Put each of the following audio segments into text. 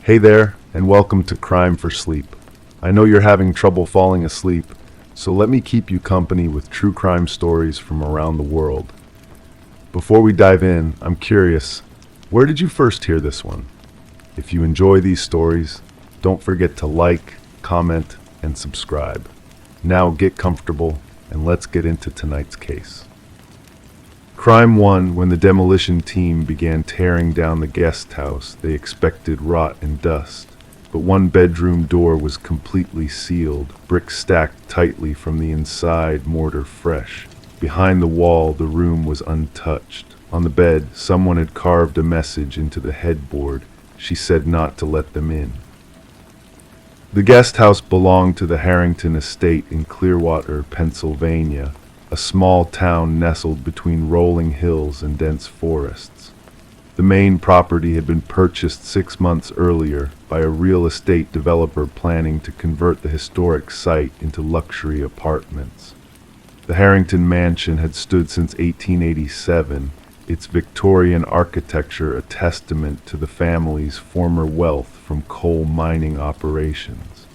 Hey there, and welcome to Crime for Sleep. I know you're having trouble falling asleep, so let me keep you company with true crime stories from around the world. Before we dive in, I'm curious, where did you first hear this one? If you enjoy these stories, don't forget to like, comment, and subscribe. Now get comfortable, and let's get into tonight's case. Crime 1 when the demolition team began tearing down the guest house they expected rot and dust. But one bedroom door was completely sealed, bricks stacked tightly from the inside, mortar fresh. Behind the wall, the room was untouched. On the bed, someone had carved a message into the headboard. She said not to let them in. The guest house belonged to the Harrington estate in Clearwater, Pennsylvania, a small town nestled between rolling hills and dense forests. The main property had been purchased 6 months earlier by a real estate developer planning to convert the historic site into luxury apartments. The Harrington mansion had stood since 1887, its Victorian architecture a testament to the family's former wealth from coal mining operations.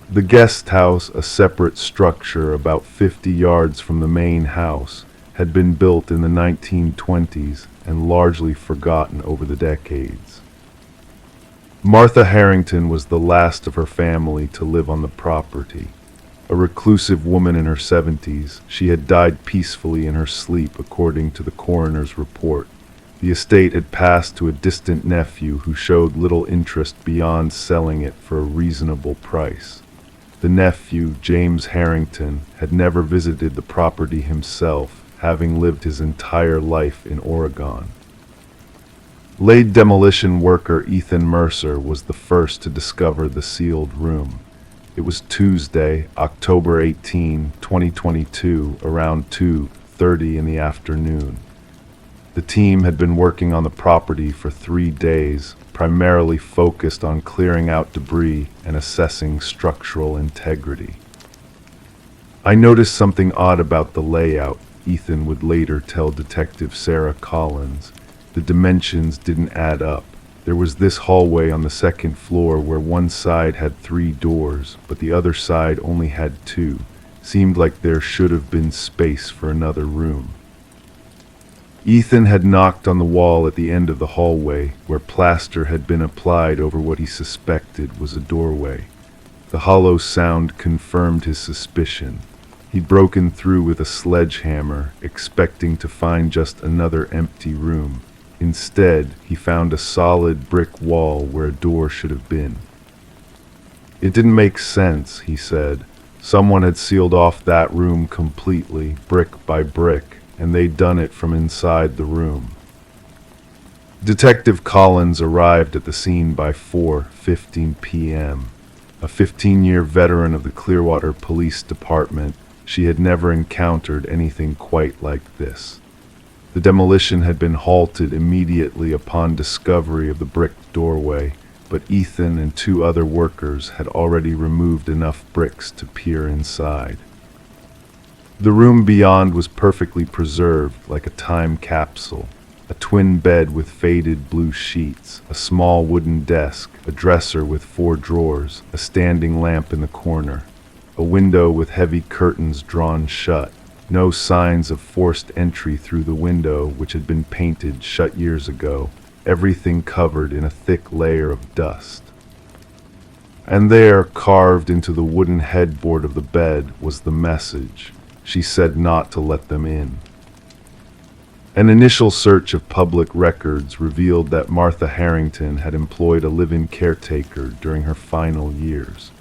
The guest house, a separate structure about 50 yards from the main house, had been built in the 1920s and largely forgotten over the decades. Martha Harrington was the last of her family to live on the property. A reclusive woman in her 70s, she had died peacefully in her sleep according to the coroner's report. The estate had passed to a distant nephew who showed little interest beyond selling it for a reasonable price. The nephew, James Harrington, had never visited the property himself, having lived his entire life in Oregon. Lead demolition worker Ethan Mercer was the first to discover the sealed room. It was Tuesday, October 18, 2022, around 2:30 in the afternoon. The team had been working on the property for 3 days, primarily focused on clearing out debris and assessing structural integrity. "I noticed something odd about the layout," Ethan would later tell Detective Sarah Collins. "The dimensions didn't add up. There was this hallway on the second floor where one side had 3 doors, but the other side only had 2. Seemed like there should have been space for another room." Ethan had knocked on the wall at the end of the hallway, where plaster had been applied over what he suspected was a doorway. The hollow sound confirmed his suspicion. He'd broken through with a sledgehammer, expecting to find just another empty room. Instead, he found a solid brick wall where a door should have been. "It didn't make sense," he said. "Someone had sealed off that room completely, brick by brick, and they'd done it from inside the room." Detective Collins arrived at the scene by 4:15 p.m. A 15-year veteran of the Clearwater Police Department, she had never encountered anything quite like this. The demolition had been halted immediately upon discovery of the brick doorway, but Ethan and 2 other workers had already removed enough bricks to peer inside. The room beyond was perfectly preserved, like a time capsule. A twin bed with faded blue sheets, a small wooden desk, a dresser with 4 drawers, a standing lamp in the corner, a window with heavy curtains drawn shut. No signs of forced entry through the window, which had been painted shut years ago, everything covered in a thick layer of dust. And there, carved into the wooden headboard of the bed, was the message. She said not to let them in. An initial search of public records revealed that Martha Harrington had employed a live-in caretaker during her final years.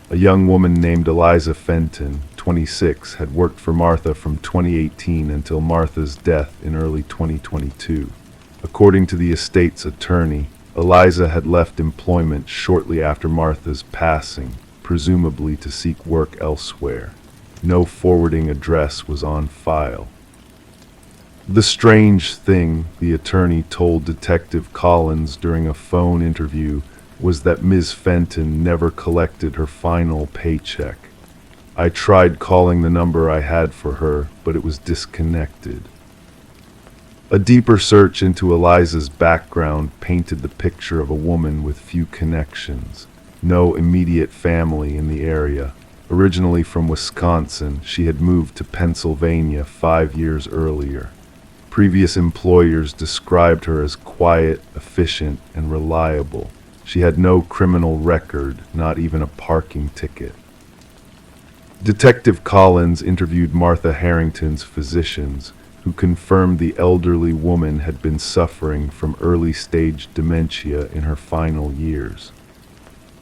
A young woman named Eliza Fenton, 26, had worked for Martha from 2018 until Martha's death in early 2022. According to the estate's attorney, Eliza had left employment shortly after Martha's passing, presumably to seek work elsewhere. No forwarding address was on file. "The strange thing," the attorney told Detective Collins during a phone interview, was that Ms. Fenton never collected her final paycheck. "I tried calling the number I had for her, but it was disconnected." A deeper search into Eliza's background painted the picture of a woman with few connections, no immediate family in the area. Originally from Wisconsin, she had moved to Pennsylvania 5 years earlier. Previous employers described her as quiet, efficient, and reliable. She had no criminal record, not even a parking ticket. Detective Collins interviewed Martha Harrington's physicians, who confirmed the elderly woman had been suffering from early-stage dementia in her final years.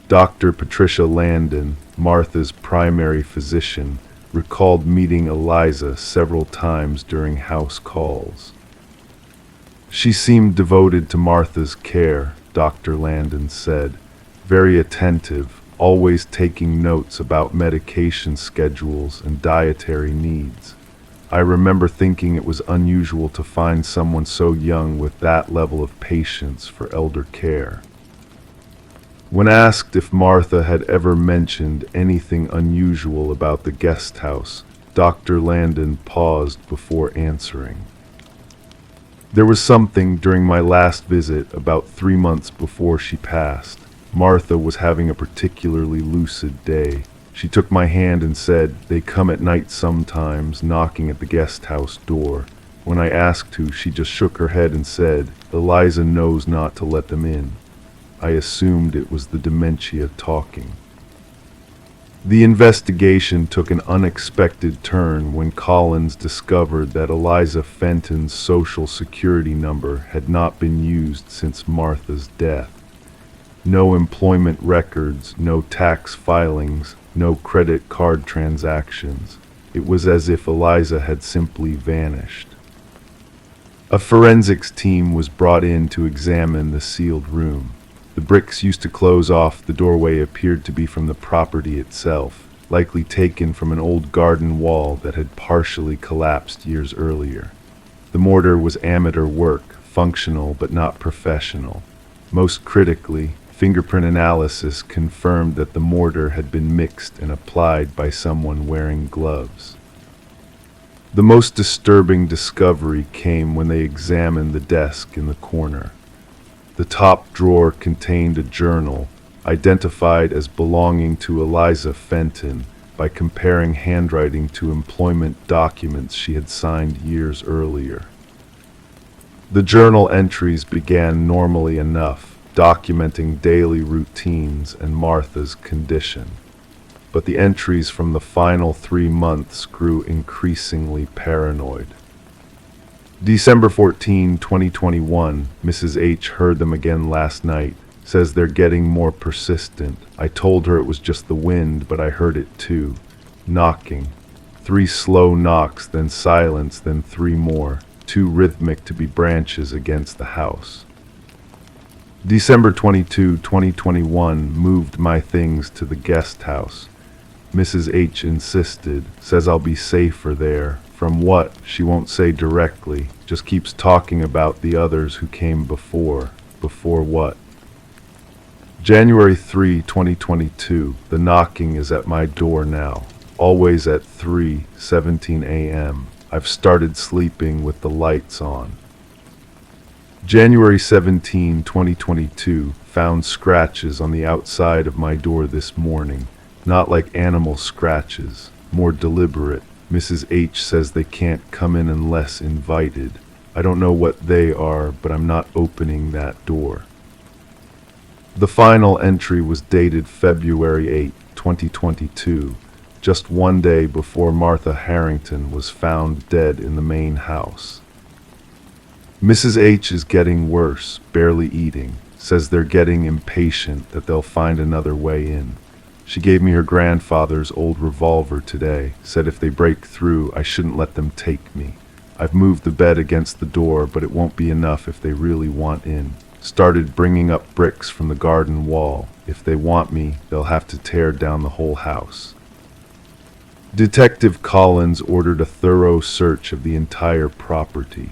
Dr. Patricia Landon, Martha's primary physician, recalled meeting Eliza several times during house calls. She seemed devoted to Martha's care, Dr. Landon said, very attentive, always taking notes about medication schedules and dietary needs. I remember thinking it was unusual to find someone so young with that level of patience for elder care. When asked if Martha had ever mentioned anything unusual about the guest house, Dr. Landon paused before answering. There was something during my last visit about 3 months before she passed. Martha was having a particularly lucid day. She took my hand and said, "They come at night sometimes, knocking at the guest house door." When I asked who, she just shook her head and said, "Eliza knows not to let them in." I assumed it was the dementia talking. The investigation took an unexpected turn when Collins discovered that Eliza Fenton's social security number had not been used since Martha's death. No employment records, no tax filings, no credit card transactions. It was as if Eliza had simply vanished. A forensics team was brought in to examine the sealed room. The bricks used to close off the doorway appeared to be from the property itself, likely taken from an old garden wall that had partially collapsed years earlier. The mortar was amateur work, functional but not professional. Most critically, fingerprint analysis confirmed that the mortar had been mixed and applied by someone wearing gloves. The most disturbing discovery came when they examined the desk in the corner. The top drawer contained a journal, identified as belonging to Eliza Fenton by comparing handwriting to employment documents she had signed years earlier. The journal entries began normally enough, documenting daily routines and Martha's condition. But the entries from the final 3 months grew increasingly paranoid. December 14, 2021, Mrs. H heard them again last night. Says they're getting more persistent. I told her it was just the wind, but I heard it too. Knocking. 3 slow knocks, then silence, then 3 more. Too rhythmic to be branches against the house. December 22, 2021, moved my things to the guest house. Mrs. H insisted, says I'll be safer there. From what, she won't say directly, just keeps talking about the others who came before. Before what? January 3, 2022, the knocking is at my door now, always at 3:17 a.m. I've started sleeping with the lights on. January 17, 2022, found scratches on the outside of my door this morning, not like animal scratches, more deliberate. Mrs. H says they can't come in unless invited. I don't know what they are, but I'm not opening that door. The final entry was dated February 8, 2022, just 1 day before Martha Harrington was found dead in the main house. Mrs. H is getting worse, barely eating, says they're getting impatient that they'll find another way in. She gave me her grandfather's old revolver today, said if they break through, I shouldn't let them take me. I've moved the bed against the door, but it won't be enough if they really want in. Started bringing up bricks from the garden wall. If they want me, they'll have to tear down the whole house. Detective Collins ordered a thorough search of the entire property.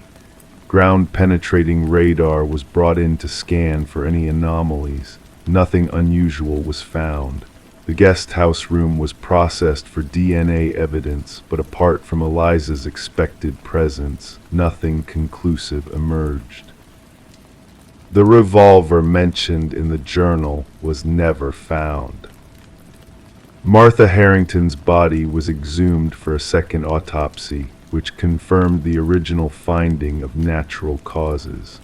Ground-penetrating radar was brought in to scan for any anomalies. Nothing unusual was found. The guest house room was processed for DNA evidence, but apart from Eliza's expected presence, nothing conclusive emerged. The revolver mentioned in the journal was never found. Martha Harrington's body was exhumed for a second autopsy, which confirmed the original finding of natural causes.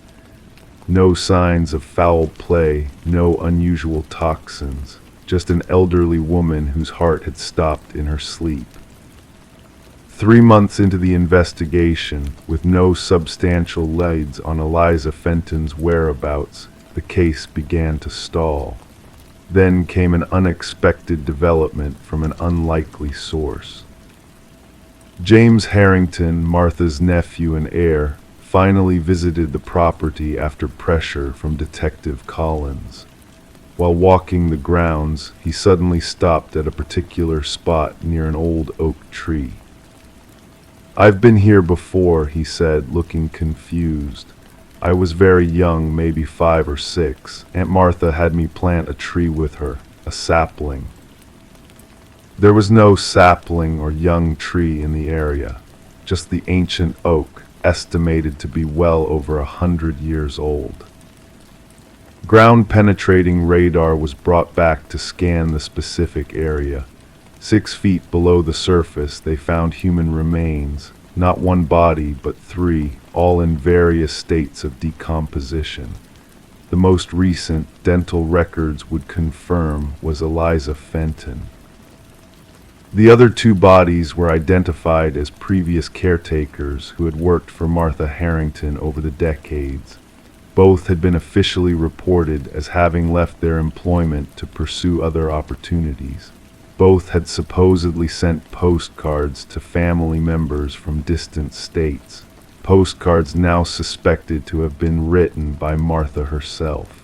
No signs of foul play, no unusual toxins, just an elderly woman whose heart had stopped in her sleep. 3 months into the investigation, with no substantial leads on Eliza Fenton's whereabouts, the case began to stall. Then came an unexpected development from an unlikely source. James Harrington, Martha's nephew and heir, finally visited the property after pressure from Detective Collins. While walking the grounds, he suddenly stopped at a particular spot near an old oak tree. "I've been here before," he said, looking confused. "I was very young, maybe 5 or 6. Aunt Martha had me plant a tree with her, a sapling." There was no sapling or young tree in the area, just the ancient oak, estimated to be well over 100 years old. Ground-penetrating radar was brought back to scan the specific area. 6 feet below the surface, they found human remains, not one body, but 3, all in various states of decomposition. The most recent, dental records would confirm, was Eliza Fenton. The other 2 bodies were identified as previous caretakers who had worked for Martha Harrington over the decades. Both had been officially reported as having left their employment to pursue other opportunities. Both had supposedly sent postcards to family members from distant states, postcards now suspected to have been written by Martha herself.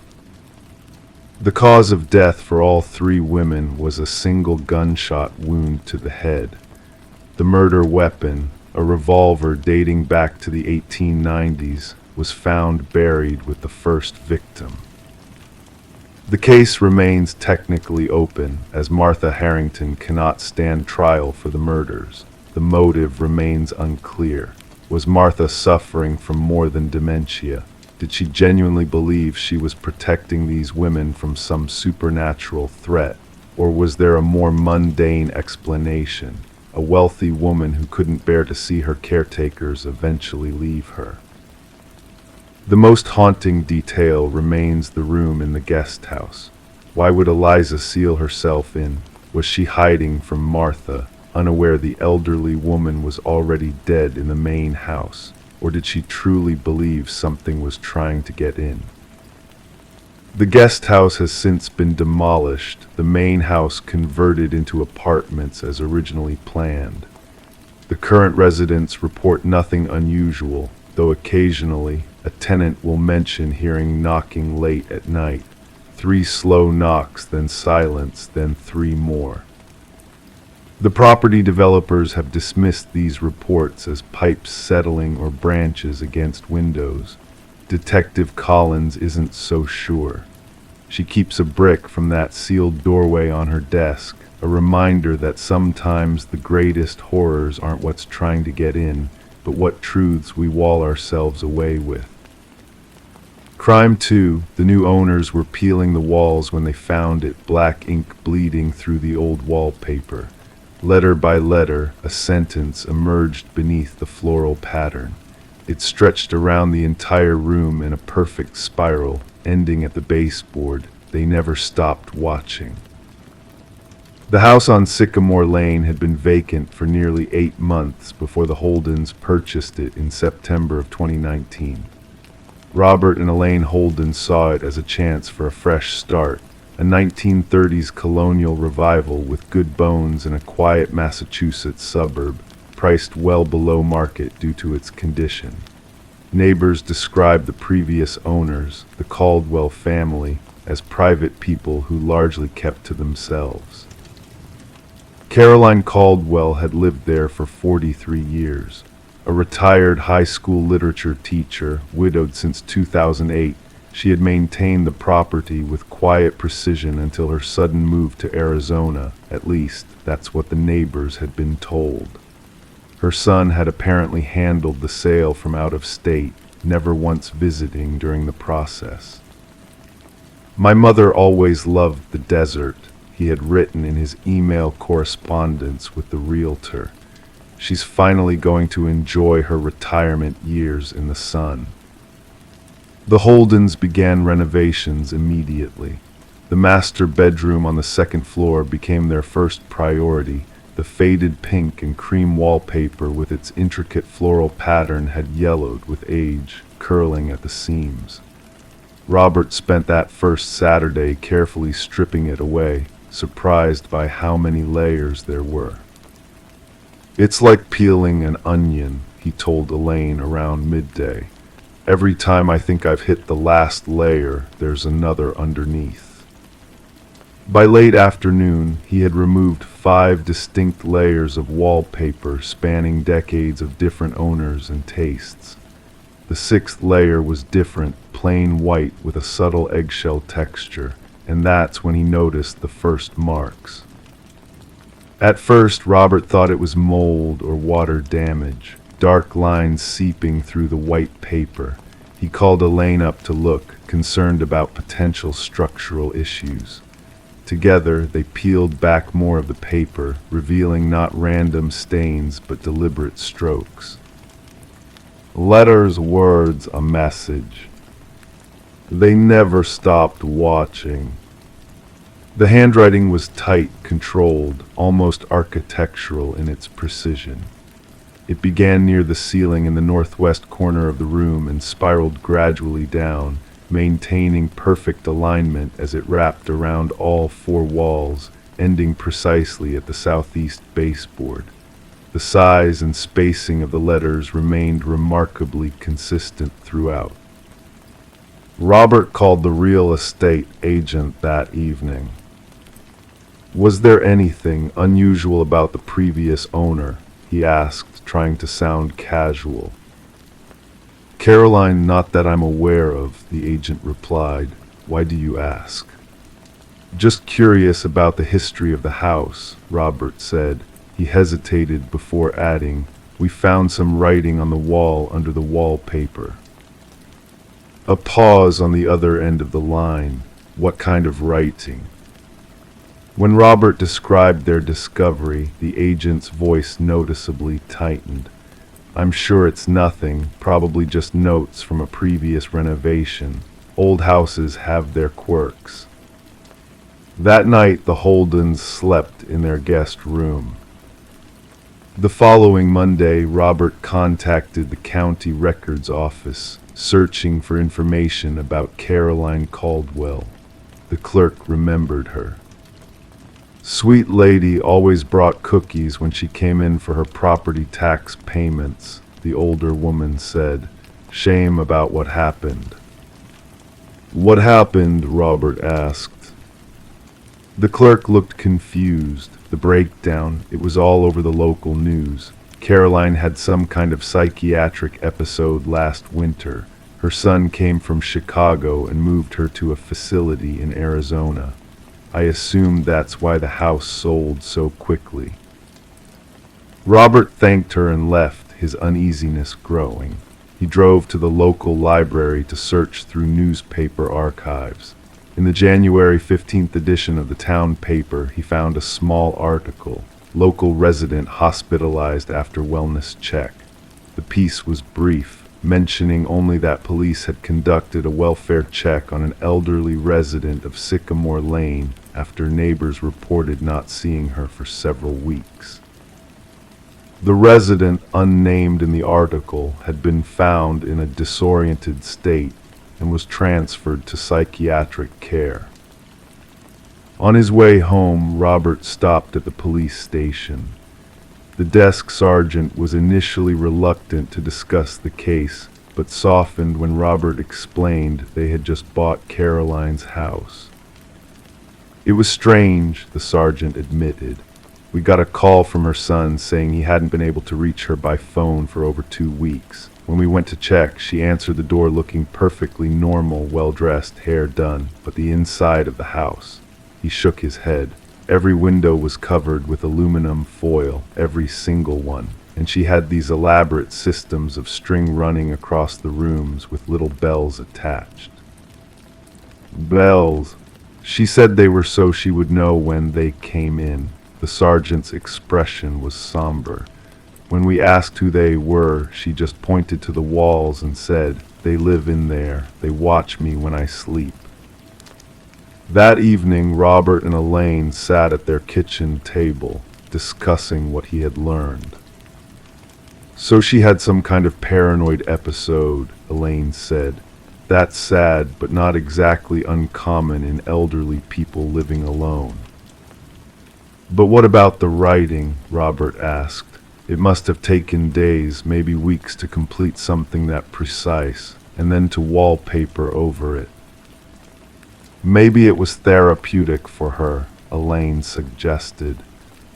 The cause of death for all 3 women was a single gunshot wound to the head. The murder weapon, a revolver dating back to the 1890s, was found buried with the first victim. The case remains technically open, as Martha Harrington cannot stand trial for the murders. The motive remains unclear. Was Martha suffering from more than dementia? Did she genuinely believe she was protecting these women from some supernatural threat? Or was there a more mundane explanation? A wealthy woman who couldn't bear to see her caretakers eventually leave her. The most haunting detail remains the room in the guest house. Why would Eliza seal herself in? Was she hiding from Martha, unaware the elderly woman was already dead in the main house? Or did she truly believe something was trying to get in? The guest house has since been demolished, the main house converted into apartments as originally planned. The current residents report nothing unusual, though occasionally a tenant will mention hearing knocking late at night. 3 slow knocks, then silence, then 3 more. The property developers have dismissed these reports as pipes settling or branches against windows. Detective Collins isn't so sure. She keeps a brick from that sealed doorway on her desk, a reminder that sometimes the greatest horrors aren't what's trying to get in, but what truths we wall ourselves away with. Crime 2, the new owners were peeling the walls when they found it, black ink bleeding through the old wallpaper. Letter by letter, a sentence emerged beneath the floral pattern. It stretched around the entire room in a perfect spiral, ending at the baseboard. They never stopped watching. The house on Sycamore Lane had been vacant for nearly 8 months before the Holdens purchased it in September of 2019. Robert and Elaine Holden saw it as a chance for a fresh start, a 1930s colonial revival with good bones in a quiet Massachusetts suburb, priced well below market due to its condition. Neighbors described the previous owners, the Caldwell family, as private people who largely kept to themselves. Caroline Caldwell had lived there for 43 years. A retired high school literature teacher, widowed since 2008, She had maintained the property with quiet precision until her sudden move to Arizona. At least, that's what the neighbors had been told. Her son had apparently handled the sale from out of state, never once visiting during the process. "My mother always loved the desert," he had written in his email correspondence with the realtor. "She's finally going to enjoy her retirement years in the sun." The Holdens began renovations immediately. The master bedroom on the second floor became their first priority. The faded pink and cream wallpaper with its intricate floral pattern had yellowed with age, curling at the seams. Robert spent that first Saturday carefully stripping it away, surprised by how many layers there were. "It's like peeling an onion," he told Elaine around midday. "Every time I think I've hit the last layer, there's another underneath." By late afternoon, he had removed 5 distinct layers of wallpaper spanning decades of different owners and tastes. The 6th layer was different, plain white with a subtle eggshell texture, and that's when he noticed the first marks. At first, Robert thought it was mold or water damage, dark lines seeping through the white paper. He called Elaine up to look, concerned about potential structural issues. Together, they peeled back more of the paper, revealing not random stains but deliberate strokes. Letters, words, a message. They never stopped watching. The handwriting was tight, controlled, almost architectural in its precision. It began near the ceiling in the northwest corner of the room and spiraled gradually down, maintaining perfect alignment as it wrapped around all 4 walls, ending precisely at the southeast baseboard. The size and spacing of the letters remained remarkably consistent throughout. Robert called the real estate agent that evening. "Was there anything unusual about the previous owner?" he asked, trying to sound casual. "Caroline, not that I'm aware of," the agent replied. "Why do you ask?" "Just curious about the history of the house," Robert said. He hesitated before adding, "We found some writing on the wall under the wallpaper." A pause on the other end of the line. What kind of writing? When Robert described their discovery, the agent's voice noticeably tightened. "I'm sure it's nothing, probably just notes from a previous renovation. Old houses have their quirks." That night, the Holdens slept in their guest room. The following Monday, Robert contacted the county records office, searching for information about Caroline Caldwell. The clerk remembered her. "Sweet lady always brought cookies when she came in for her property tax payments," the older woman said. "Shame about what happened." "What happened?" Robert asked. The clerk looked confused. The breakdown, it was all over the local news. Caroline had some kind of psychiatric episode last winter. Her son came from Chicago and moved her to a facility in Arizona. I assumed that's why the house sold so quickly. Robert thanked her and left, his uneasiness growing. He drove to the local library to search through newspaper archives. In the January 15th edition of the town paper, he found a small article, "Local resident hospitalized after wellness check." The piece was brief, mentioning only that police had conducted a welfare check on an elderly resident of Sycamore Lane after neighbors reported not seeing her for several weeks. The resident, unnamed in the article, had been found in a disoriented state and was transferred to psychiatric care. On his way home, Robert stopped at the police station. The desk sergeant was initially reluctant to discuss the case, but softened when Robert explained they had just bought Caroline's house. "It was strange," the sergeant admitted. We got a call from her son saying he hadn't been able to reach her by phone for over 2 weeks. When we went to check, she answered the door looking perfectly normal, well-dressed, hair done, but the inside of the house. He shook his head. Every window was covered with aluminum foil, every single one, and she had these elaborate systems of string running across the rooms with little bells attached. Bells. She said they were so she would know when they came in. The sergeant's expression was somber. When we asked who they were, she just pointed to the walls and said, "They live in there. They watch me when I sleep." That evening, Robert and Elaine sat at their kitchen table, discussing what he had learned. "So she had some kind of paranoid episode," Elaine said. "That's sad, but not exactly uncommon in elderly people living alone." "But what about the writing?" Robert asked. "It must have taken days, maybe weeks to complete something that precise, and then to wallpaper over it." "Maybe it was therapeutic for her," Elaine suggested.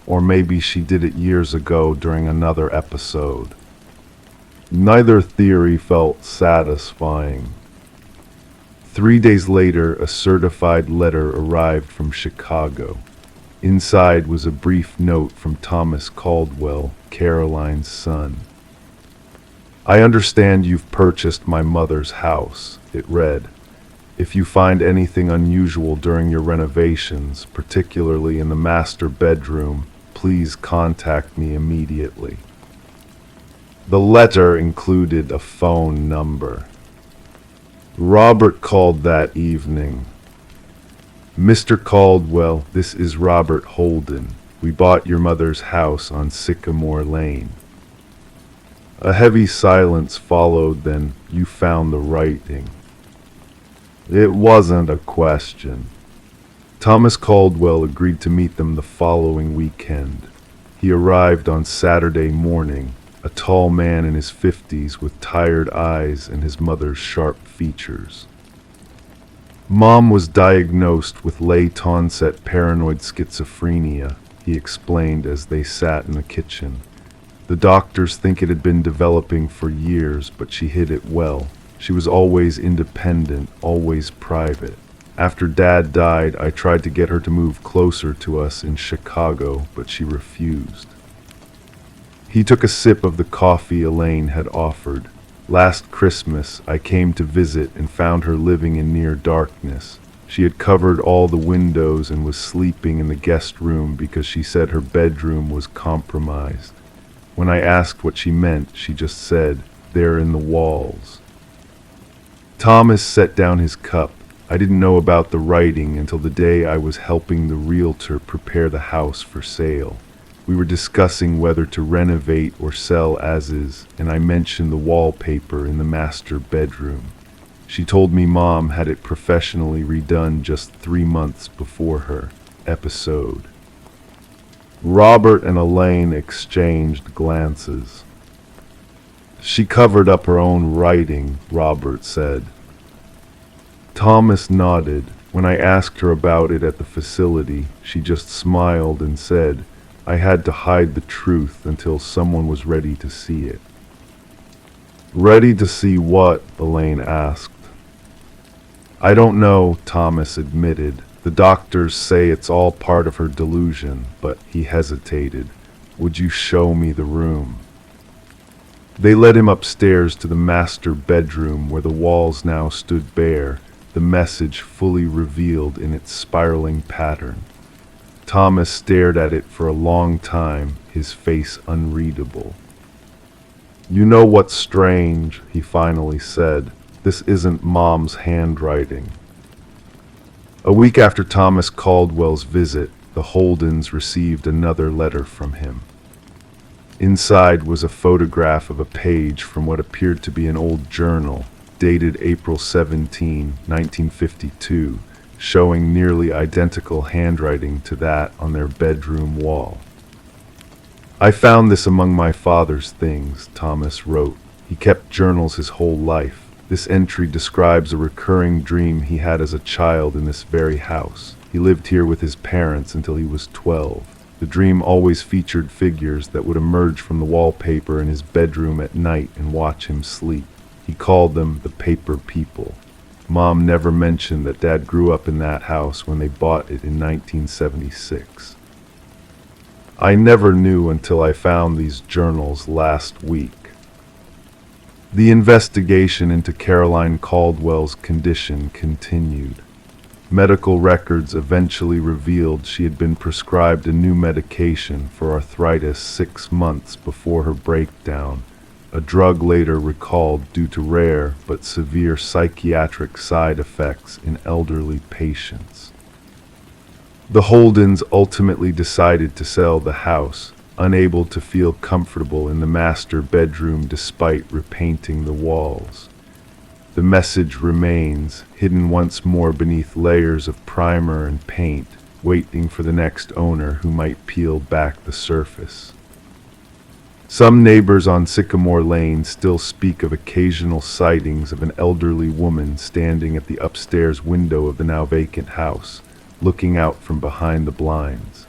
"Or maybe she did it years ago during another episode." Neither theory felt satisfying. 3 days later, a certified letter arrived from Chicago. Inside was a brief note from Thomas Caldwell, Caroline's son. "I understand you've purchased my mother's house," it read. "If you find anything unusual during your renovations, particularly in the master bedroom, please contact me immediately." The letter included a phone number. Robert called that evening. "Mr. Caldwell, this is Robert Holden. We bought your mother's house on Sycamore Lane." A heavy silence followed, then, "You found the writing." It wasn't a question. Thomas Caldwell agreed to meet them the following weekend. He arrived on Saturday morning, a tall man in his 50s with tired eyes and his mother's sharp features. "Mom was diagnosed with late-onset paranoid schizophrenia," he explained as they sat in the kitchen. "The doctors think it had been developing for years, but she hid it well. She was always independent, always private. After Dad died, I tried to get her to move closer to us in Chicago, but she refused." He took a sip of the coffee Elaine had offered. "Last Christmas, I came to visit and found her living in near darkness. She had covered all the windows and was sleeping in the guest room because she said her bedroom was compromised. When I asked what she meant, she just said, 'They're in the walls.'" Thomas set down his cup. "I didn't know about the writing until the day I was helping the realtor prepare the house for sale. We were discussing whether to renovate or sell as is, and I mentioned the wallpaper in the master bedroom. She told me Mom had it professionally redone just 3 months before her episode." Robert and Elaine exchanged glances. "She covered up her own writing," Robert said. Thomas nodded. "When I asked her about it at the facility, she just smiled and said, 'I had to hide the truth until someone was ready to see it.'" "Ready to see what?" Elaine asked. "I don't know," Thomas admitted. "The doctors say it's all part of her delusion," but he hesitated. "Would you show me the room?" They led him upstairs to the master bedroom where the walls now stood bare, the message fully revealed in its spiraling pattern. Thomas stared at it for a long time, his face unreadable. "You know what's strange?" he finally said. "This isn't Mom's handwriting." A week after Thomas Caldwell's visit, the Holdens received another letter from him. Inside was a photograph of a page from what appeared to be an old journal, dated April 17, 1952, showing nearly identical handwriting to that on their bedroom wall. "I found this among my father's things," Thomas wrote. "He kept journals his whole life. This entry describes a recurring dream he had as a child in this very house. He lived here with his parents until he was 12. The dream always featured figures that would emerge from the wallpaper in his bedroom at night and watch him sleep. He called them the paper people. Mom never mentioned that Dad grew up in that house when they bought it in 1976. I never knew until I found these journals last week. The investigation into Caroline Caldwell's condition continued. Medical records eventually revealed she had been prescribed a new medication for arthritis 6 months before her breakdown, a drug later recalled due to rare but severe psychiatric side effects in elderly patients. The Holdens ultimately decided to sell the house, unable to feel comfortable in the master bedroom despite repainting the walls. The message remains, hidden once more beneath layers of primer and paint, waiting for the next owner who might peel back the surface. Some neighbors on Sycamore Lane still speak of occasional sightings of an elderly woman standing at the upstairs window of the now vacant house, looking out from behind the blinds.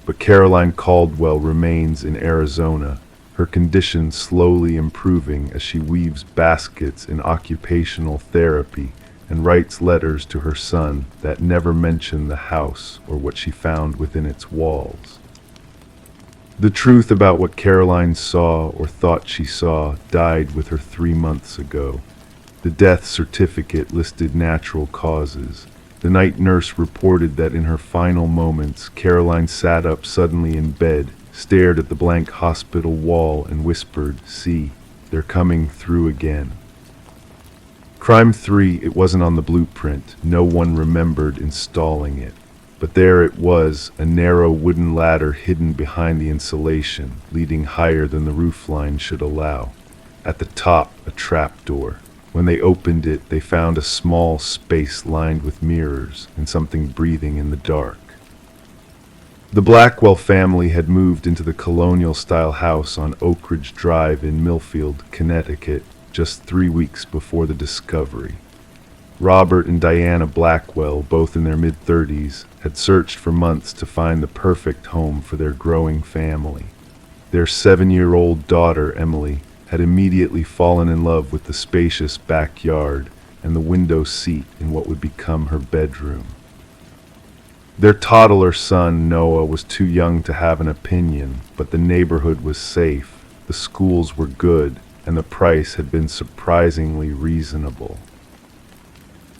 But Caroline Caldwell remains in Arizona, her condition slowly improving as she weaves baskets in occupational therapy and writes letters to her son that never mention the house or what she found within its walls. The truth about what Caroline saw or thought she saw died with her 3 months ago. The death certificate listed natural causes. The night nurse reported that in her final moments, Caroline sat up suddenly in bed, stared at the blank hospital wall, and whispered, "See, they're coming through again." Crime 3, it wasn't on the blueprint. No one remembered installing it. But there it was, a narrow wooden ladder hidden behind the insulation, leading higher than the roofline should allow. At the top, a trapdoor. When they opened it, they found a small space lined with mirrors and something breathing in the dark. The Blackwell family had moved into the colonial-style house on Oak Ridge Drive in Millfield, Connecticut, just 3 weeks before the discovery. Robert and Diana Blackwell, both in their mid-30s, had searched for months to find the perfect home for their growing family. Their 7-year-old daughter, Emily, had immediately fallen in love with the spacious backyard and the window seat in what would become her bedroom. Their toddler son, Noah, was too young to have an opinion, but the neighborhood was safe, the schools were good, and the price had been surprisingly reasonable.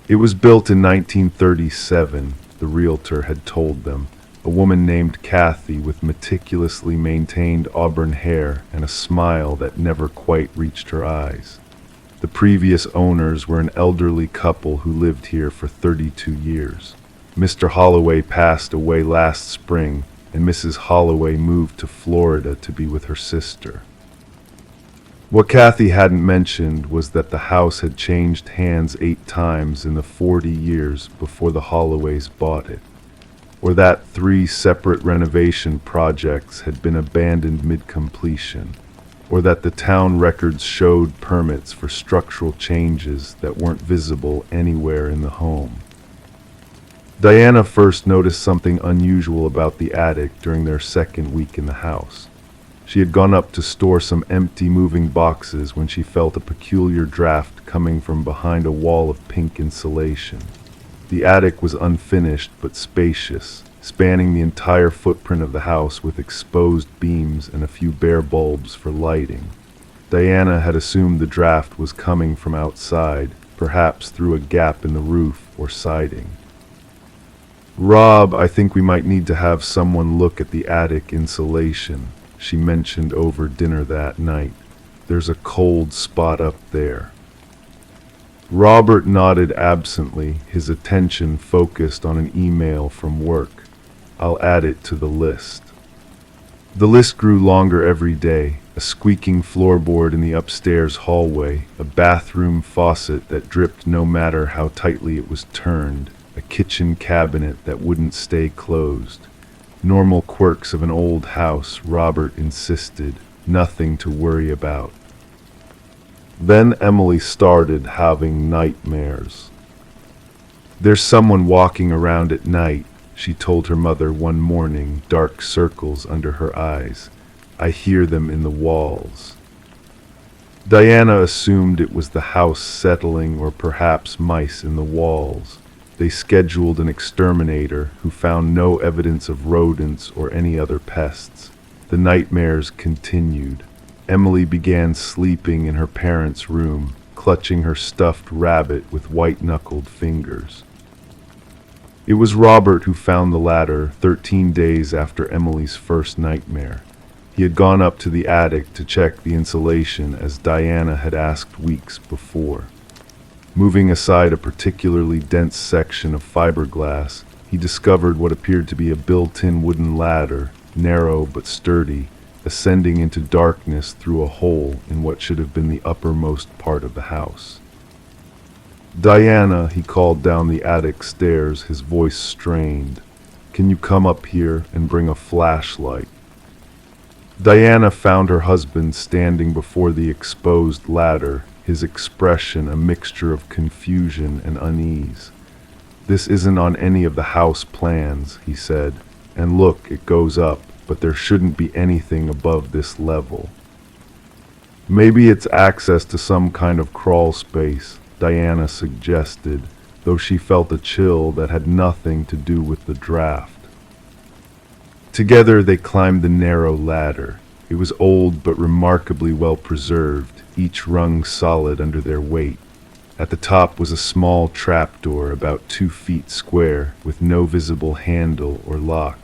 It was built in 1937, the realtor had told them. A woman named Kathy with meticulously maintained auburn hair and a smile that never quite reached her eyes. The previous owners were an elderly couple who lived here for 32 years. Mr. Holloway passed away last spring, and Mrs. Holloway moved to Florida to be with her sister. What Kathy hadn't mentioned was that the house had changed hands 8 times in the 40 years before the Holloways bought it, or that 3 separate renovation projects had been abandoned mid-completion, or that the town records showed permits for structural changes that weren't visible anywhere in the home. Diana first noticed something unusual about the attic during their 2nd week in the house. She had gone up to store some empty moving boxes when she felt a peculiar draft coming from behind a wall of pink insulation. The attic was unfinished but spacious, spanning the entire footprint of the house with exposed beams and a few bare bulbs for lighting. Diana had assumed the draft was coming from outside, perhaps through a gap in the roof or siding. "Rob, I think we might need to have someone look at the attic insulation," she mentioned over dinner that night. "There's a cold spot up there." Robert nodded absently, his attention focused on an email from work. "I'll add it to the list." The list grew longer every day. A squeaking floorboard in the upstairs hallway, a bathroom faucet that dripped no matter how tightly it was turned, a kitchen cabinet that wouldn't stay closed. Normal quirks of an old house, Robert insisted, nothing to worry about. Then Emily started having nightmares. "There's someone walking around at night," she told her mother one morning, dark circles under her eyes. "I hear them in the walls." Diana assumed it was the house settling or perhaps mice in the walls. They scheduled an exterminator who found no evidence of rodents or any other pests. The nightmares continued. Emily began sleeping in her parents' room, clutching her stuffed rabbit with white-knuckled fingers. It was Robert who found the ladder 13 days after Emily's first nightmare. He had gone up to the attic to check the insulation as Diana had asked weeks before. Moving aside a particularly dense section of fiberglass, he discovered what appeared to be a built-in wooden ladder, narrow but sturdy, ascending into darkness through a hole in what should have been the uppermost part of the house. "Diana," he called down the attic stairs, his voice strained. "Can you come up here and bring a flashlight?" Diana found her husband standing before the exposed ladder, his expression a mixture of confusion and unease. "This isn't on any of the house plans," he said. "And look, it goes up, but there shouldn't be anything above this level." "Maybe it's access to some kind of crawl space," Diana suggested, though she felt a chill that had nothing to do with the draft. Together they climbed the narrow ladder. It was old but remarkably well preserved, each rung solid under their weight. At the top was a small trapdoor about 2 feet square, with no visible handle or lock.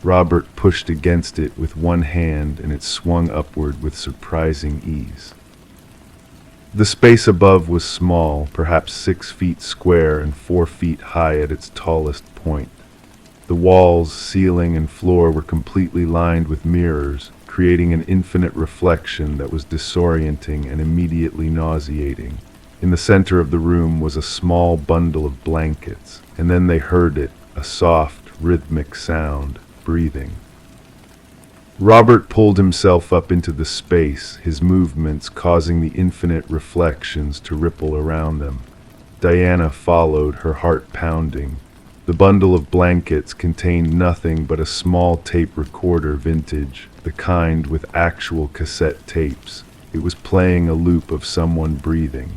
Robert pushed against it with one hand, and it swung upward with surprising ease. The space above was small, perhaps 6 feet square and 4 feet high at its tallest point. The walls, ceiling, and floor were completely lined with mirrors, creating an infinite reflection that was disorienting and immediately nauseating. In the center of the room was a small bundle of blankets, and then they heard it, a soft, rhythmic sound, breathing. Robert pulled himself up into the space, his movements causing the infinite reflections to ripple around them. Diana followed, her heart pounding. The bundle of blankets contained nothing but a small tape recorder, vintage, the kind with actual cassette tapes. It was playing a loop of someone breathing.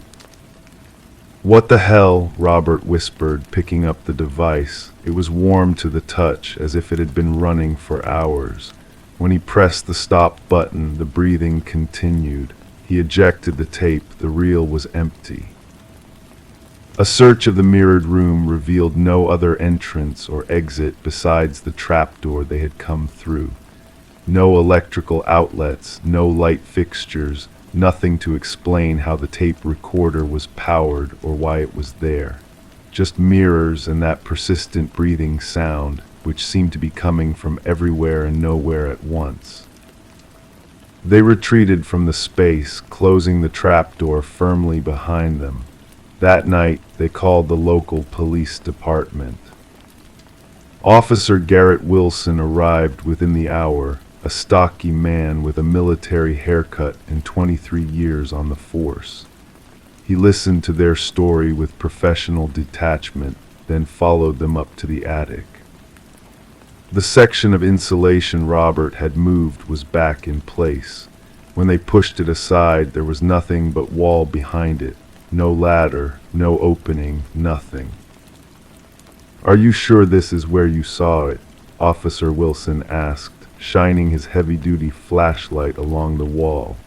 "What the hell?" Robert whispered, picking up the device. It was warm to the touch, as if it had been running for hours. When he pressed the stop button, the breathing continued. He ejected the tape. The reel was empty. A search of the mirrored room revealed no other entrance or exit besides the trapdoor they had come through. No electrical outlets, no light fixtures, nothing to explain how the tape recorder was powered or why it was there. Just mirrors and that persistent breathing sound, which seemed to be coming from everywhere and nowhere at once. They retreated from the space, closing the trapdoor firmly behind them. That night, they called the local police department. Officer Garrett Wilson arrived within the hour, a stocky man with a military haircut and 23 years on the force. He listened to their story with professional detachment, then followed them up to the attic. The section of insulation Robert had moved was back in place. When they pushed it aside, there was nothing but wall behind it. No ladder, no opening, nothing. "Are you sure this is where you saw it?" Officer Wilson asked, shining his heavy-duty flashlight along the wall.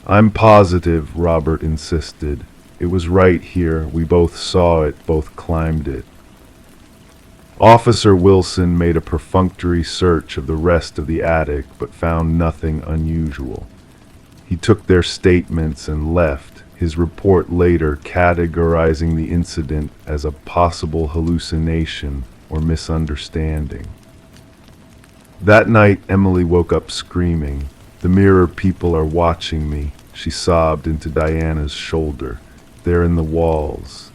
"I'm positive," Robert insisted. "It was right here. We both saw it, both climbed it." Officer Wilson made a perfunctory search of the rest of the attic, but found nothing unusual. He took their statements and left, his report later categorizing the incident as a possible hallucination or misunderstanding. That night, Emily woke up screaming. "The mirror people are watching me," she sobbed into Diana's shoulder. "They're in the walls."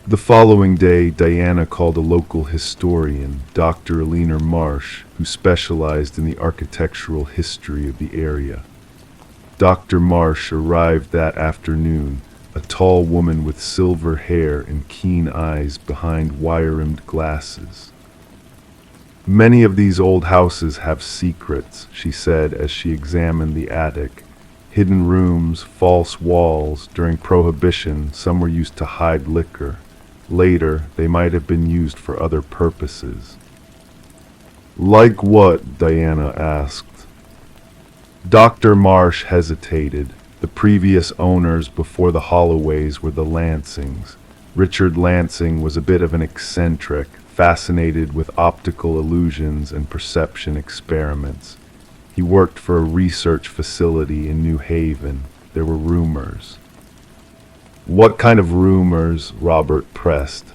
The following day, Diana called a local historian, Dr. Alina Marsh, who specialized in the architectural history of the area. Dr. Marsh arrived that afternoon, a tall woman with silver hair and keen eyes behind wire-rimmed glasses. "Many of these old houses have secrets," she said as she examined the attic. "Hidden rooms, false walls. During Prohibition, some were used to hide liquor. Later, they might have been used for other purposes." "Like what?" Diana asked. Dr. Marsh hesitated. The previous owners before the Holloways were the Lansings. Richard Lansing was a bit of an eccentric, fascinated with optical illusions and perception experiments. He worked for a research facility in New Haven. There were rumors. "What kind of rumors?" Robert pressed.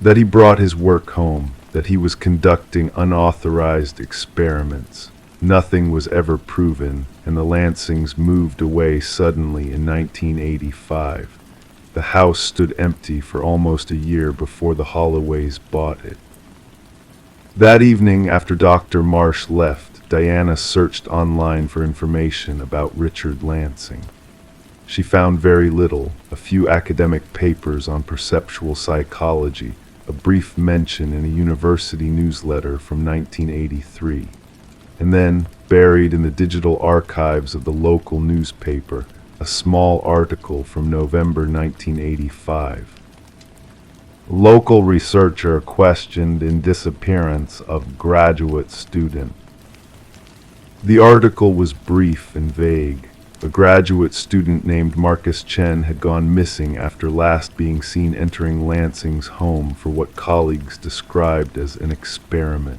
"That he brought his work home, that he was conducting unauthorized experiments. Nothing was ever proven, and the Lansings moved away suddenly in 1985. The house stood empty for almost a year before the Holloways bought it." That evening, after Dr. Marsh left, Diana searched online for information about Richard Lansing. She found very little: a few academic papers on perceptual psychology, a brief mention in a university newsletter from 1983. And then, buried in the digital archives of the local newspaper, a small article from November 1985. "Local researcher questioned in disappearance of graduate student." The article was brief and vague. A graduate student named Marcus Chen had gone missing after last being seen entering Lansing's home for what colleagues described as an experiment.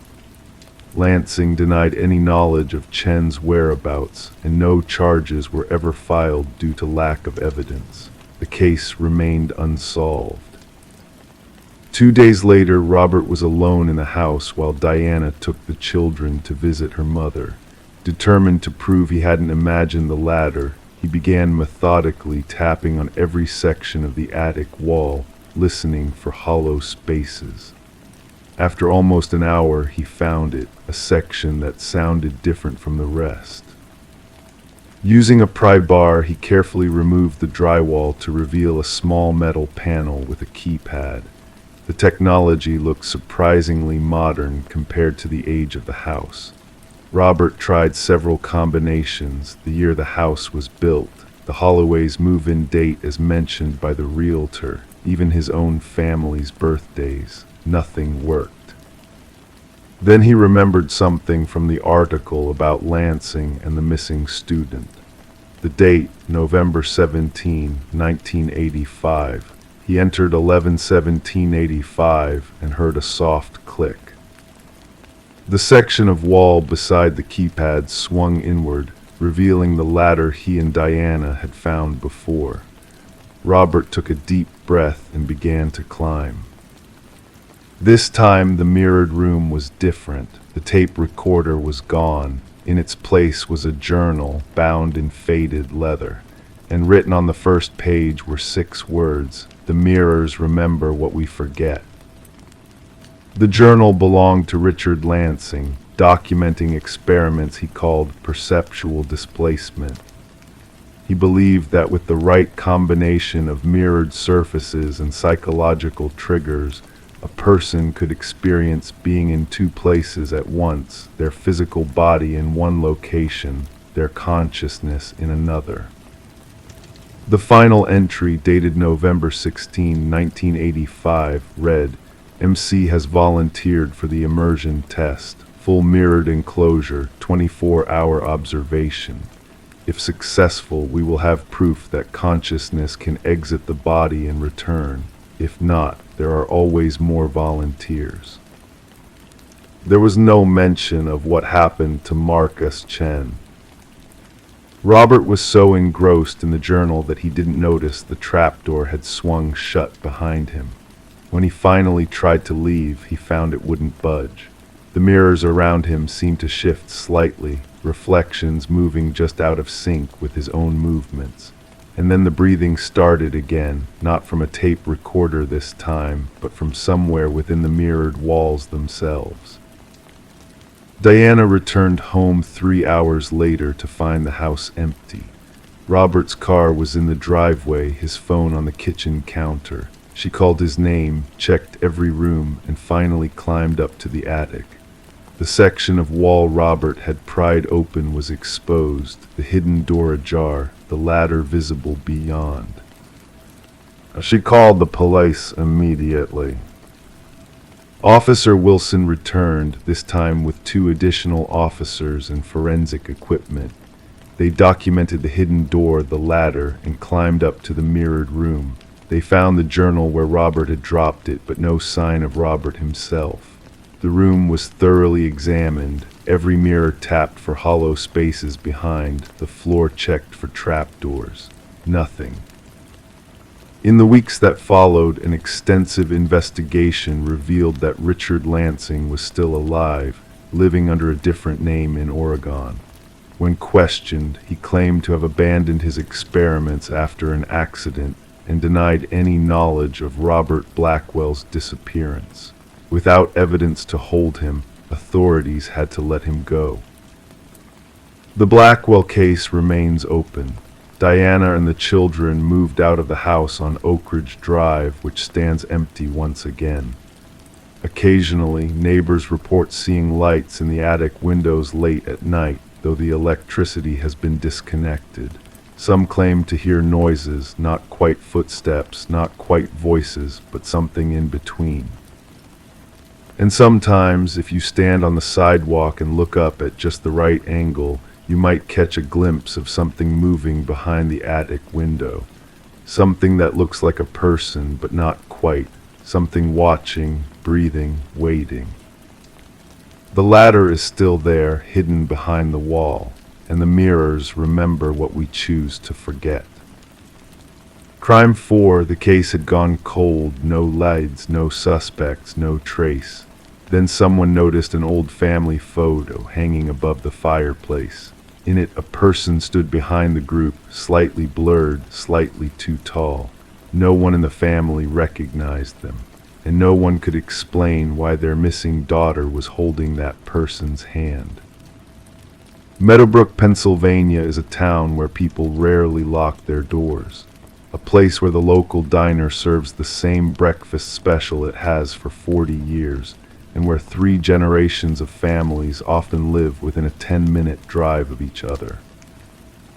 Lansing denied any knowledge of Chen's whereabouts, and no charges were ever filed due to lack of evidence. The case remained unsolved. 2 days later, Robert was alone in the house while Diana took the children to visit her mother. Determined to prove he hadn't imagined the latter, he began methodically tapping on every section of the attic wall, listening for hollow spaces. After almost an hour, he found it, a section that sounded different from the rest. Using a pry bar, he carefully removed the drywall to reveal a small metal panel with a keypad. The technology looked surprisingly modern compared to the age of the house. Robert tried several combinations: the year the house was built, the Holloways' move-in date as mentioned by the realtor, even his own family's birthdays. Nothing worked. Then he remembered something from the article about Lansing and the missing student. The date, November 17, 1985. He entered 11/17/85 and heard a soft click. The section of wall beside the keypad swung inward, revealing the ladder he and Diana had found before. Robert took a deep breath and began to climb. This time, the mirrored room was different. The tape recorder was gone. In its place was a journal, bound in faded leather. And written on the first page were 6 words: "The mirrors remember what we forget." The journal belonged to Richard Lansing, documenting experiments he called perceptual displacement. He believed that with the right combination of mirrored surfaces and psychological triggers, a person could experience being in 2 places at once, their physical body in one location, their consciousness in another. The final entry, dated November 16, 1985, read, "MC has volunteered for the immersion test, full mirrored enclosure, 24-hour observation. If successful, we will have proof that consciousness can exit the body and return. If not, there are always more volunteers." There was no mention of what happened to Marcus Chen. Robert was so engrossed in the journal that he didn't notice the trapdoor had swung shut behind him. When he finally tried to leave, he found it wouldn't budge. The mirrors around him seemed to shift slightly, reflections moving just out of sync with his own movements. And then the breathing started again, not from a tape recorder this time, but from somewhere within the mirrored walls themselves. Diana returned home 3 hours later to find the house empty. Robert's car was in the driveway, his phone on the kitchen counter. She called his name, checked every room, and finally climbed up to the attic. The section of wall Robert had pried open was exposed, the hidden door ajar, the ladder visible beyond. She called the police immediately. Officer Wilson returned, this time with 2 additional officers and forensic equipment. They documented the hidden door, the ladder, and climbed up to the mirrored room. They found the journal where Robert had dropped it, but no sign of Robert himself. The room was thoroughly examined, every mirror tapped for hollow spaces behind, the floor checked for trapdoors. Nothing. In the weeks that followed, an extensive investigation revealed that Richard Lansing was still alive, living under a different name in Oregon. When questioned, he claimed to have abandoned his experiments after an accident and denied any knowledge of Robert Blackwell's disappearance. Without evidence to hold him, authorities had to let him go. The Blackwell case remains open. Diana and the children moved out of the house on Oak Ridge Drive, which stands empty once again. Occasionally, neighbors report seeing lights in the attic windows late at night, though the electricity has been disconnected. Some claim to hear noises, not quite footsteps, not quite voices, but something in between. And sometimes, if you stand on the sidewalk and look up at just the right angle, you might catch a glimpse of something moving behind the attic window. Something that looks like a person, but not quite. Something watching, breathing, waiting. The ladder is still there, hidden behind the wall, and the mirrors remember what we choose to forget. Crime 4, the case had gone cold, no leads, no suspects, no trace. Then someone noticed an old family photo hanging above the fireplace. In it, a person stood behind the group, slightly blurred, slightly too tall. No one in the family recognized them, and no one could explain why their missing daughter was holding that person's hand. Meadowbrook, Pennsylvania is a town where people rarely lock their doors. A place where the local diner serves the same breakfast special it has for 40 years, and where 3 generations of families often live within a 10-minute drive of each other.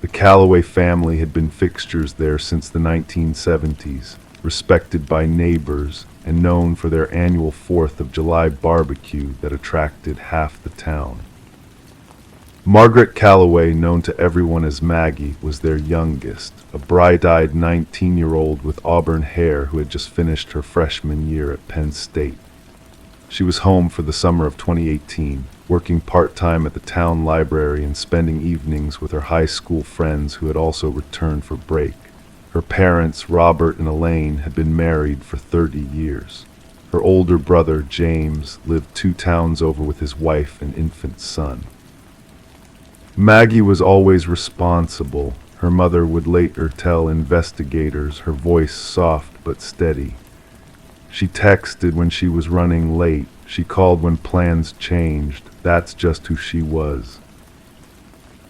The Calloway family had been fixtures there since the 1970s, respected by neighbors and known for their annual 4th of July barbecue that attracted half the town. Margaret Calloway, known to everyone as Maggie, was their youngest, a bright-eyed 19-year-old with auburn hair who had just finished her freshman year at Penn State. She was home for the summer of 2018, working part-time at the town library and spending evenings with her high school friends who had also returned for break. Her parents, Robert and Elaine, had been married for 30 years. Her older brother, James, lived 2 towns over with his wife and infant son. Maggie was always responsible. Her mother would later tell investigators, her voice soft but steady. She texted when she was running late. She called when plans changed. That's just who she was.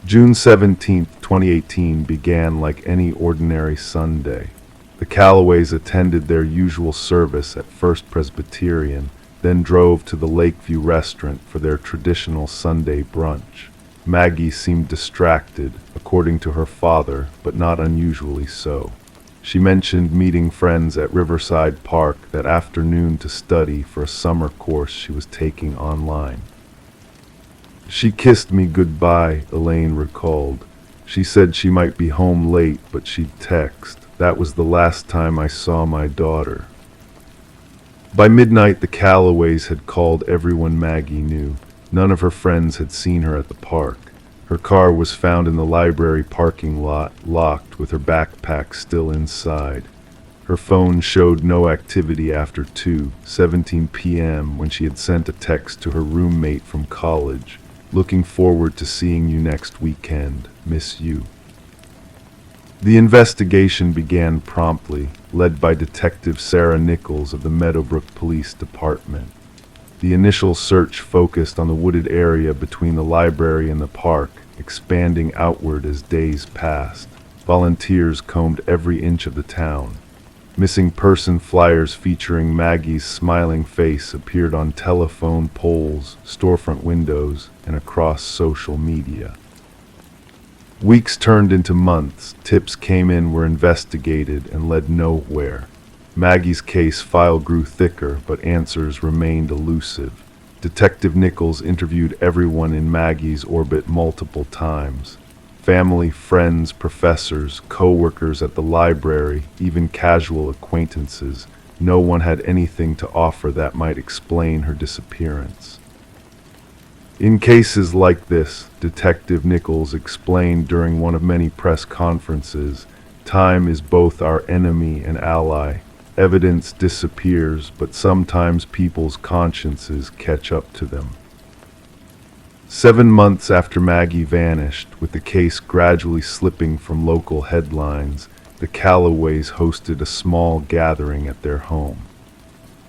June 17, 2018 began like any ordinary Sunday. The Calloways attended their usual service at First Presbyterian, then drove to the Lakeview restaurant for their traditional Sunday brunch. Maggie seemed distracted, according to her father, but not unusually so. She mentioned meeting friends at Riverside Park that afternoon to study for a summer course she was taking online. She kissed me goodbye, Elaine recalled. She said she might be home late, but she'd text. That was the last time I saw my daughter. By midnight, the Calloways had called everyone Maggie knew. None of her friends had seen her at the park. Her car was found in the library parking lot, locked with her backpack still inside. Her phone showed no activity after 2:17 p.m. when she had sent a text to her roommate from college. Looking forward to seeing you next weekend. Miss you. The investigation began promptly, led by Detective Sarah Nichols of the Meadowbrook Police Department. The initial search focused on the wooded area between the library and the park, expanding outward as days passed. volunteers combed every inch of the town. Missing person flyers featuring Maggie's smiling face appeared on telephone poles, storefront windows, and across social media. Weeks turned into months. Tips came in, were investigated, and led nowhere. Maggie's case file grew thicker, but answers remained elusive. Detective Nichols interviewed everyone in Maggie's orbit multiple times. Family, friends, professors, co-workers at the library, even casual acquaintances. No one had anything to offer that might explain her disappearance. In cases like this, Detective Nichols explained during one of many press conferences, time is both our enemy and ally. Evidence disappears, but sometimes people's consciences catch up to them. 7 months after Maggie vanished, with the case gradually slipping from local headlines, the Callaways hosted a small gathering at their home.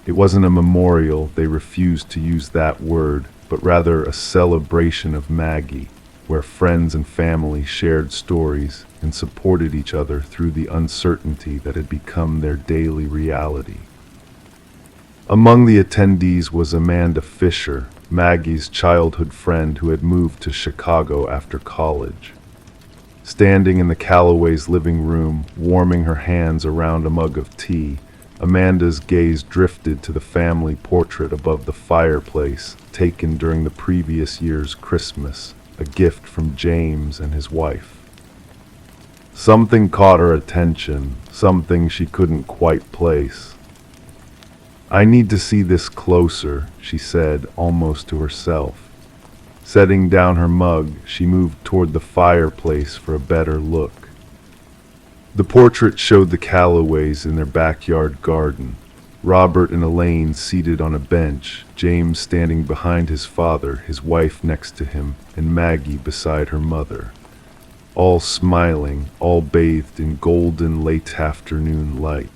It wasn't a memorial, they refused to use that word, but rather a celebration of Maggie, where friends and family shared stories and supported each other through the uncertainty that had become their daily reality. Among the attendees was Amanda Fisher, Maggie's childhood friend who had moved to Chicago after college. Standing in the Callaways' living room, warming her hands around a mug of tea, Amanda's gaze drifted to the family portrait above the fireplace, taken during the previous year's Christmas, a gift from James and his wife. Something caught her attention, something she couldn't quite place. "I need to see this closer," she said, almost to herself. Setting down her mug, she moved toward the fireplace for a better look. The portrait showed the Callaways in their backyard garden. Robert and Elaine seated on a bench, James standing behind his father, his wife next to him, and Maggie beside her mother. All smiling, all bathed in golden late afternoon light.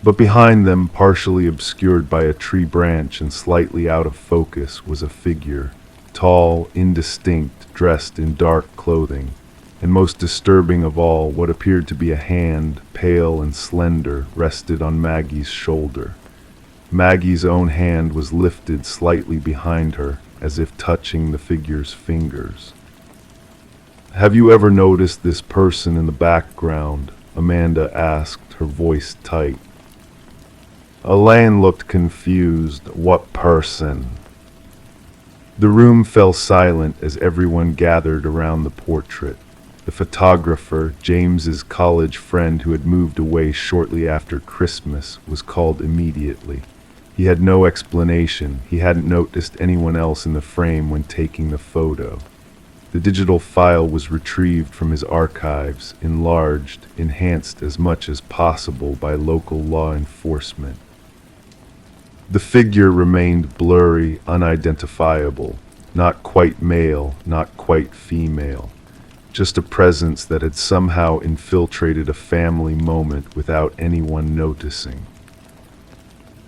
But behind them, partially obscured by a tree branch and slightly out of focus, was a figure, tall, indistinct, dressed in dark clothing, and most disturbing of all, what appeared to be a hand, pale and slender, rested on Maggie's shoulder. Maggie's own hand was lifted slightly behind her, as if touching the figure's fingers. "Have you ever noticed this person in the background?" Amanda asked, her voice tight. Elaine looked confused. "What person?" The room fell silent as everyone gathered around the portrait. The photographer, James's college friend who had moved away shortly after Christmas, was called immediately. He had no explanation. He hadn't noticed anyone else in the frame when taking the photo. The digital file was retrieved from his archives, enlarged, enhanced as much as possible by local law enforcement. The figure remained blurry, unidentifiable, not quite male, not quite female, just a presence that had somehow infiltrated a family moment without anyone noticing.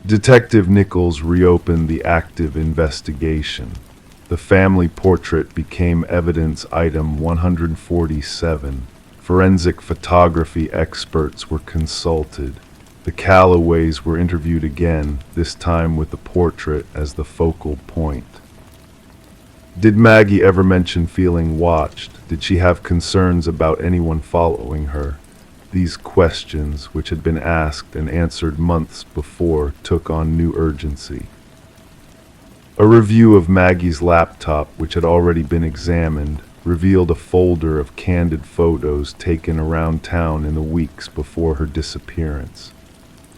Detective Nichols reopened the active investigation. The family portrait became evidence item 147. Forensic photography experts were consulted. The Callaways were interviewed again, this time with the portrait as the focal point. Did Maggie ever mention feeling watched? Did she have concerns about anyone following her? These questions, which had been asked and answered months before, took on new urgency. A review of Maggie's laptop, which had already been examined, revealed a folder of candid photos taken around town in the weeks before her disappearance.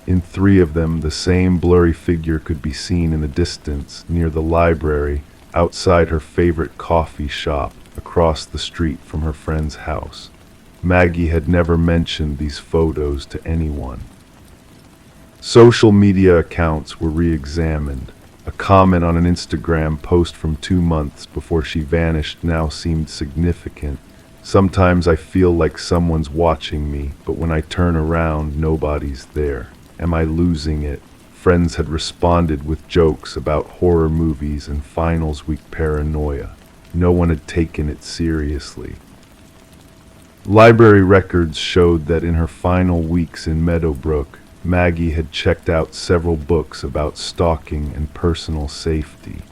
In 3 of them, the same blurry figure could be seen in the distance, near the library, outside her favorite coffee shop, across the street from her friend's house. Maggie had never mentioned these photos to anyone. Social media accounts were re-examined. A comment on an Instagram post from 2 months before she vanished now seemed significant. "Sometimes I feel like someone's watching me, but when I turn around, nobody's there. Am I losing it?" Friends had responded with jokes about horror movies and finals week paranoia. No one had taken it seriously. Library records showed that in her final weeks in Meadowbrook, Maggie had checked out several books about stalking and personal safety.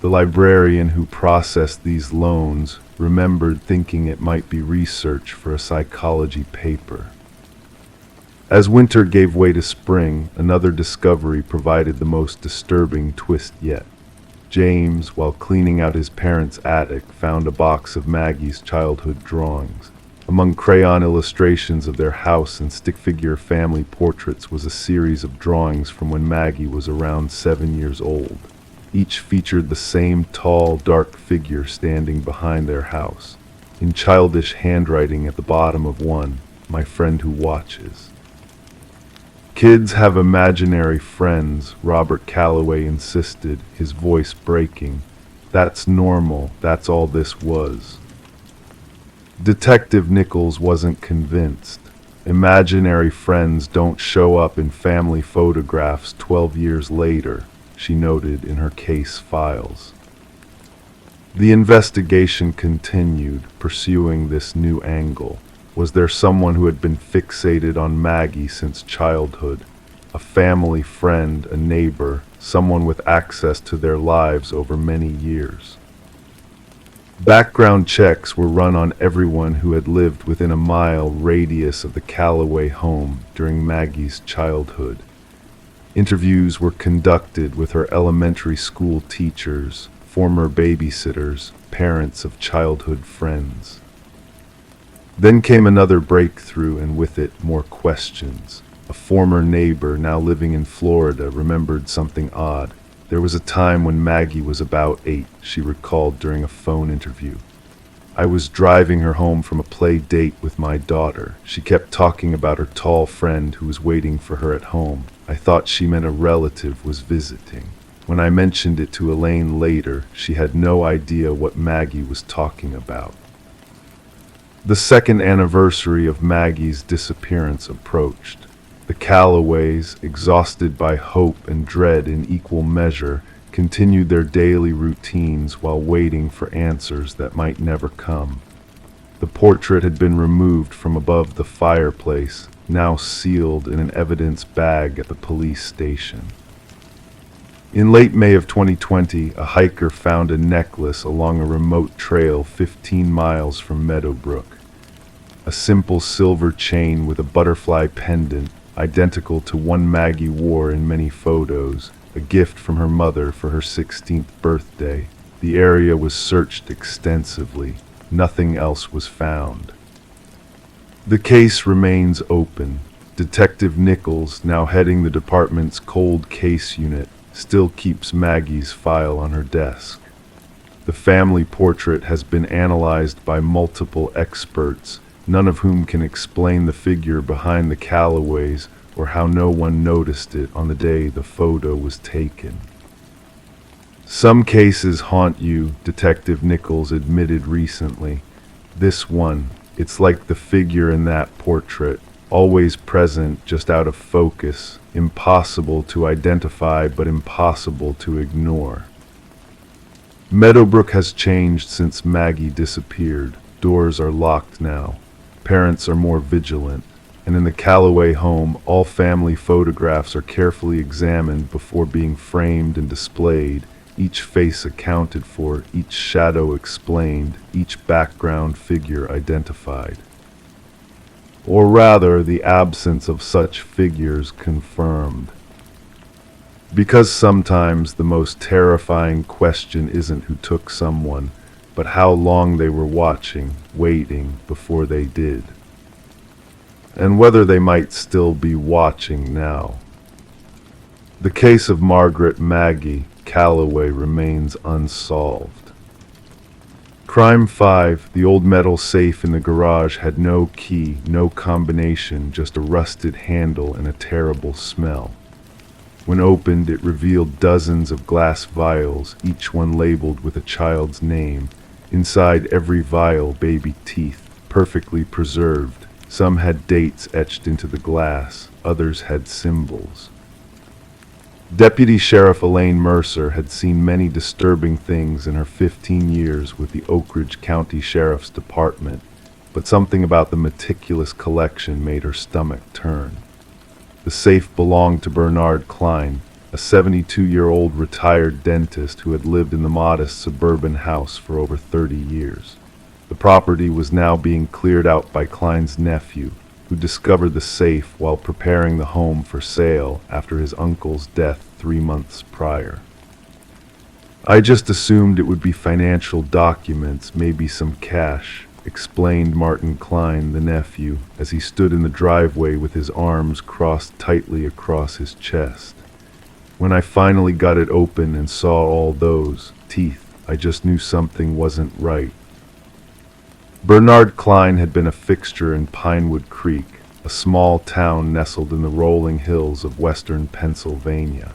The librarian who processed these loans remembered thinking it might be research for a psychology paper. As winter gave way to spring, another discovery provided the most disturbing twist yet. James, while cleaning out his parents' attic, found a box of Maggie's childhood drawings. Among crayon illustrations of their house and stick-figure family portraits was a series of drawings from when Maggie was around 7 years old. Each featured the same tall, dark figure standing behind their house. In childish handwriting at the bottom of one, "My friend who watches." "Kids have imaginary friends," Robert Calloway insisted, his voice breaking. "That's normal, that's all this was." Detective Nichols wasn't convinced. "Imaginary friends don't show up in family photographs 12 years later," she noted in her case files. The investigation continued, pursuing this new angle. Was there someone who had been fixated on Maggie since childhood? A family friend, a neighbor, someone with access to their lives over many years? Background checks were run on everyone who had lived within a mile radius of the Calloway home during Maggie's childhood. Interviews were conducted with her elementary school teachers, former babysitters, parents of childhood friends. Then came another breakthrough, and with it, more questions. A former neighbor, now living in Florida, remembered something odd. There was a time when Maggie was about 8, she recalled during a phone interview. "I was driving her home from a play date with my daughter. She kept talking about her tall friend who was waiting for her at home. I thought she meant a relative was visiting. When I mentioned it to Elaine later, she had no idea what Maggie was talking about." The second anniversary of Maggie's disappearance approached. The Calloways, exhausted by hope and dread in equal measure, continued their daily routines while waiting for answers that might never come. The portrait had been removed from above the fireplace, now sealed in an evidence bag at the police station. In late May of 2020, a hiker found a necklace along a remote trail 15 miles from Meadowbrook. A simple silver chain with a butterfly pendant, identical to one Maggie wore in many photos, a gift from her mother for her 16th birthday. The area was searched extensively. Nothing else was found. The case remains open. Detective Nichols, now heading the department's cold case unit, still keeps Maggie's file on her desk. The family portrait has been analyzed by multiple experts, none of whom can explain the figure behind the Calloways or how no one noticed it on the day the photo was taken. "Some cases haunt you," Detective Nichols admitted recently. "This one, it's like the figure in that portrait, always present, just out of focus, impossible to identify but impossible to ignore." Meadowbrook has changed since Maggie disappeared. Doors are locked now. Parents are more vigilant, and in the Calloway home, all family photographs are carefully examined before being framed and displayed, each face accounted for, each shadow explained, each background figure identified. Or rather, the absence of such figures confirmed. Because sometimes the most terrifying question isn't who took someone, but how long they were watching, waiting, before they did. And whether they might still be watching now. The case of Margaret Maggie Calloway remains unsolved. Crime 5, the old metal safe in the garage had no key, no combination, just a rusted handle and a terrible smell. When opened, it revealed dozens of glass vials, each one labeled with a child's name. Inside every vial, baby teeth, perfectly preserved. Some had dates etched into the glass, others had symbols. Deputy Sheriff Elaine Mercer had seen many disturbing things in her 15 years with the Oak Ridge County Sheriff's Department, but something about the meticulous collection made her stomach turn. The safe belonged to Bernard Klein, a 72-year-old retired dentist who had lived in the modest suburban house for over 30 years. The property was now being cleared out by Klein's nephew, who discovered the safe while preparing the home for sale after his uncle's death 3 months prior. "I just assumed it would be financial documents, maybe some cash," explained Martin Klein, the nephew, as he stood in the driveway with his arms crossed tightly across his chest. "When I finally got it open and saw all those teeth, I just knew something wasn't right." Bernard Klein had been a fixture in Pinewood Creek, a small town nestled in the rolling hills of western Pennsylvania.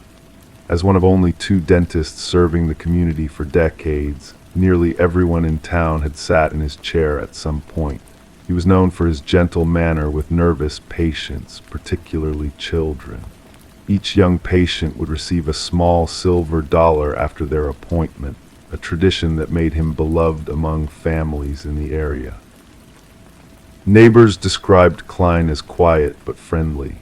As one of only 2 dentists serving the community for decades, nearly everyone in town had sat in his chair at some point. He was known for his gentle manner with nervous patients, particularly children. Each young patient would receive a small silver dollar after their appointment, a tradition that made him beloved among families in the area. Neighbors described Klein as quiet but friendly.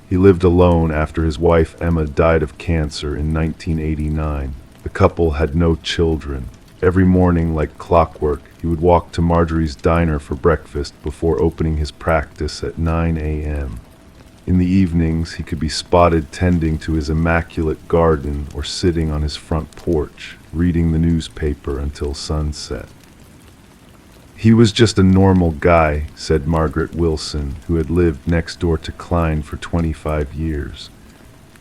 He lived alone after his wife Emma died of cancer in 1989. The couple had no children. Every morning, like clockwork, he would walk to Marjorie's diner for breakfast before opening his practice at 9 a.m. In the evenings, he could be spotted tending to his immaculate garden or sitting on his front porch, reading the newspaper until sunset. "He was just a normal guy," said Margaret Wilson, who had lived next door to Klein for 25 years.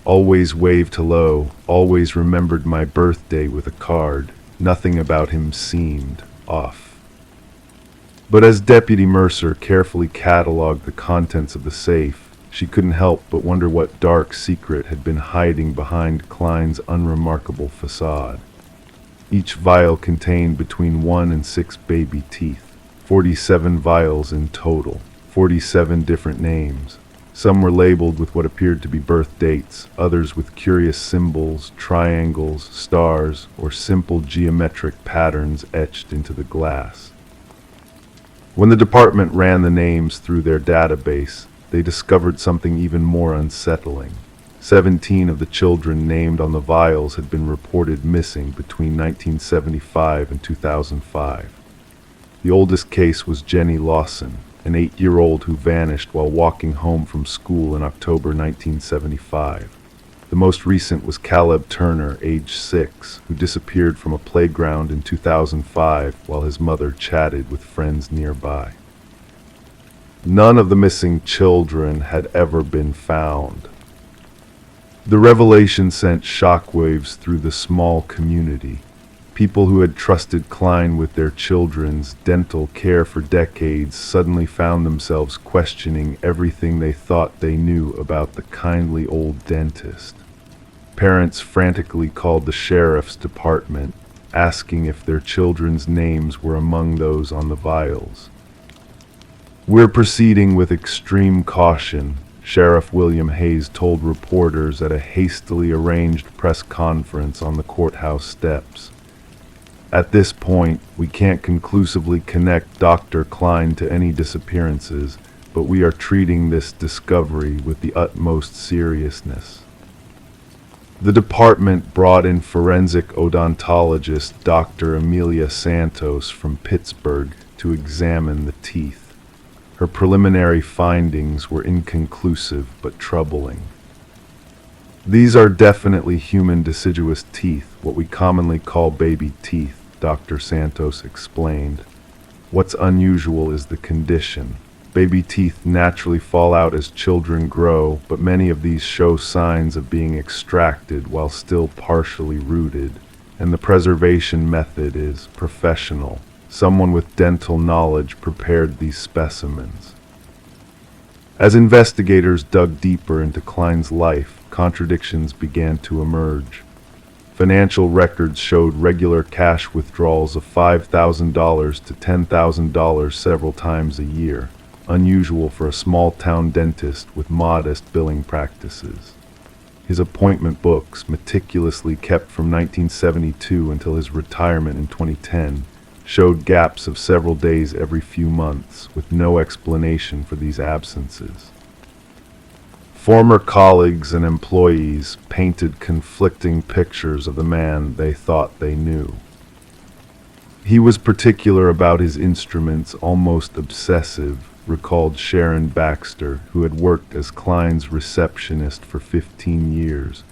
"Always waved hello, always remembered my birthday with a card. Nothing about him seemed off." But as Deputy Mercer carefully cataloged the contents of the safe, she couldn't help but wonder what dark secret had been hiding behind Klein's unremarkable facade. Each vial contained between 1 and 6 baby teeth. 47 vials in total, 47 different names. Some were labeled with what appeared to be birth dates, others with curious symbols, triangles, stars, or simple geometric patterns etched into the glass. When the department ran the names through their database, they discovered something even more unsettling. 17 of the children named on the vials had been reported missing between 1975 and 2005. The oldest case was Jenny Lawson, an 8-year-old who vanished while walking home from school in October 1975. The most recent was Caleb Turner, age 6, who disappeared from a playground in 2005 while his mother chatted with friends nearby. None of the missing children had ever been found. The revelation sent shockwaves through the small community. People who had trusted Klein with their children's dental care for decades suddenly found themselves questioning everything they thought they knew about the kindly old dentist. Parents frantically called the sheriff's department, asking if their children's names were among those on the vials. "We're proceeding with extreme caution," Sheriff William Hayes told reporters at a hastily arranged press conference on the courthouse steps. "At this point, we can't conclusively connect Dr. Klein to any disappearances, but we are treating this discovery with the utmost seriousness." The department brought in forensic odontologist Dr. Amelia Santos from Pittsburgh to examine the teeth. Her preliminary findings were inconclusive but troubling. "These are definitely human deciduous teeth, what we commonly call baby teeth," Dr. Santos explained. "What's unusual is the condition. Baby teeth naturally fall out as children grow, but many of these show signs of being extracted while still partially rooted, and the preservation method is professional. Someone with dental knowledge prepared these specimens." As investigators dug deeper into Klein's life, contradictions began to emerge. Financial records showed regular cash withdrawals of $5,000 to $10,000 several times a year, unusual for a small-town dentist with modest billing practices. His appointment books, meticulously kept from 1972 until his retirement in 2010, showed gaps of several days every few months, with no explanation for these absences. Former colleagues and employees painted conflicting pictures of the man they thought they knew. He was particular about his instruments, almost obsessive, recalled Sharon Baxter, who had worked as Klein's receptionist for 15 years.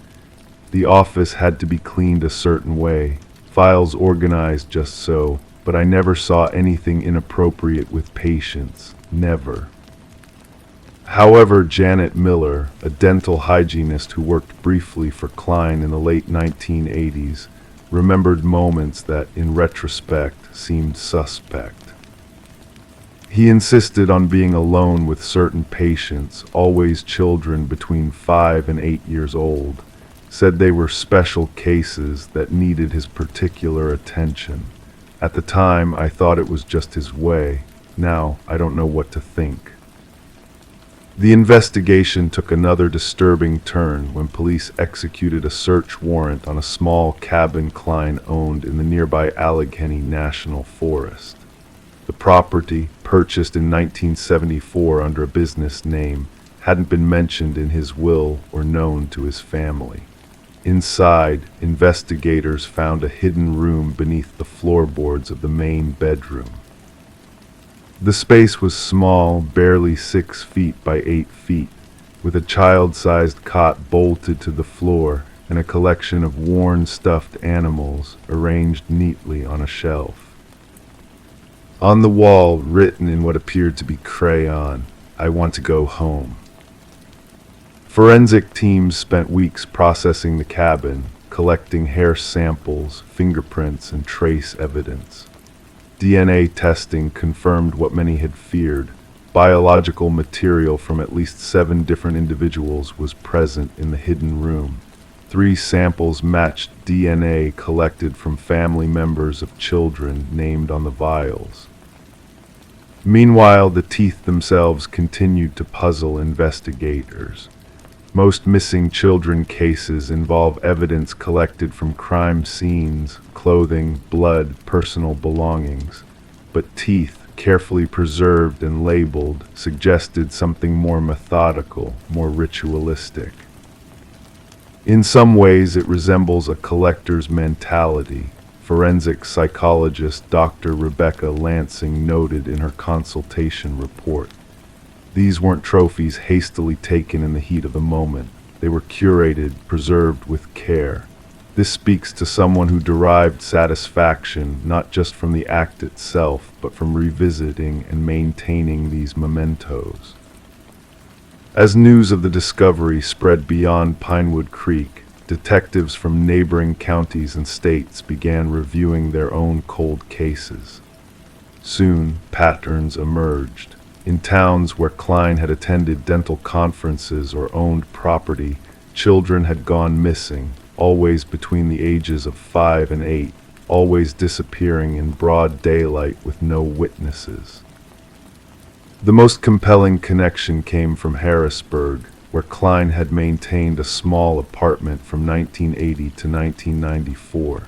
The office had to be cleaned a certain way, files organized just so, but I never saw anything inappropriate with patients, never. However, Janet Miller, a dental hygienist who worked briefly for Klein in the late 1980s, remembered moments that, in retrospect, seemed suspect. He insisted on being alone with certain patients, always children between 5 and 8 years old, said they were special cases that needed his particular attention. At the time, I thought it was just his way. Now, I don't know what to think. The investigation took another disturbing turn when police executed a search warrant on a small cabin Klein owned in the nearby Allegheny National Forest. The property, purchased in 1974 under a business name, hadn't been mentioned in his will or known to his family. Inside, investigators found a hidden room beneath the floorboards of the main bedroom. The space was small, barely 6 feet by 8 feet, with a child-sized cot bolted to the floor and a collection of worn stuffed animals arranged neatly on a shelf. On the wall, written in what appeared to be crayon, "I want to go home." Forensic teams spent weeks processing the cabin, collecting hair samples, fingerprints, and trace evidence. DNA testing confirmed what many had feared. Biological material from at least 7 different individuals was present in the hidden room. 3 samples matched DNA collected from family members of children named on the vials. Meanwhile, the teeth themselves continued to puzzle investigators. Most missing children cases involve evidence collected from crime scenes, clothing, blood, personal belongings. But teeth, carefully preserved and labeled, suggested something more methodical, more ritualistic. In some ways, it resembles a collector's mentality, forensic psychologist Dr. Rebecca Lansing noted in her consultation report. These weren't trophies hastily taken in the heat of the moment. They were curated, preserved with care. This speaks to someone who derived satisfaction not just from the act itself, but from revisiting and maintaining these mementos. As news of the discovery spread beyond Pinewood Creek, detectives from neighboring counties and states began reviewing their own cold cases. Soon, patterns emerged. In towns where Klein had attended dental conferences or owned property, children had gone missing, always between the ages of 5 and 8, always disappearing in broad daylight with no witnesses. The most compelling connection came from Harrisburg, where Klein had maintained a small apartment from 1980 to 1994.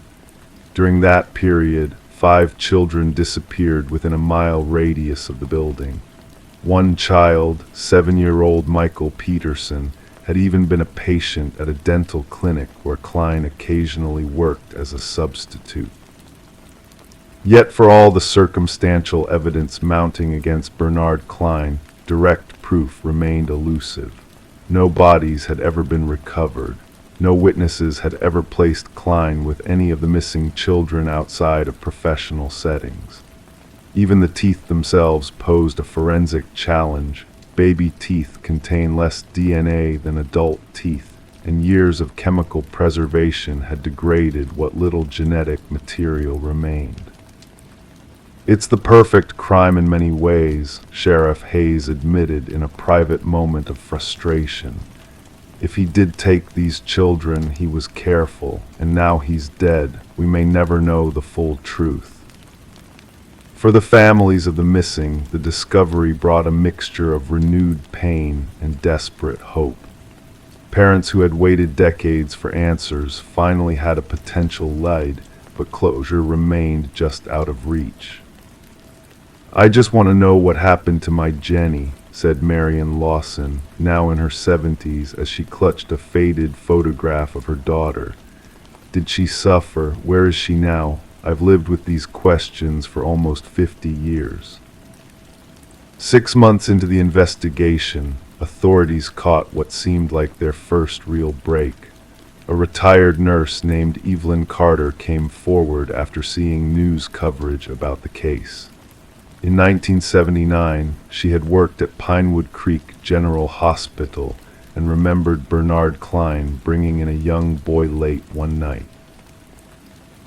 During that period, 5 children disappeared within a mile radius of the building. One child, 7-year-old Michael Peterson, had even been a patient at a dental clinic where Klein occasionally worked as a substitute. Yet for all the circumstantial evidence mounting against Bernard Klein, direct proof remained elusive. No bodies had ever been recovered. No witnesses had ever placed Klein with any of the missing children outside of professional settings. Even the teeth themselves posed a forensic challenge. Baby teeth contain less DNA than adult teeth, and years of chemical preservation had degraded what little genetic material remained. "It's the perfect crime in many ways," Sheriff Hayes admitted in a private moment of frustration. "If he did take these children, he was careful, and now he's dead. We may never know the full truth." For the families of the missing, the discovery brought a mixture of renewed pain and desperate hope. Parents who had waited decades for answers finally had a potential lead, but closure remained just out of reach. "I just want to know what happened to my Jenny," said Marion Lawson, now in her 70s, as she clutched a faded photograph of her daughter. "Did she suffer? Where is she now? I've lived with these questions for almost 50 years." 6 months into the investigation, authorities caught what seemed like their first real break. A retired nurse named Evelyn Carter came forward after seeing news coverage about the case. In 1979, she had worked at Pinewood Creek General Hospital and remembered Bernard Klein bringing in a young boy late one night.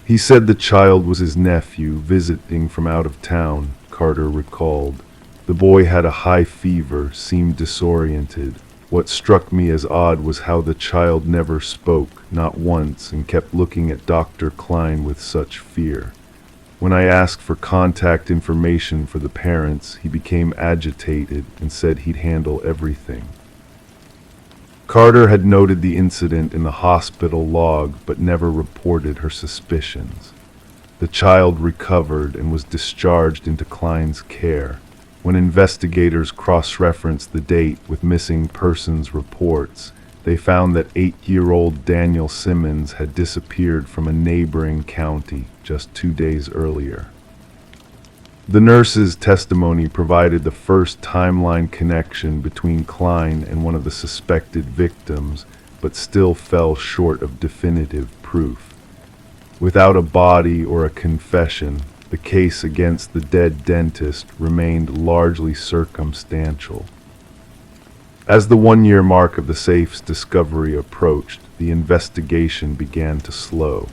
He said the child was his nephew visiting from out of town, Carter recalled. The boy had a high fever, seemed disoriented. What struck me as odd was how the child never spoke, not once, and kept looking at Dr. Klein with such fear. When I asked for contact information for the parents, he became agitated and said he'd handle everything. Carter had noted the incident in the hospital log but never reported her suspicions. The child recovered and was discharged into Klein's care. When investigators cross-referenced the date with missing persons reports, they found that 8-year-old Daniel Simmons had disappeared from a neighboring county just 2 days earlier. The nurse's testimony provided the first timeline connection between Klein and one of the suspected victims, but still fell short of definitive proof. Without a body or a confession, the case against the dead dentist remained largely circumstantial. As the 1-year mark of the safe's discovery approached, the investigation began to slow.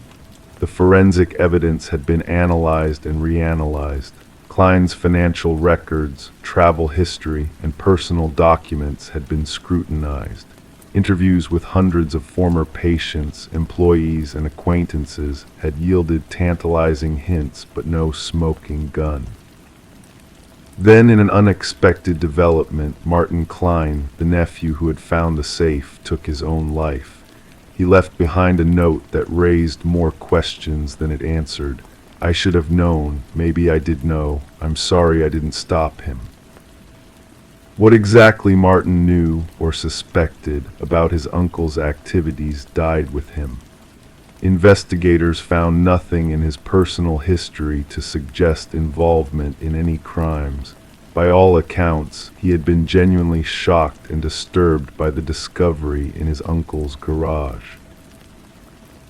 The forensic evidence had been analyzed and reanalyzed. Klein's financial records, travel history, and personal documents had been scrutinized. Interviews with hundreds of former patients, employees, and acquaintances had yielded tantalizing hints, but no smoking gun. Then, in an unexpected development, Martin Klein, the nephew who had found the safe, took his own life. He left behind a note that raised more questions than it answered. "I should have known. Maybe I did know. I'm sorry I didn't stop him." What exactly Martin knew or suspected about his uncle's activities died with him. Investigators found nothing in his personal history to suggest involvement in any crimes. By all accounts, he had been genuinely shocked and disturbed by the discovery in his uncle's garage.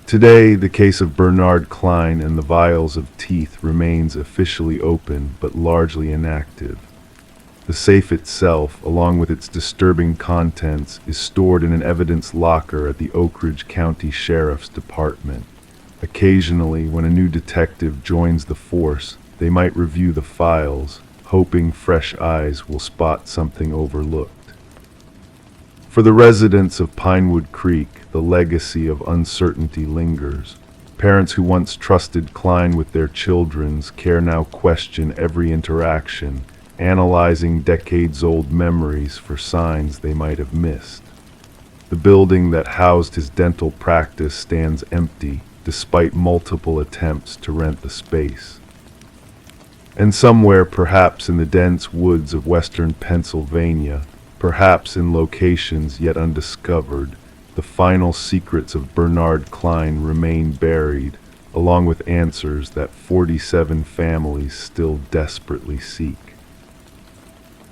Today, the case of Bernard Klein and the vials of teeth remains officially open but largely inactive. The safe itself, along with its disturbing contents, is stored in an evidence locker at the Oak Ridge County Sheriff's Department. Occasionally, when a new detective joins the force, they might review the files, hoping fresh eyes will spot something overlooked. For the residents of Pinewood Creek, the legacy of uncertainty lingers. Parents who once trusted Klein with their children's care now question every interaction, analyzing decades-old memories for signs they might have missed. The building that housed his dental practice stands empty, despite multiple attempts to rent the space. And somewhere, perhaps in the dense woods of western Pennsylvania, perhaps in locations yet undiscovered, the final secrets of Bernard Klein remain buried, along with answers that 47 families still desperately seek.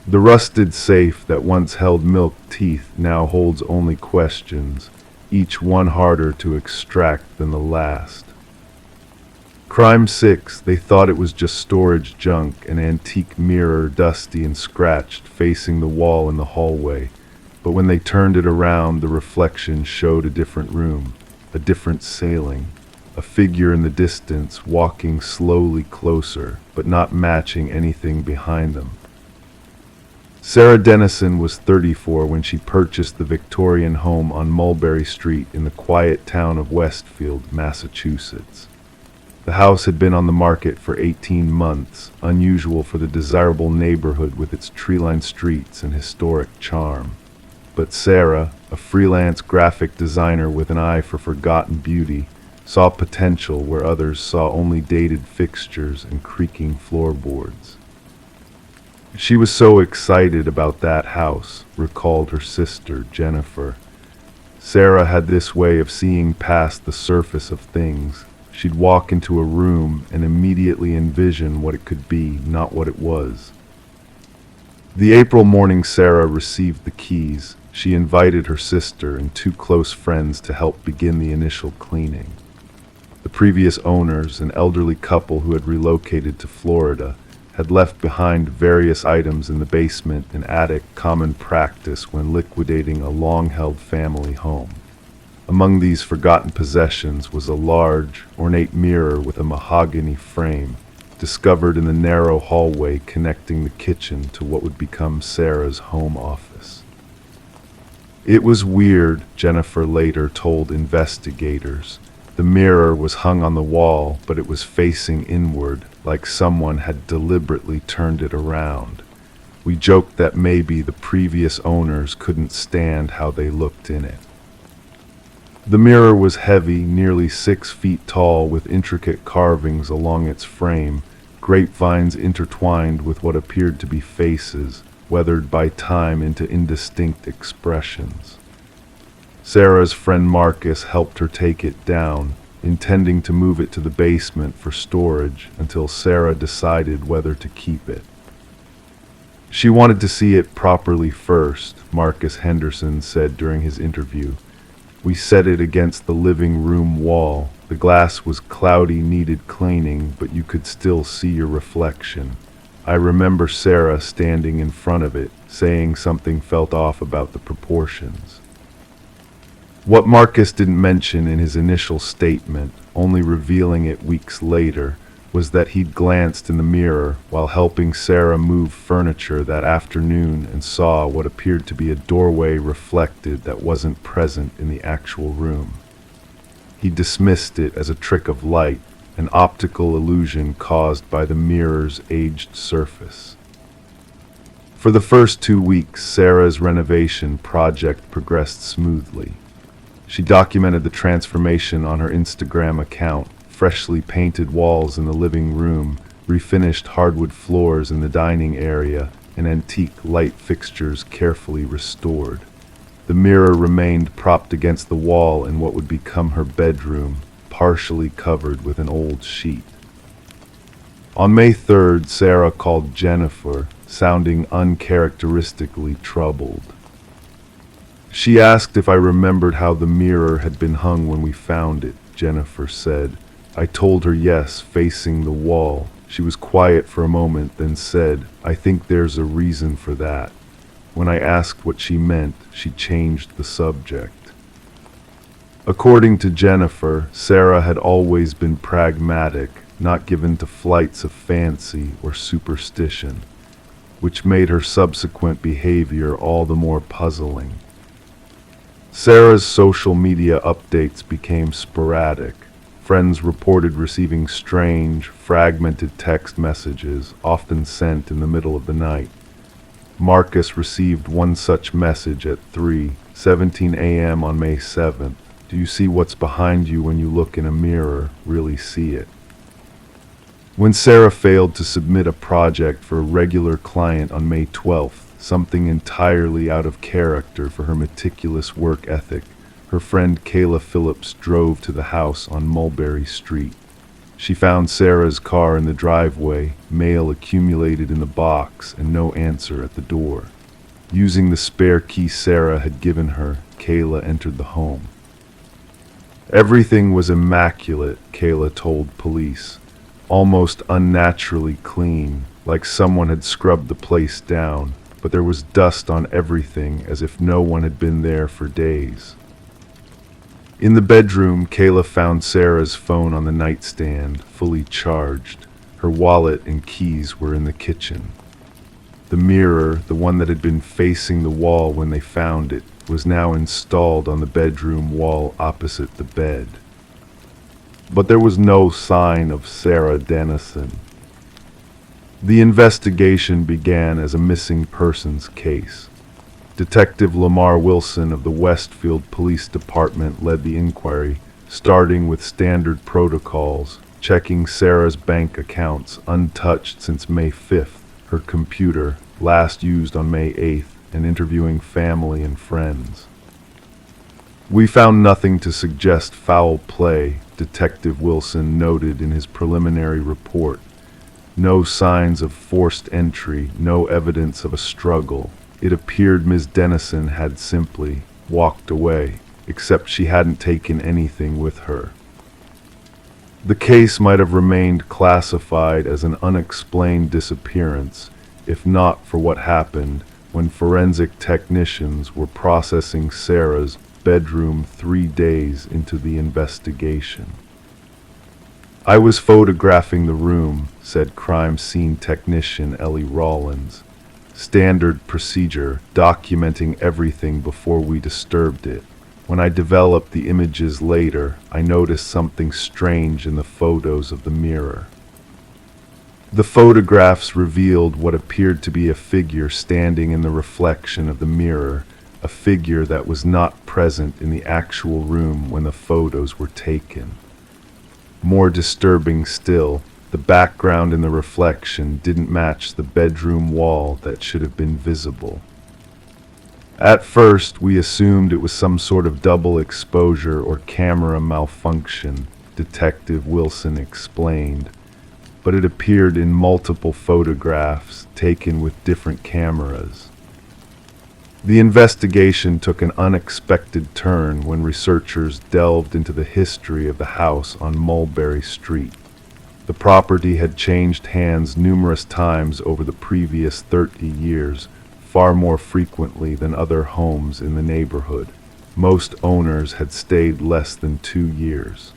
The rusted safe that once held milk teeth now holds only questions, each one harder to extract than the last. Crime 6, they thought it was just storage junk, an antique mirror, dusty and scratched, facing the wall in the hallway. But when they turned it around, the reflection showed a different room, a different ceiling, a figure in the distance walking slowly closer, but not matching anything behind them. Sarah Dennison was 34 when she purchased the Victorian home on Mulberry Street in the quiet town of Westfield, Massachusetts. The house had been on the market for 18 months, unusual for the desirable neighborhood with its tree-lined streets and historic charm. But Sarah, a freelance graphic designer with an eye for forgotten beauty, saw potential where others saw only dated fixtures and creaking floorboards. She was so excited about that house, recalled her sister, Jennifer. Sarah had this way of seeing past the surface of things. She'd walk into a room and immediately envision what it could be, not what it was. The April morning Sarah received the keys. She invited her sister and two close friends to help begin the initial cleaning. The previous owners, an elderly couple who had relocated to Florida, had left behind various items in the basement and attic, common practice when liquidating a long-held family home. Among these forgotten possessions was a large, ornate mirror with a mahogany frame, discovered in the narrow hallway connecting the kitchen to what would become Sarah's home office. It was weird, Jennifer later told investigators. The mirror was hung on the wall, but it was facing inward, like someone had deliberately turned it around. We joked that maybe the previous owners couldn't stand how they looked in it. The mirror was heavy, nearly 6 feet tall, with intricate carvings along its frame, grapevines intertwined with what appeared to be faces, weathered by time into indistinct expressions. Sarah's friend Marcus helped her take it down, intending to move it to the basement for storage until Sarah decided whether to keep it. She wanted to see it properly first, Marcus Henderson said during his interview. We set it against the living room wall. The glass was cloudy, needed cleaning, but you could still see your reflection. I remember Sarah standing in front of it, saying something felt off about the proportions. What Marcus didn't mention in his initial statement, only revealing it weeks later, was that he'd glanced in the mirror while helping Sarah move furniture that afternoon and saw what appeared to be a doorway reflected that wasn't present in the actual room. He dismissed it as a trick of light, an optical illusion caused by the mirror's aged surface. For the first 2 weeks, Sarah's renovation project progressed smoothly. She documented the transformation on her Instagram account: freshly painted walls in the living room, refinished hardwood floors in the dining area, and antique light fixtures carefully restored. The mirror remained propped against the wall in what would become her bedroom, partially covered with an old sheet. On May 3rd, Sarah called Jennifer, sounding uncharacteristically troubled. She asked if I remembered how the mirror had been hung when we found it, Jennifer said. I told her yes, facing the wall. She was quiet for a moment, then said, I think there's a reason for that. When I asked what she meant, she changed the subject. According to Jennifer, Sarah had always been pragmatic, not given to flights of fancy or superstition, which made her subsequent behavior all the more puzzling. Sarah's social media updates became sporadic. Friends reported receiving strange, fragmented text messages, often sent in the middle of the night. Marcus received one such message at 3:17 a.m. on May 7th. Do you see what's behind you when you look in a mirror? Really see it. When Sarah failed to submit a project for a regular client on May 12th, something entirely out of character for her meticulous work ethic, her friend Kayla Phillips drove to the house on Mulberry Street. She found Sarah's car in the driveway, mail accumulated in the box, and no answer at the door. Using the spare key Sarah had given her, Kayla entered the home. Everything was immaculate, Kayla told police, almost unnaturally clean, like someone had scrubbed the place down, but there was dust on everything as if no one had been there for days. In the bedroom, Kayla found Sarah's phone on the nightstand, fully charged. Her wallet and keys were in the kitchen. The mirror, the one that had been facing the wall when they found it, was now installed on the bedroom wall opposite the bed. But there was no sign of Sarah Dennison. The investigation began as a missing persons case. Detective Lamar Wilson of the Westfield Police Department led the inquiry, starting with standard protocols, checking Sarah's bank accounts untouched since May 5th, her computer last used on May 8th, and interviewing family and friends. We found nothing to suggest foul play, Detective Wilson noted in his preliminary report. No signs of forced entry, no evidence of a struggle. It appeared Ms. Dennison had simply walked away, except she hadn't taken anything with her. The case might have remained classified as an unexplained disappearance, if not for what happened when forensic technicians were processing Sarah's bedroom 3 days into the investigation. "I was photographing the room," said crime scene technician Ellie Rollins. "Standard procedure, documenting everything before we disturbed it. When I developed the images later, I noticed something strange in the photos of the mirror. The photographs revealed what appeared to be a figure standing in the reflection of the mirror, a figure that was not present in the actual room when the photos were taken. More disturbing still, the background in the reflection didn't match the bedroom wall that should have been visible. At first, we assumed it was some sort of double exposure or camera malfunction," Detective Wilson explained, "but it appeared in multiple photographs taken with different cameras." The investigation took an unexpected turn when researchers delved into the history of the house on Mulberry Street. The property had changed hands numerous times over the previous 30 years, far more frequently than other homes in the neighborhood. Most owners had stayed less than 2 years.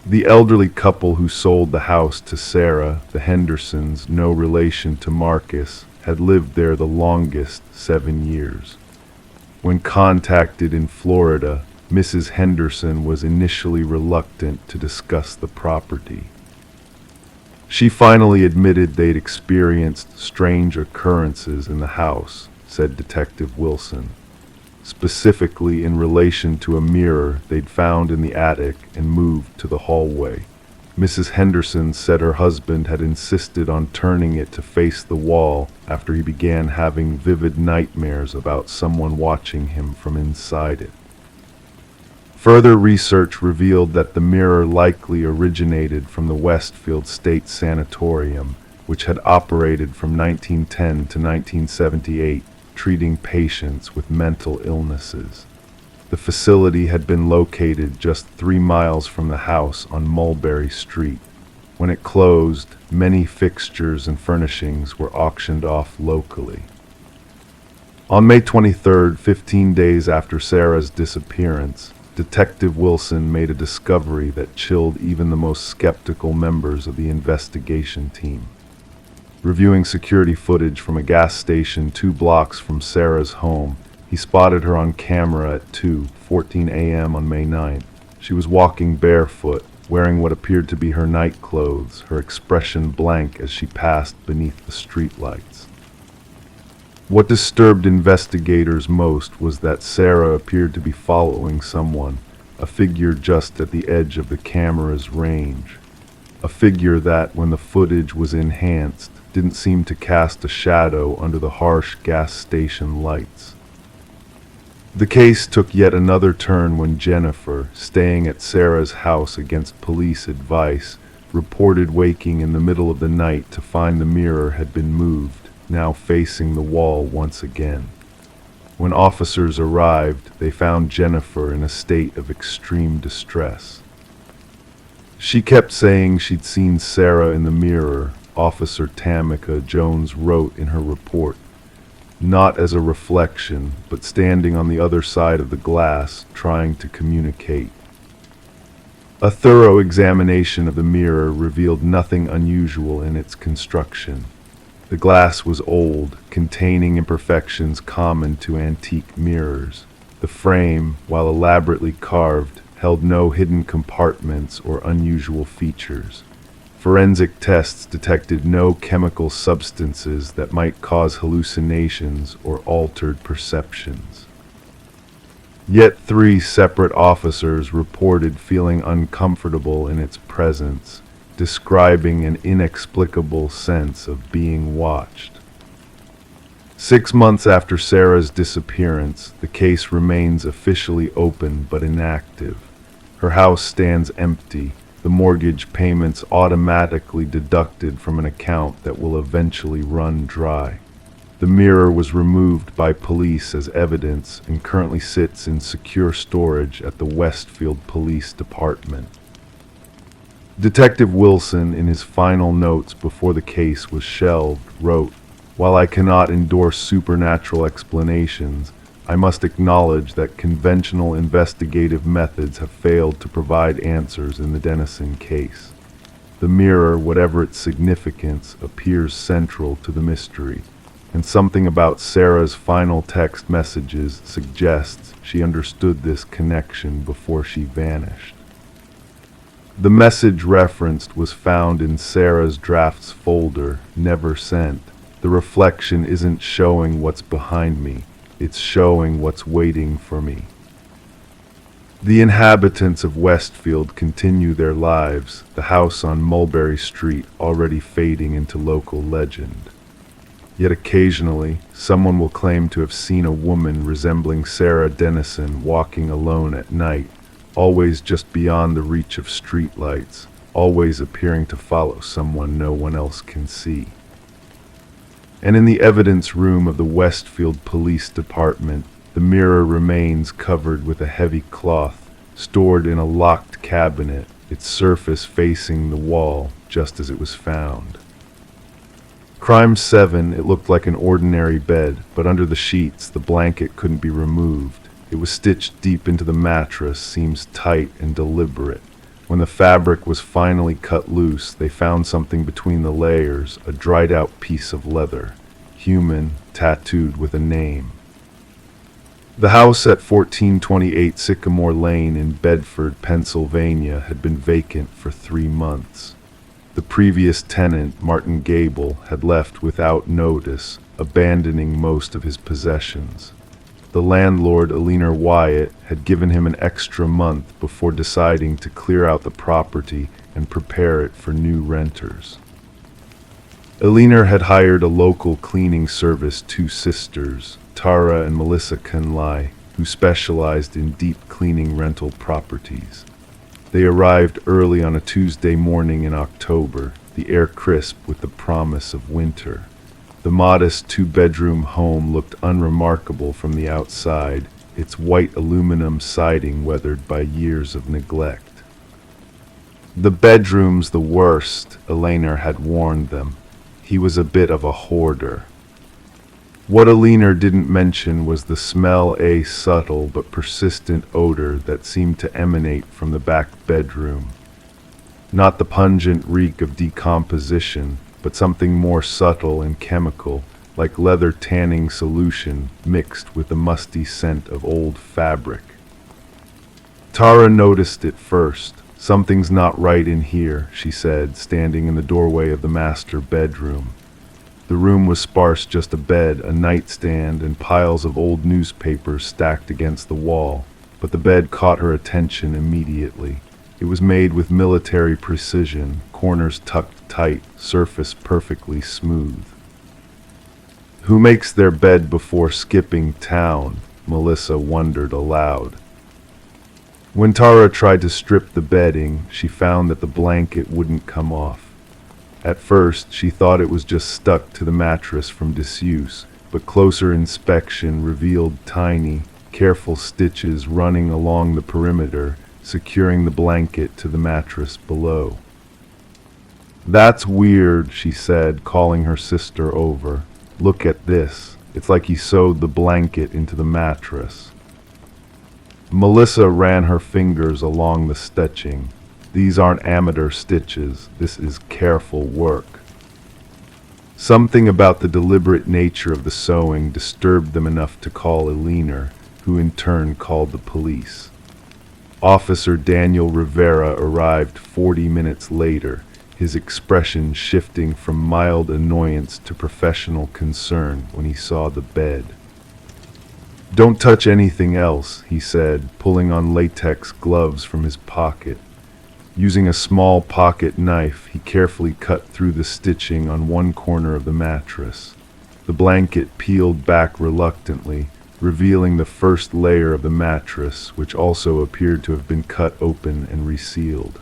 The elderly couple who sold the house to Sarah, the Hendersons, no relation to Marcus, had lived there the longest, 7 years. When contacted in Florida, Mrs. Henderson was initially reluctant to discuss the property. She finally admitted they'd experienced strange occurrences in the house, said Detective Wilson, specifically in relation to a mirror they'd found in the attic and moved to the hallway. Mrs. Henderson said her husband had insisted on turning it to face the wall after he began having vivid nightmares about someone watching him from inside it. Further research revealed that the mirror likely originated from the Westfield State Sanatorium, which had operated from 1910 to 1978, treating patients with mental illnesses. The facility had been located just 3 miles from the house on Mulberry Street. When it closed, many fixtures and furnishings were auctioned off locally. On May 23rd, 15 days after Sarah's disappearance, Detective Wilson made a discovery that chilled even the most skeptical members of the investigation team. Reviewing security footage from a gas station 2 blocks from Sarah's home, he spotted her on camera at 2:14 a.m. on May 9th. She was walking barefoot, wearing what appeared to be her night clothes, her expression blank as she passed beneath the streetlights. What disturbed investigators most was that Sarah appeared to be following someone, a figure just at the edge of the camera's range. A figure that, when the footage was enhanced, didn't seem to cast a shadow under the harsh gas station lights. The case took yet another turn when Jennifer, staying at Sarah's house against police advice, reported waking in the middle of the night to find the mirror had been moved, now facing the wall once again. When officers arrived, they found Jennifer in a state of extreme distress. She kept saying she'd seen Sarah in the mirror, Officer Tamika Jones wrote in her report. Not as a reflection, but standing on the other side of the glass, trying to communicate. A thorough examination of the mirror revealed nothing unusual in its construction. The glass was old, containing imperfections common to antique mirrors. The frame, while elaborately carved, held no hidden compartments or unusual features. Forensic tests detected no chemical substances that might cause hallucinations or altered perceptions. Yet 3 separate officers reported feeling uncomfortable in its presence, describing an inexplicable sense of being watched. 6 months after Sarah's disappearance, the case remains officially open but inactive. Her house stands empty, the mortgage payments automatically deducted from an account that will eventually run dry. The mirror was removed by police as evidence and currently sits in secure storage at the Westfield Police Department. Detective Wilson, in his final notes before the case was shelved, wrote, "While I cannot endorse supernatural explanations, I must acknowledge that conventional investigative methods have failed to provide answers in the Dennison case. The mirror, whatever its significance, appears central to the mystery, and something about Sarah's final text messages suggests she understood this connection before she vanished." The message referenced was found in Sarah's drafts folder, never sent. "The reflection isn't showing what's behind me. It's showing what's waiting for me." The inhabitants of Westfield continue their lives, the house on Mulberry Street already fading into local legend. Yet occasionally, someone will claim to have seen a woman resembling Sarah Dennison walking alone at night, always just beyond the reach of streetlights, always appearing to follow someone no one else can see. And in the evidence room of the Westfield Police Department, the mirror remains covered with a heavy cloth, stored in a locked cabinet, its surface facing the wall just as it was found. Crime 7, it looked like an ordinary bed, but under the sheets, the blanket couldn't be removed. It was stitched deep into the mattress, seems tight and deliberate. When the fabric was finally cut loose, they found something between the layers, a dried-out piece of leather, human, tattooed with a name. The house at 1428 Sycamore Lane in Bedford, Pennsylvania, had been vacant for 3 months. The previous tenant, Martin Gable, had left without notice, abandoning most of his possessions. The landlord, Eleanor Wyatt, had given him an extra month before deciding to clear out the property and prepare it for new renters. Eleanor had hired a local cleaning service, 2 sisters, Tara and Melissa Conley, who specialized in deep cleaning rental properties. They arrived early on a Tuesday morning in October, the air crisp with the promise of winter. The modest 2-bedroom home looked unremarkable from the outside, its white aluminum siding weathered by years of neglect. The bedroom's the worst, Eleanor had warned them. He was a bit of a hoarder. What Eleanor didn't mention was the smell, a subtle but persistent odor that seemed to emanate from the back bedroom. Not the pungent reek of decomposition, but something more subtle and chemical, like leather tanning solution mixed with the musty scent of old fabric. Tara noticed it first. "Something's not right in here," she said, standing in the doorway of the master bedroom. The room was sparse, just a bed, a nightstand, and piles of old newspapers stacked against the wall, but the bed caught her attention immediately. It was made with military precision, corners tucked tight, surface perfectly smooth. "Who makes their bed before skipping town?" Melissa wondered aloud. When Tara tried to strip the bedding, she found that the blanket wouldn't come off. At first, she thought it was just stuck to the mattress from disuse, but closer inspection revealed tiny, careful stitches running along the perimeter, securing the blanket to the mattress below. "That's weird," she said, calling her sister over. "Look at this. It's like he sewed the blanket into the mattress." Melissa ran her fingers along the stitching. "These aren't amateur stitches. This is careful work." Something about the deliberate nature of the sewing disturbed them enough to call Eleanor, who in turn called the police. Officer Daniel Rivera arrived 40 minutes later, his expression shifting from mild annoyance to professional concern when he saw the bed. "Don't touch anything else," he said, pulling on latex gloves from his pocket. Using a small pocket knife, he carefully cut through the stitching on one corner of the mattress. The blanket peeled back reluctantly, revealing the first layer of the mattress, which also appeared to have been cut open and resealed.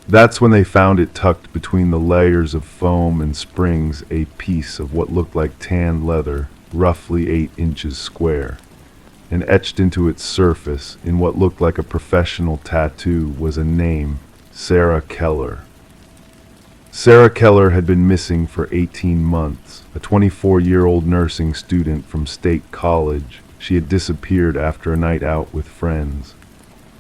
That's when they found it tucked between the layers of foam and springs, a piece of what looked like tan leather, roughly 8 inches square. And etched into its surface, in what looked like a professional tattoo, was a name: Sarah Keller. Sarah Keller had been missing for 18 months. A 24-year-old nursing student from State College, she had disappeared after a night out with friends.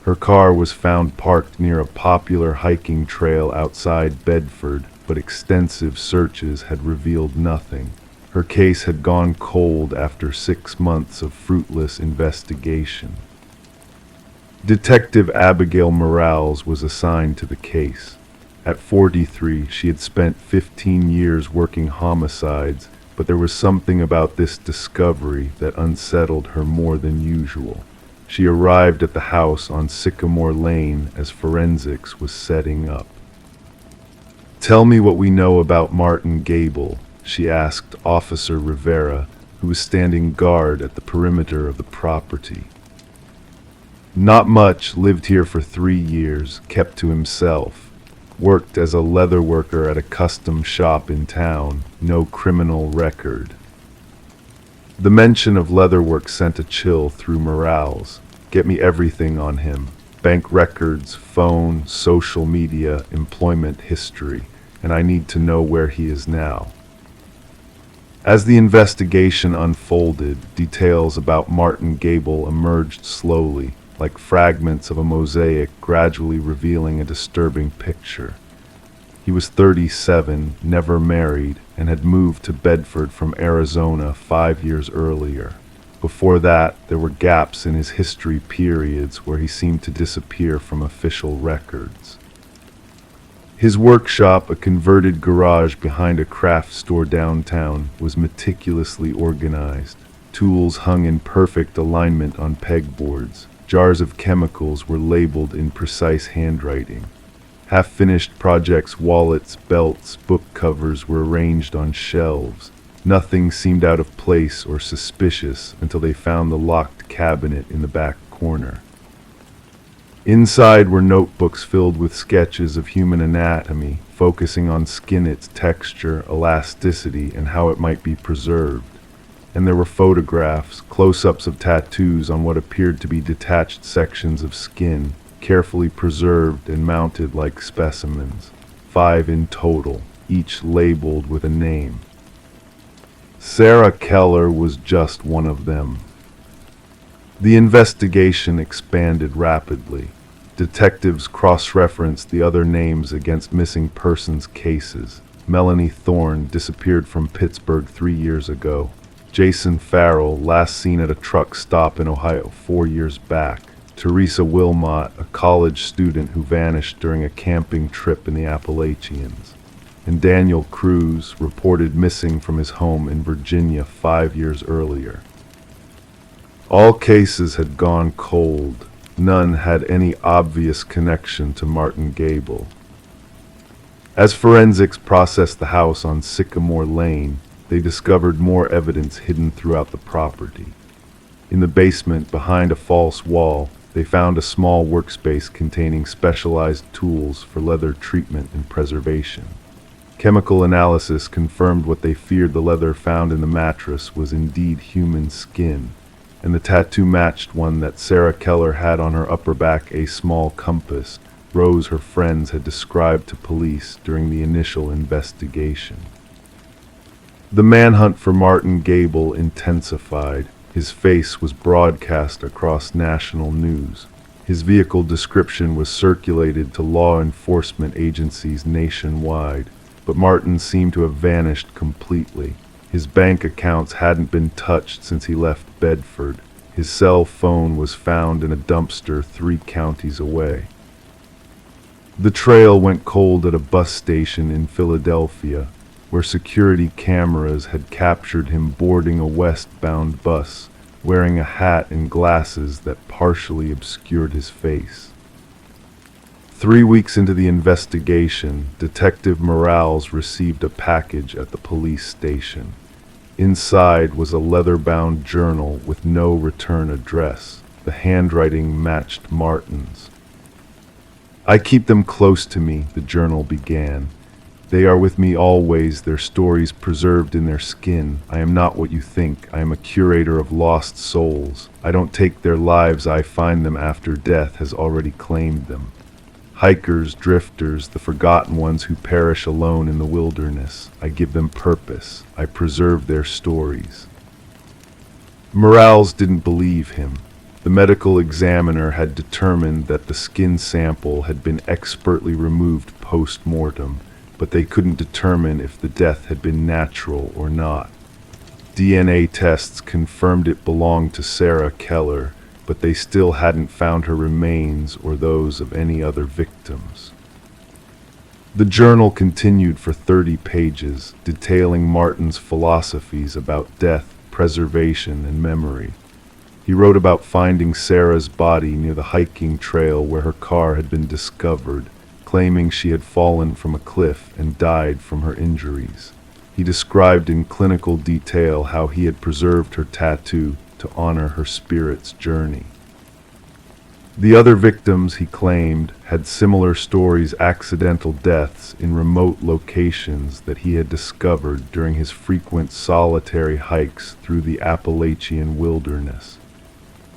Her car was found parked near a popular hiking trail outside Bedford, but extensive searches had revealed nothing. Her case had gone cold after 6 months of fruitless investigation. Detective Abigail Morales was assigned to the case. At 43, she had spent 15 years working homicides, but there was something about this discovery that unsettled her more than usual. She arrived at the house on Sycamore Lane as forensics was setting up. "Tell me what we know about Martin Gable," she asked Officer Rivera, who was standing guard at the perimeter of the property. "Not much. Lived here for 3 years, kept to himself. Worked as a leather worker at a custom shop in town. No criminal record." The mention of leatherwork sent a chill through Morales. "Get me everything on him. Bank records, phone, social media, employment history, and I need to know where he is now." As the investigation unfolded, details about Martin Gable emerged slowly, like fragments of a mosaic gradually revealing a disturbing picture. He was 37, never married, and had moved to Bedford from Arizona 5 years earlier. Before that, there were gaps in his history periods where he seemed to disappear from official records. His workshop, a converted garage behind a craft store downtown, was meticulously organized. Tools hung in perfect alignment on pegboards. Jars of chemicals were labeled in precise handwriting. Half-finished projects, wallets, belts, book covers were arranged on shelves. Nothing seemed out of place or suspicious until they found the locked cabinet in the back corner. Inside were notebooks filled with sketches of human anatomy, focusing on skin, its texture, elasticity, and how it might be preserved. And there were photographs, close-ups of tattoos on what appeared to be detached sections of skin, carefully preserved and mounted like specimens. 5 in total, each labeled with a name. Sarah Keller was just one of them. The investigation expanded rapidly. Detectives cross-referenced the other names against missing persons cases. Melanie Thorne disappeared from Pittsburgh 3 years ago. Jason Farrell, last seen at a truck stop in Ohio 4 years back. Teresa Wilmot, a college student who vanished during a camping trip in the Appalachians. And Daniel Cruz, reported missing from his home in Virginia 5 years earlier. All cases had gone cold. None had any obvious connection to Martin Gable. As forensics processed the house on Sycamore Lane, they discovered more evidence hidden throughout the property. In the basement, behind a false wall, they found a small workspace containing specialized tools for leather treatment and preservation. Chemical analysis confirmed what they feared: the leather found in the mattress was indeed human skin, and the tattoo matched one that Sarah Keller had on her upper back, a small compass Rose, her friends, had described to police during the initial investigation. The manhunt for Martin Gable intensified. His face was broadcast across national news. His vehicle description was circulated to law enforcement agencies nationwide, but Martin seemed to have vanished completely. His bank accounts hadn't been touched since he left Bedford. His cell phone was found in a dumpster 3 counties away. The trail went cold at a bus station in Philadelphia, where security cameras had captured him boarding a westbound bus wearing a hat and glasses that partially obscured his face. 3 weeks into the investigation, Detective Morales received a package at the police station. Inside was a leather-bound journal with no return address. The handwriting matched Martin's. "I keep them close to me," the journal began. "They are with me always, their stories preserved in their skin. I am not what you think. I am a curator of lost souls. I don't take their lives, I find them after death has already claimed them. Hikers, drifters, the forgotten ones who perish alone in the wilderness. I give them purpose. I preserve their stories." Morales didn't believe him. The medical examiner had determined that the skin sample had been expertly removed post-mortem, but they couldn't determine if the death had been natural or not. DNA tests confirmed it belonged to Sarah Keller, but they still hadn't found her remains or those of any other victims. The journal continued for 30 pages, detailing Martin's philosophies about death, preservation, and memory. He wrote about finding Sarah's body near the hiking trail where her car had been discovered, claiming she had fallen from a cliff and died from her injuries. He described in clinical detail how he had preserved her tattoo to honor her spirit's journey. The other victims, he claimed, had similar stories, accidental deaths in remote locations that he had discovered during his frequent solitary hikes through the Appalachian wilderness.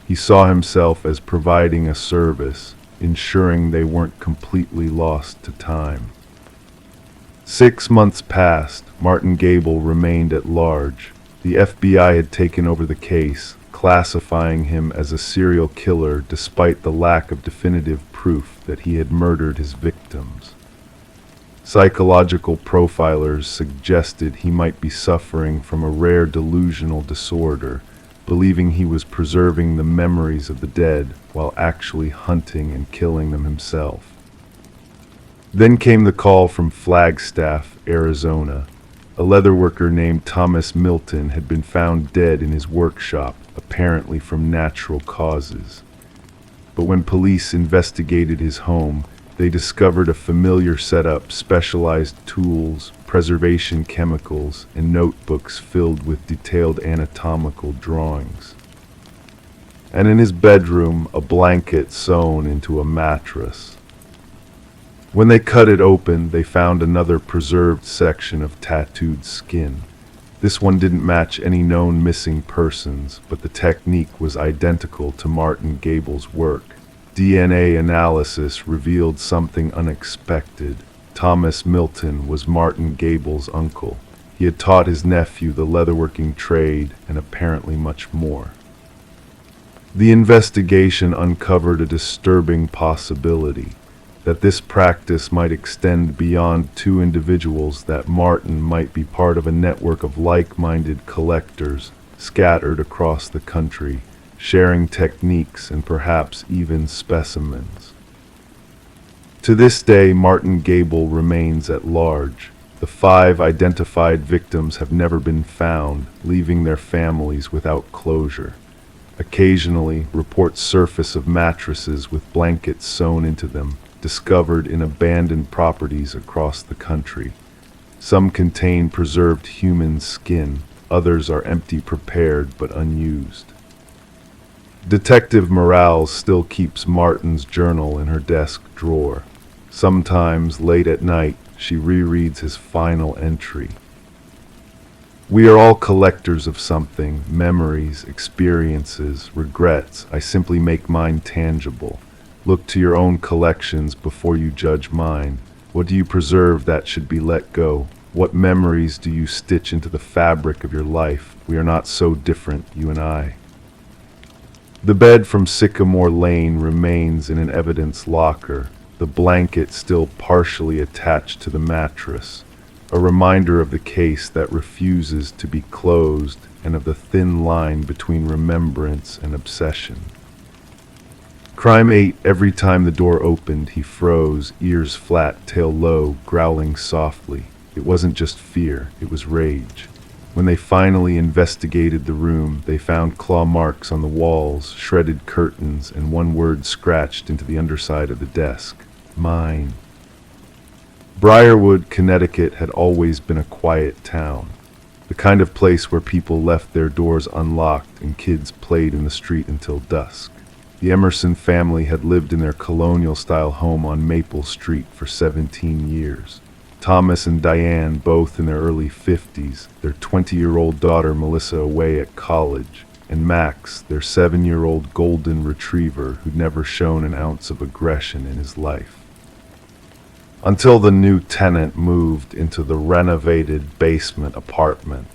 He saw himself as providing a service, ensuring they weren't completely lost to time. 6 months passed. Martin Gable remained at large. The FBI had taken over the case, classifying him as a serial killer despite the lack of definitive proof that he had murdered his victims. Psychological profilers suggested he might be suffering from a rare delusional disorder, believing he was preserving the memories of the dead while actually hunting and killing them himself. Then came the call from Flagstaff, Arizona. A leatherworker named Thomas Milton had been found dead in his workshop, apparently from natural causes. But when police investigated his home, they discovered a familiar setup, specialized tools, preservation chemicals, and notebooks filled with detailed anatomical drawings. And in his bedroom, a blanket sewn into a mattress. When they cut it open, they found another preserved section of tattooed skin. This one didn't match any known missing persons, but the technique was identical to Martin Gable's work. DNA analysis revealed something unexpected. Thomas Milton was Martin Gable's uncle. He had taught his nephew the leatherworking trade and apparently much more. The investigation uncovered a disturbing possibility, that this practice might extend beyond two individuals, that Martin might be part of a network of like-minded collectors scattered across the country, sharing techniques and perhaps even specimens. To this day, Martin Gable remains at large. The 5 identified victims have never been found, leaving their families without closure. Occasionally, reports surface of mattresses with blankets sewn into them, discovered in abandoned properties across the country. Some contain preserved human skin, others are empty, prepared but unused. Detective Morales still keeps Martin's journal in her desk drawer. Sometimes, late at night, she rereads his final entry. "We are all collectors of something, memories, experiences, regrets. I simply make mine tangible. Look to your own collections before you judge mine. What do you preserve that should be let go? What memories do you stitch into the fabric of your life? We are not so different, you and I." The bed from Sycamore Lane remains in an evidence locker, the blanket still partially attached to the mattress, a reminder of the case that refuses to be closed and of the thin line between remembrance and obsession. Crime ate every time the door opened. He froze, ears flat, tail low, growling softly. It wasn't just fear, it was rage. When they finally investigated the room, they found claw marks on the walls, shredded curtains, and one word scratched into the underside of the desk: mine. Briarwood, Connecticut had always been a quiet town, the kind of place where people left their doors unlocked and kids played in the street until dusk. The Emerson family had lived in their colonial-style home on Maple Street for 17 years. Thomas and Diane, both in their early 50s, their 20-year-old daughter Melissa away at college, and Max, their 7-year-old golden retriever who'd never shown an ounce of aggression in his life. Until the new tenant moved into the renovated basement apartment.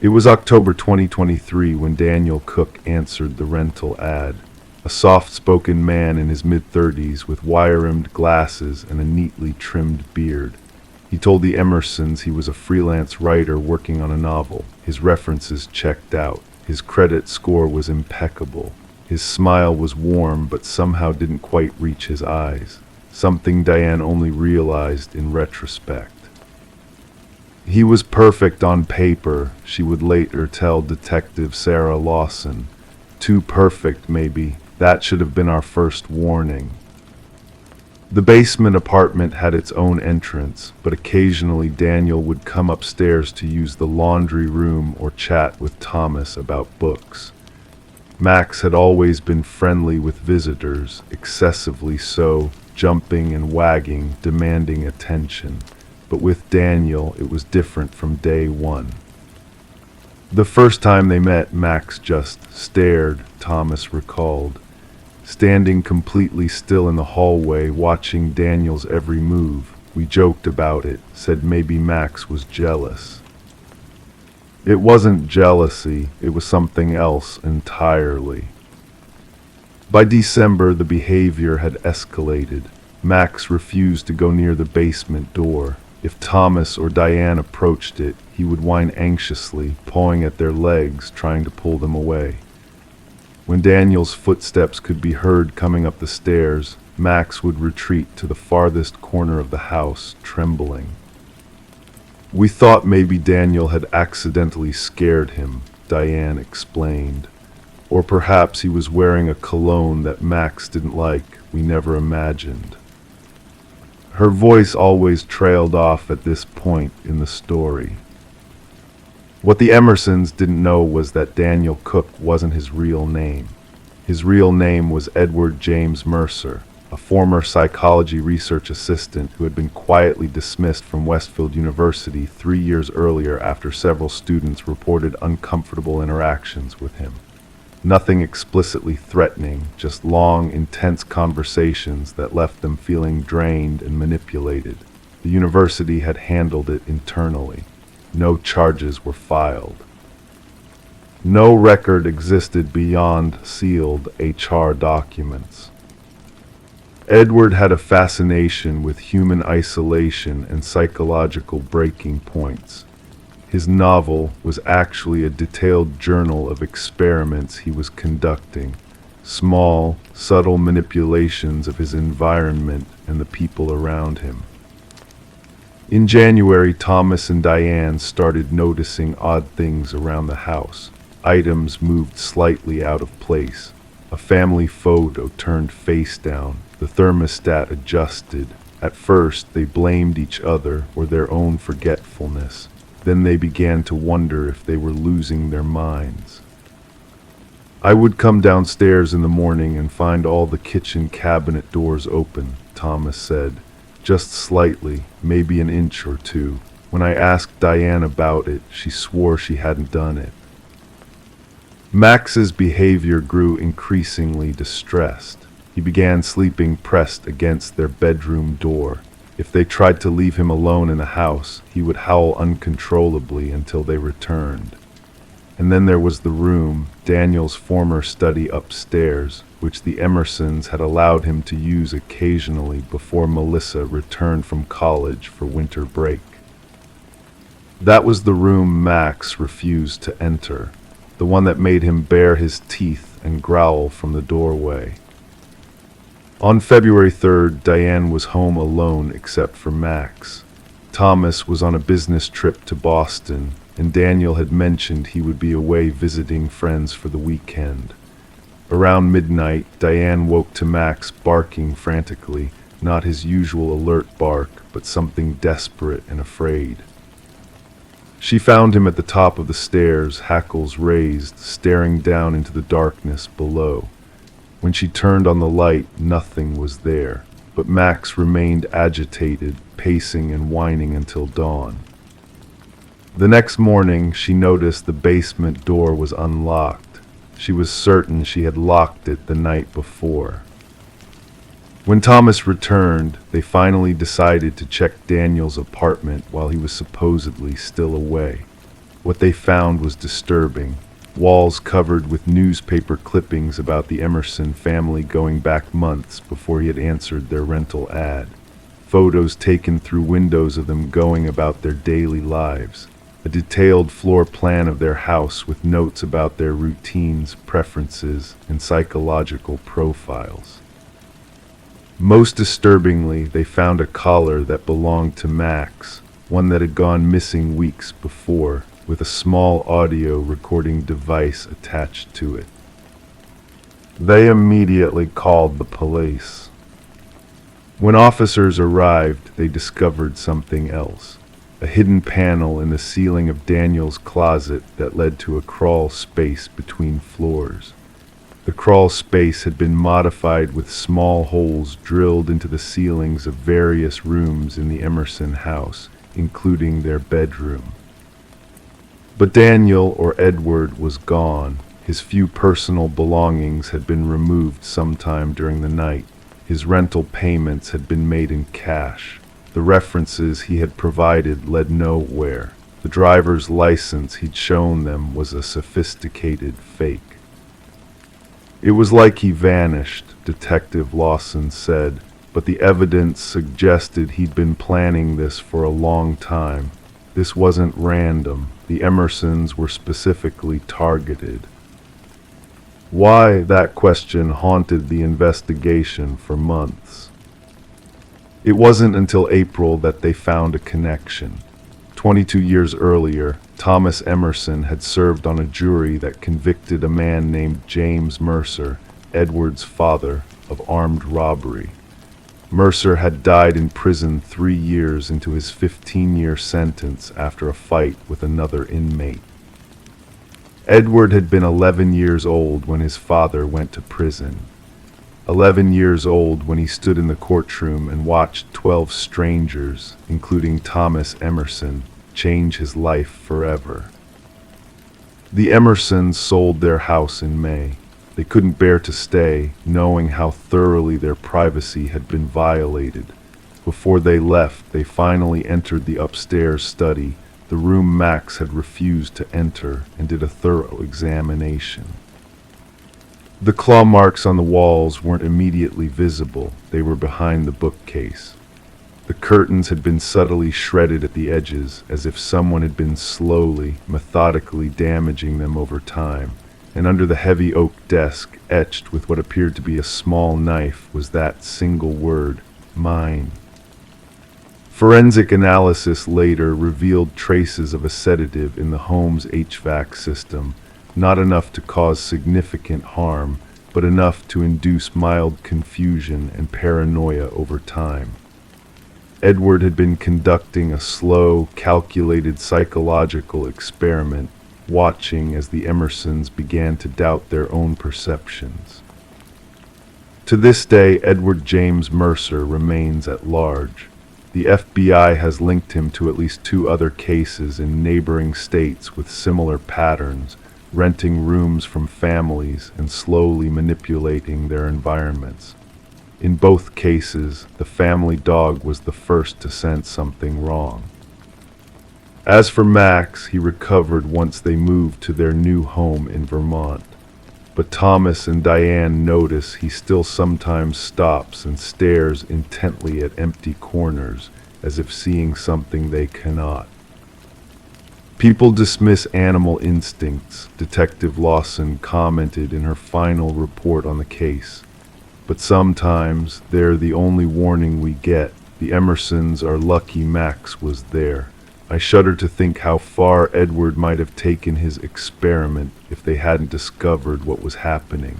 It was October 2023 when Daniel Cook answered the rental ad, a soft-spoken man in his mid-30s with wire-rimmed glasses and a neatly trimmed beard. He told the Emersons he was a freelance writer working on a novel. His references checked out. His credit score was impeccable. His smile was warm but somehow didn't quite reach his eyes, something Diane only realized in retrospect. He was perfect on paper, she would later tell Detective Sarah Lawson. Too perfect, maybe. That should have been our first warning. The basement apartment had its own entrance, but occasionally Daniel would come upstairs to use the laundry room or chat with Thomas about books. Max had always been friendly with visitors, excessively so, jumping and wagging, demanding attention. But with Daniel, it was different from day one. The first time they met, Max just stared, Thomas recalled, standing completely still in the hallway, watching Daniel's every move. We joked about it, said maybe Max was jealous. It wasn't jealousy, it was something else entirely. By December, the behavior had escalated. Max refused to go near the basement door. If Thomas or Diane approached it, he would whine anxiously, pawing at their legs, trying to pull them away. When Daniel's footsteps could be heard coming up the stairs, Max would retreat to the farthest corner of the house, trembling. We thought maybe Daniel had accidentally scared him, Diane explained. Or perhaps he was wearing a cologne that Max didn't like, we never imagined. Her voice always trailed off at this point in the story. What the Emersons didn't know was that Daniel Cook wasn't his real name. His real name was Edward James Mercer, a former psychology research assistant who had been quietly dismissed from Westfield University 3 years earlier after several students reported uncomfortable interactions with him. Nothing explicitly threatening, just long, intense conversations that left them feeling drained and manipulated. The university had handled it internally. No charges were filed. No record existed beyond sealed HR documents. Edward had a fascination with human isolation and psychological breaking points. His novel was actually a detailed journal of experiments he was conducting, small, subtle manipulations of his environment and the people around him. In January, Thomas and Diane started noticing odd things around the house. Items moved slightly out of place. A family photo turned face down. The thermostat adjusted. At first, they blamed each other or their own forgetfulness. Then they began to wonder if they were losing their minds. I would come downstairs in the morning and find all the kitchen cabinet doors open, Thomas said, just slightly, maybe an inch or two. When I asked Diane about it, she swore she hadn't done it. Max's behavior grew increasingly distressed. He began sleeping pressed against their bedroom door. If they tried to leave him alone in the house, he would howl uncontrollably until they returned. And then there was the room, Daniel's former study upstairs, which the Emersons had allowed him to use occasionally before Melissa returned from college for winter break. That was the room Max refused to enter, the one that made him bare his teeth and growl from the doorway. On February 3rd, Diane was home alone except for Max. Thomas was on a business trip to Boston, and Daniel had mentioned he would be away visiting friends for the weekend. Around midnight, Diane woke to Max barking frantically, not his usual alert bark, but something desperate and afraid. She found him at the top of the stairs, hackles raised, staring down into the darkness below. When she turned on the light, nothing was there, but Max remained agitated, pacing and whining until dawn. The next morning, she noticed the basement door was unlocked. She was certain she had locked it the night before. When Thomas returned, they finally decided to check Daniel's apartment while he was supposedly still away. What they found was disturbing. Walls covered with newspaper clippings about the Emerson family going back months before he had answered their rental ad. Photos taken through windows of them going about their daily lives. A detailed floor plan of their house with notes about their routines, preferences, and psychological profiles. Most disturbingly, they found a collar that belonged to Max, one that had gone missing weeks before, with a small audio recording device attached to it. They immediately called the police. When officers arrived, they discovered something else. A hidden panel in the ceiling of Daniel's closet that led to a crawl space between floors. The crawl space had been modified with small holes drilled into the ceilings of various rooms in the Emerson house, including their bedroom. But Daniel, or Edward, was gone. His few personal belongings had been removed sometime during the night. His rental payments had been made in cash. The references he had provided led nowhere. The driver's license he'd shown them was a sophisticated fake. It was like he vanished, Detective Lawson said, but the evidence suggested he'd been planning this for a long time. This wasn't random. The Emersons were specifically targeted. Why, that question haunted the investigation for months. It wasn't until April that they found a connection. 22 years earlier, Thomas Emerson had served on a jury that convicted a man named James Mercer, Edward's father, of armed robbery. Mercer had died in prison 3 years into his 15-year sentence after a fight with another inmate. Edward had been 11 years old when his father went to prison. 11 years old when he stood in the courtroom and watched 12 strangers, including Thomas Emerson, change his life forever. The Emersons sold their house in May. They couldn't bear to stay, knowing how thoroughly their privacy had been violated. Before they left, they finally entered the upstairs study, the room Max had refused to enter, and did a thorough examination. The claw marks on the walls weren't immediately visible. They were behind the bookcase. The curtains had been subtly shredded at the edges, as if someone had been slowly, methodically damaging them over time. And under the heavy oak desk, etched with what appeared to be a small knife, was that single word, mine. Forensic analysis later revealed traces of a sedative in the home's HVAC system, not enough to cause significant harm, but enough to induce mild confusion and paranoia over time. Edward had been conducting a slow, calculated psychological experiment, watching as the Emersons began to doubt their own perceptions. To this day, Edward James Mercer remains at large. The FBI has linked him to at least 2 other cases in neighboring states with similar patterns, renting rooms from families and slowly manipulating their environments. In both cases, the family dog was the first to sense something wrong. As for Max, he recovered once they moved to their new home in Vermont. But Thomas and Diane notice he still sometimes stops and stares intently at empty corners, as if seeing something they cannot. People dismiss animal instincts, Detective Lawson commented in her final report on the case. But sometimes they're the only warning we get. The Emersons are lucky Max was there. I shudder to think how far Edward might have taken his experiment if they hadn't discovered what was happening.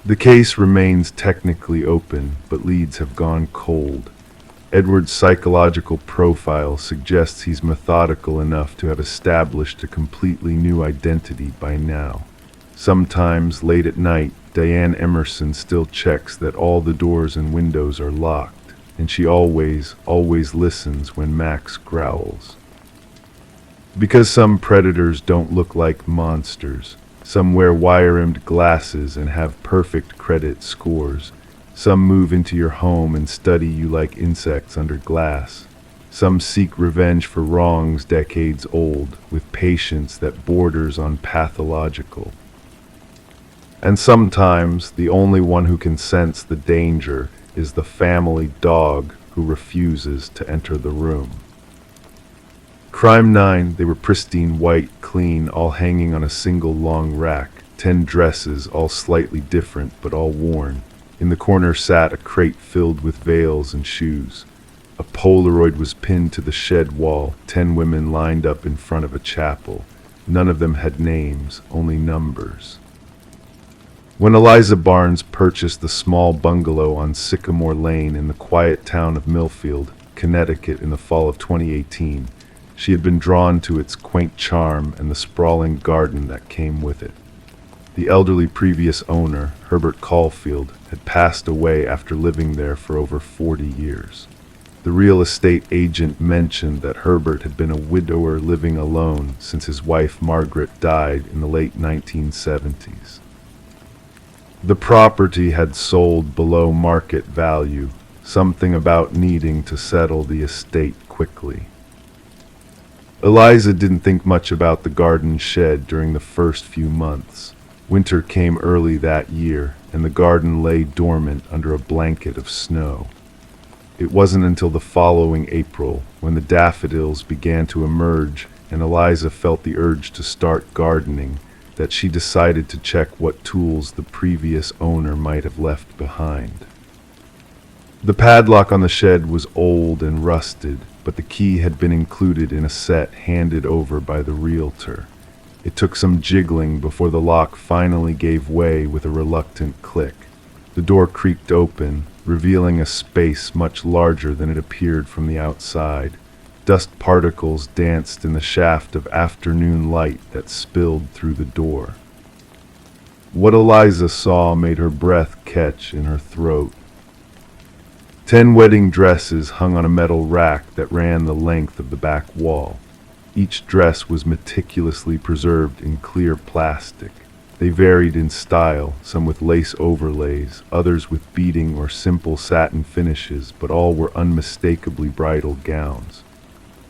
The case remains technically open, but leads have gone cold. Edward's psychological profile suggests he's methodical enough to have established a completely new identity by now. Sometimes, late at night, Diane Emerson still checks that all the doors and windows are locked, and she always listens when Max growls. Because some predators don't look like monsters, some wear wire-rimmed glasses and have perfect credit scores, some move into your home and study you like insects under glass, some seek revenge for wrongs decades old with patience that borders on pathological. And sometimes the only one who can sense the danger is the family dog who refuses to enter the room. Crime 9, they were pristine white, clean, all hanging on a single long rack, 10 dresses, all slightly different but all worn. In the corner sat a crate filled with veils and shoes. A Polaroid was pinned to the shed wall, 10 women lined up in front of a chapel. None of them had names, only numbers. When Eliza Barnes purchased the small bungalow on Sycamore Lane in the quiet town of Millfield, Connecticut in the fall of 2018, she had been drawn to its quaint charm and the sprawling garden that came with it. The elderly previous owner, Herbert Caulfield, had passed away after living there for over 40 years. The real estate agent mentioned that Herbert had been a widower living alone since his wife Margaret died in the late 1970s. The property had sold below market value, something about needing to settle the estate quickly. Eliza didn't think much about the garden shed during the first few months. Winter came early that year, and the garden lay dormant under a blanket of snow. It wasn't until the following April, when the daffodils began to emerge and Eliza felt the urge to start gardening, that she decided to check what tools the previous owner might have left behind. The padlock on the shed was old and rusted, but the key had been included in a set handed over by the realtor. It took some jiggling before the lock finally gave way with a reluctant click. The door creaked open, revealing a space much larger than it appeared from the outside. Dust particles danced in the shaft of afternoon light that spilled through the door. What Eliza saw made her breath catch in her throat. 10 wedding dresses hung on a metal rack that ran the length of the back wall. Each dress was meticulously preserved in clear plastic. They varied in style, some with lace overlays, others with beading or simple satin finishes, but all were unmistakably bridal gowns.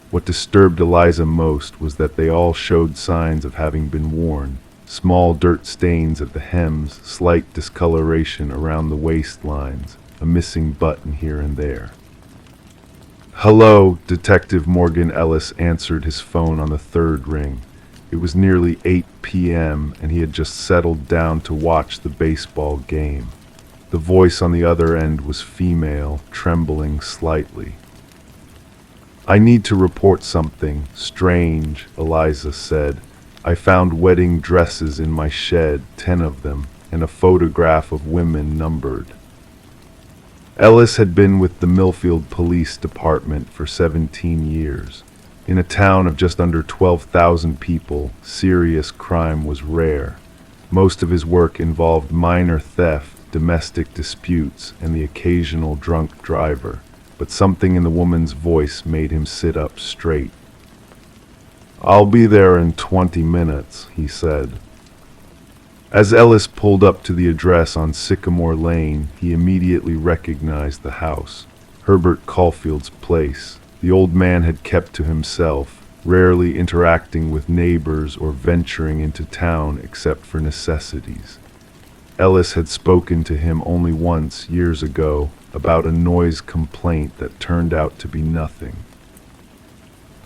What disturbed Eliza most was that they all showed signs of having been worn. Small dirt stains at the hems, slight discoloration around the waistlines, a missing button here and there. "Hello," Detective Morgan Ellis answered his phone on the third ring. It was nearly 8 p.m. and he had just settled down to watch the baseball game. The voice on the other end was female, trembling slightly. "I need to report something strange," Eliza said. "I found wedding dresses in my shed, 10 of them, and a photograph of women numbered." Ellis had been with the Millfield Police Department for 17 years. In a town of just under 12,000 people, serious crime was rare. Most of his work involved minor theft, domestic disputes, and the occasional drunk driver, but something in the woman's voice made him sit up straight. "I'll be there in 20 minutes, he said. As Ellis pulled up to the address on Sycamore Lane, he immediately recognized the house, Herbert Caulfield's place. The old man had kept to himself, rarely interacting with neighbors or venturing into town except for necessities. Ellis had spoken to him only once, years ago, about a noise complaint that turned out to be nothing.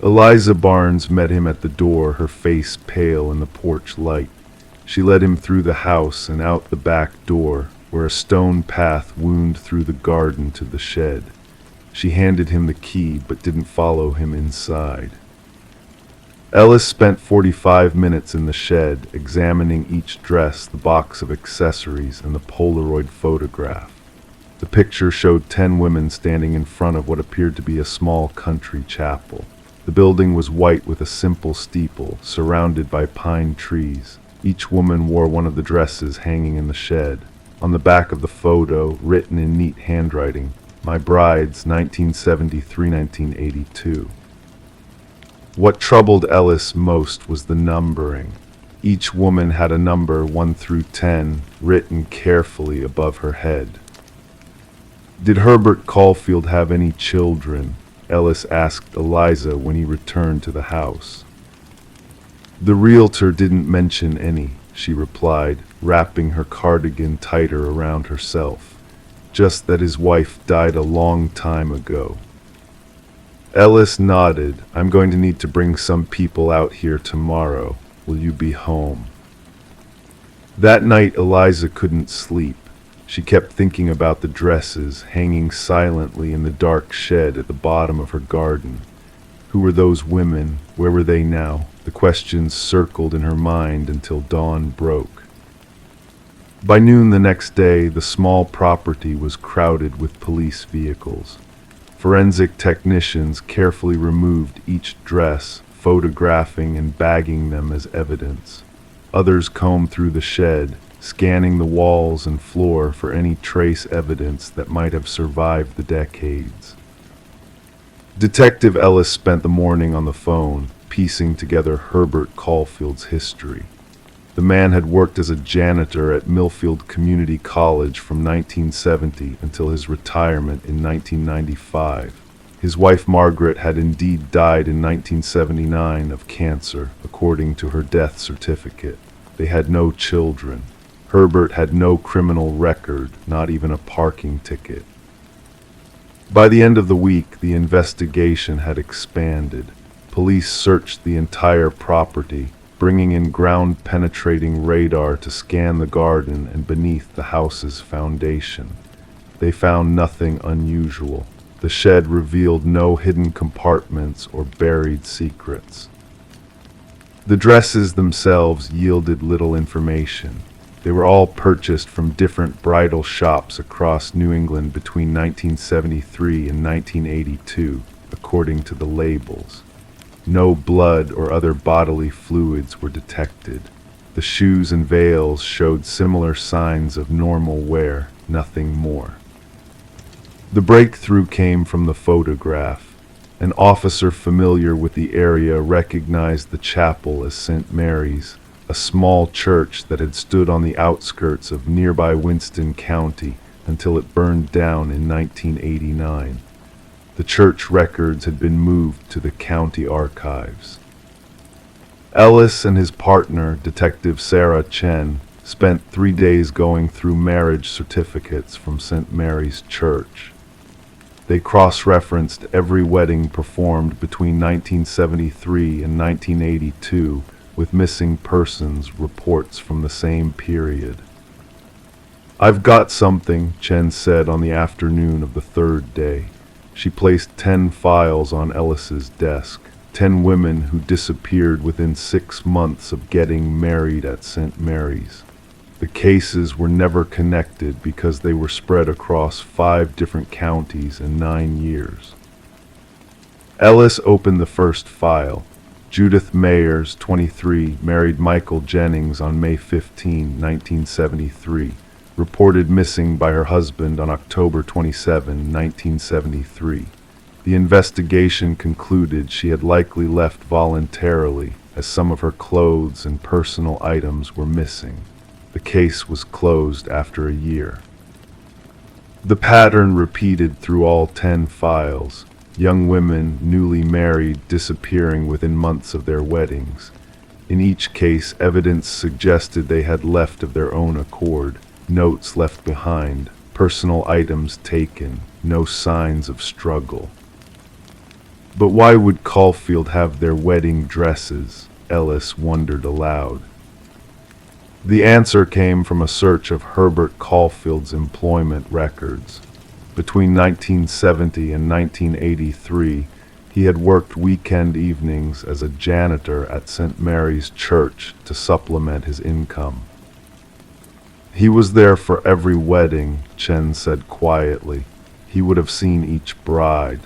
Eliza Barnes met him at the door, her face pale in the porch light. She led him through the house and out the back door, where a stone path wound through the garden to the shed. She handed him the key but didn't follow him inside. Ellis spent 45 minutes in the shed, examining each dress, the box of accessories, and the Polaroid photograph. The picture showed 10 women standing in front of what appeared to be a small country chapel. The building was white with a simple steeple, surrounded by pine trees. Each woman wore one of the dresses hanging in the shed. On the back of the photo, written in neat handwriting, "My brides, 1973-1982. What troubled Ellis most was the numbering. Each woman had a number 1 through 10 written carefully above her head. "Did Herbert Caulfield have any children?" Ellis asked Eliza when he returned to the house. "The realtor didn't mention any," she replied, wrapping her cardigan tighter around herself. "Just that his wife died a long time ago." Ellis nodded. "I'm going to need to bring some people out here tomorrow. Will you be home?" That night, Eliza couldn't sleep. She kept thinking about the dresses hanging silently in the dark shed at the bottom of her garden. Who were those women? Where were they now? The questions circled in her mind until dawn broke. By noon the next day, the small property was crowded with police vehicles. Forensic technicians carefully removed each dress, photographing and bagging them as evidence. Others combed through the shed, scanning the walls and floor for any trace evidence that might have survived the decades. Detective Ellis spent the morning on the phone, piecing together Herbert Caulfield's history. The man had worked as a janitor at Millfield Community College from 1970 until his retirement in 1995. His wife Margaret had indeed died in 1979 of cancer, according to her death certificate. They had no children. Herbert had no criminal record, not even a parking ticket. By the end of the week, the investigation had expanded. Police searched the entire property, bringing in ground-penetrating radar to scan the garden and beneath the house's foundation. They found nothing unusual. The shed revealed no hidden compartments or buried secrets. The dresses themselves yielded little information. They were all purchased from different bridal shops across New England between 1973 and 1982, according to the labels. No blood or other bodily fluids were detected. The shoes and veils showed similar signs of normal wear, nothing more. The breakthrough came from the photograph. An officer familiar with the area recognized the chapel as St. Mary's, a small church that had stood on the outskirts of nearby Winston County until it burned down in 1989. The church records had been moved to the county archives. Ellis and his partner, Detective Sarah Chen, spent 3 days going through marriage certificates from St. Mary's Church. They cross-referenced every wedding performed between 1973 and 1982 with missing persons reports from the same period. "I've got something," Chen said on the afternoon of the third day. She placed 10 files on Ellis's desk, 10 women who disappeared within 6 months of getting married at St. Mary's. The cases were never connected because they were spread across 5 different counties in 9 years. Ellis opened the first file. Judith Mayers, 23, married Michael Jennings on May 15, 1973. Reported missing by her husband on October 27, 1973. The investigation concluded she had likely left voluntarily, as some of her clothes and personal items were missing. The case was closed after a year. The pattern repeated through all 10 files. Young women, newly married, disappearing within months of their weddings. In each case, evidence suggested they had left of their own accord. Notes left behind, personal items taken, no signs of struggle. But why would Caulfield have their wedding dresses? Ellis wondered aloud. The answer came from a search of Herbert Caulfield's employment records. Between 1970 and 1983, he had worked weekend evenings as a janitor at St. Mary's Church to supplement his income. He was there for every wedding, Chen said quietly. He would have seen each bride.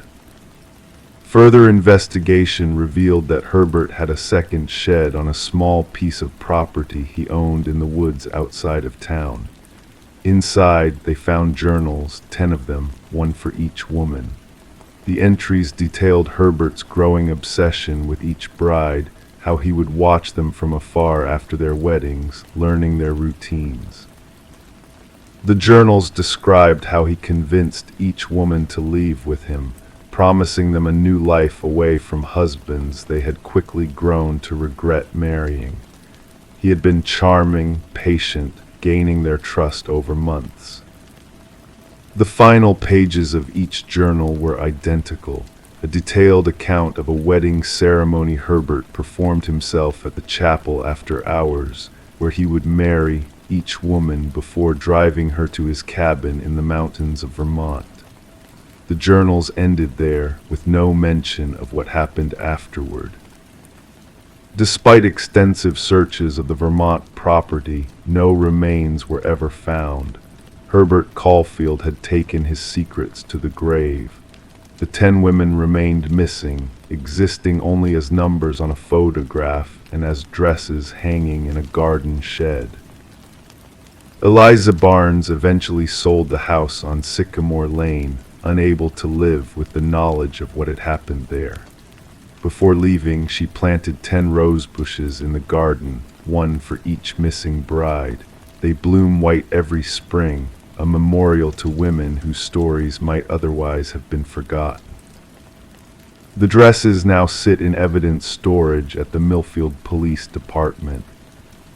Further investigation revealed that Herbert had a second shed on a small piece of property he owned in the woods outside of town. Inside, they found journals, 10 of them, one for each woman. The entries detailed Herbert's growing obsession with each bride, how he would watch them from afar after their weddings, learning their routines. The journals described how he convinced each woman to leave with him, promising them a new life away from husbands they had quickly grown to regret marrying. He had been charming, patient, gaining their trust over months. The final pages of each journal were identical, a detailed account of a wedding ceremony Herbert performed himself at the chapel after hours, where he would marry each woman before driving her to his cabin in the mountains of Vermont. The journals ended there, with no mention of what happened afterward. Despite extensive searches of the Vermont property, no remains were ever found. Herbert Caulfield had taken his secrets to the grave. The 10 women remained missing, existing only as numbers on a photograph and as dresses hanging in a garden shed. Eliza Barnes eventually sold the house on Sycamore Lane, unable to live with the knowledge of what had happened there. Before leaving, she planted 10 rose bushes in the garden, one for each missing bride. They bloom white every spring, a memorial to women whose stories might otherwise have been forgotten. The dresses now sit in evidence storage at the Millfield Police Department.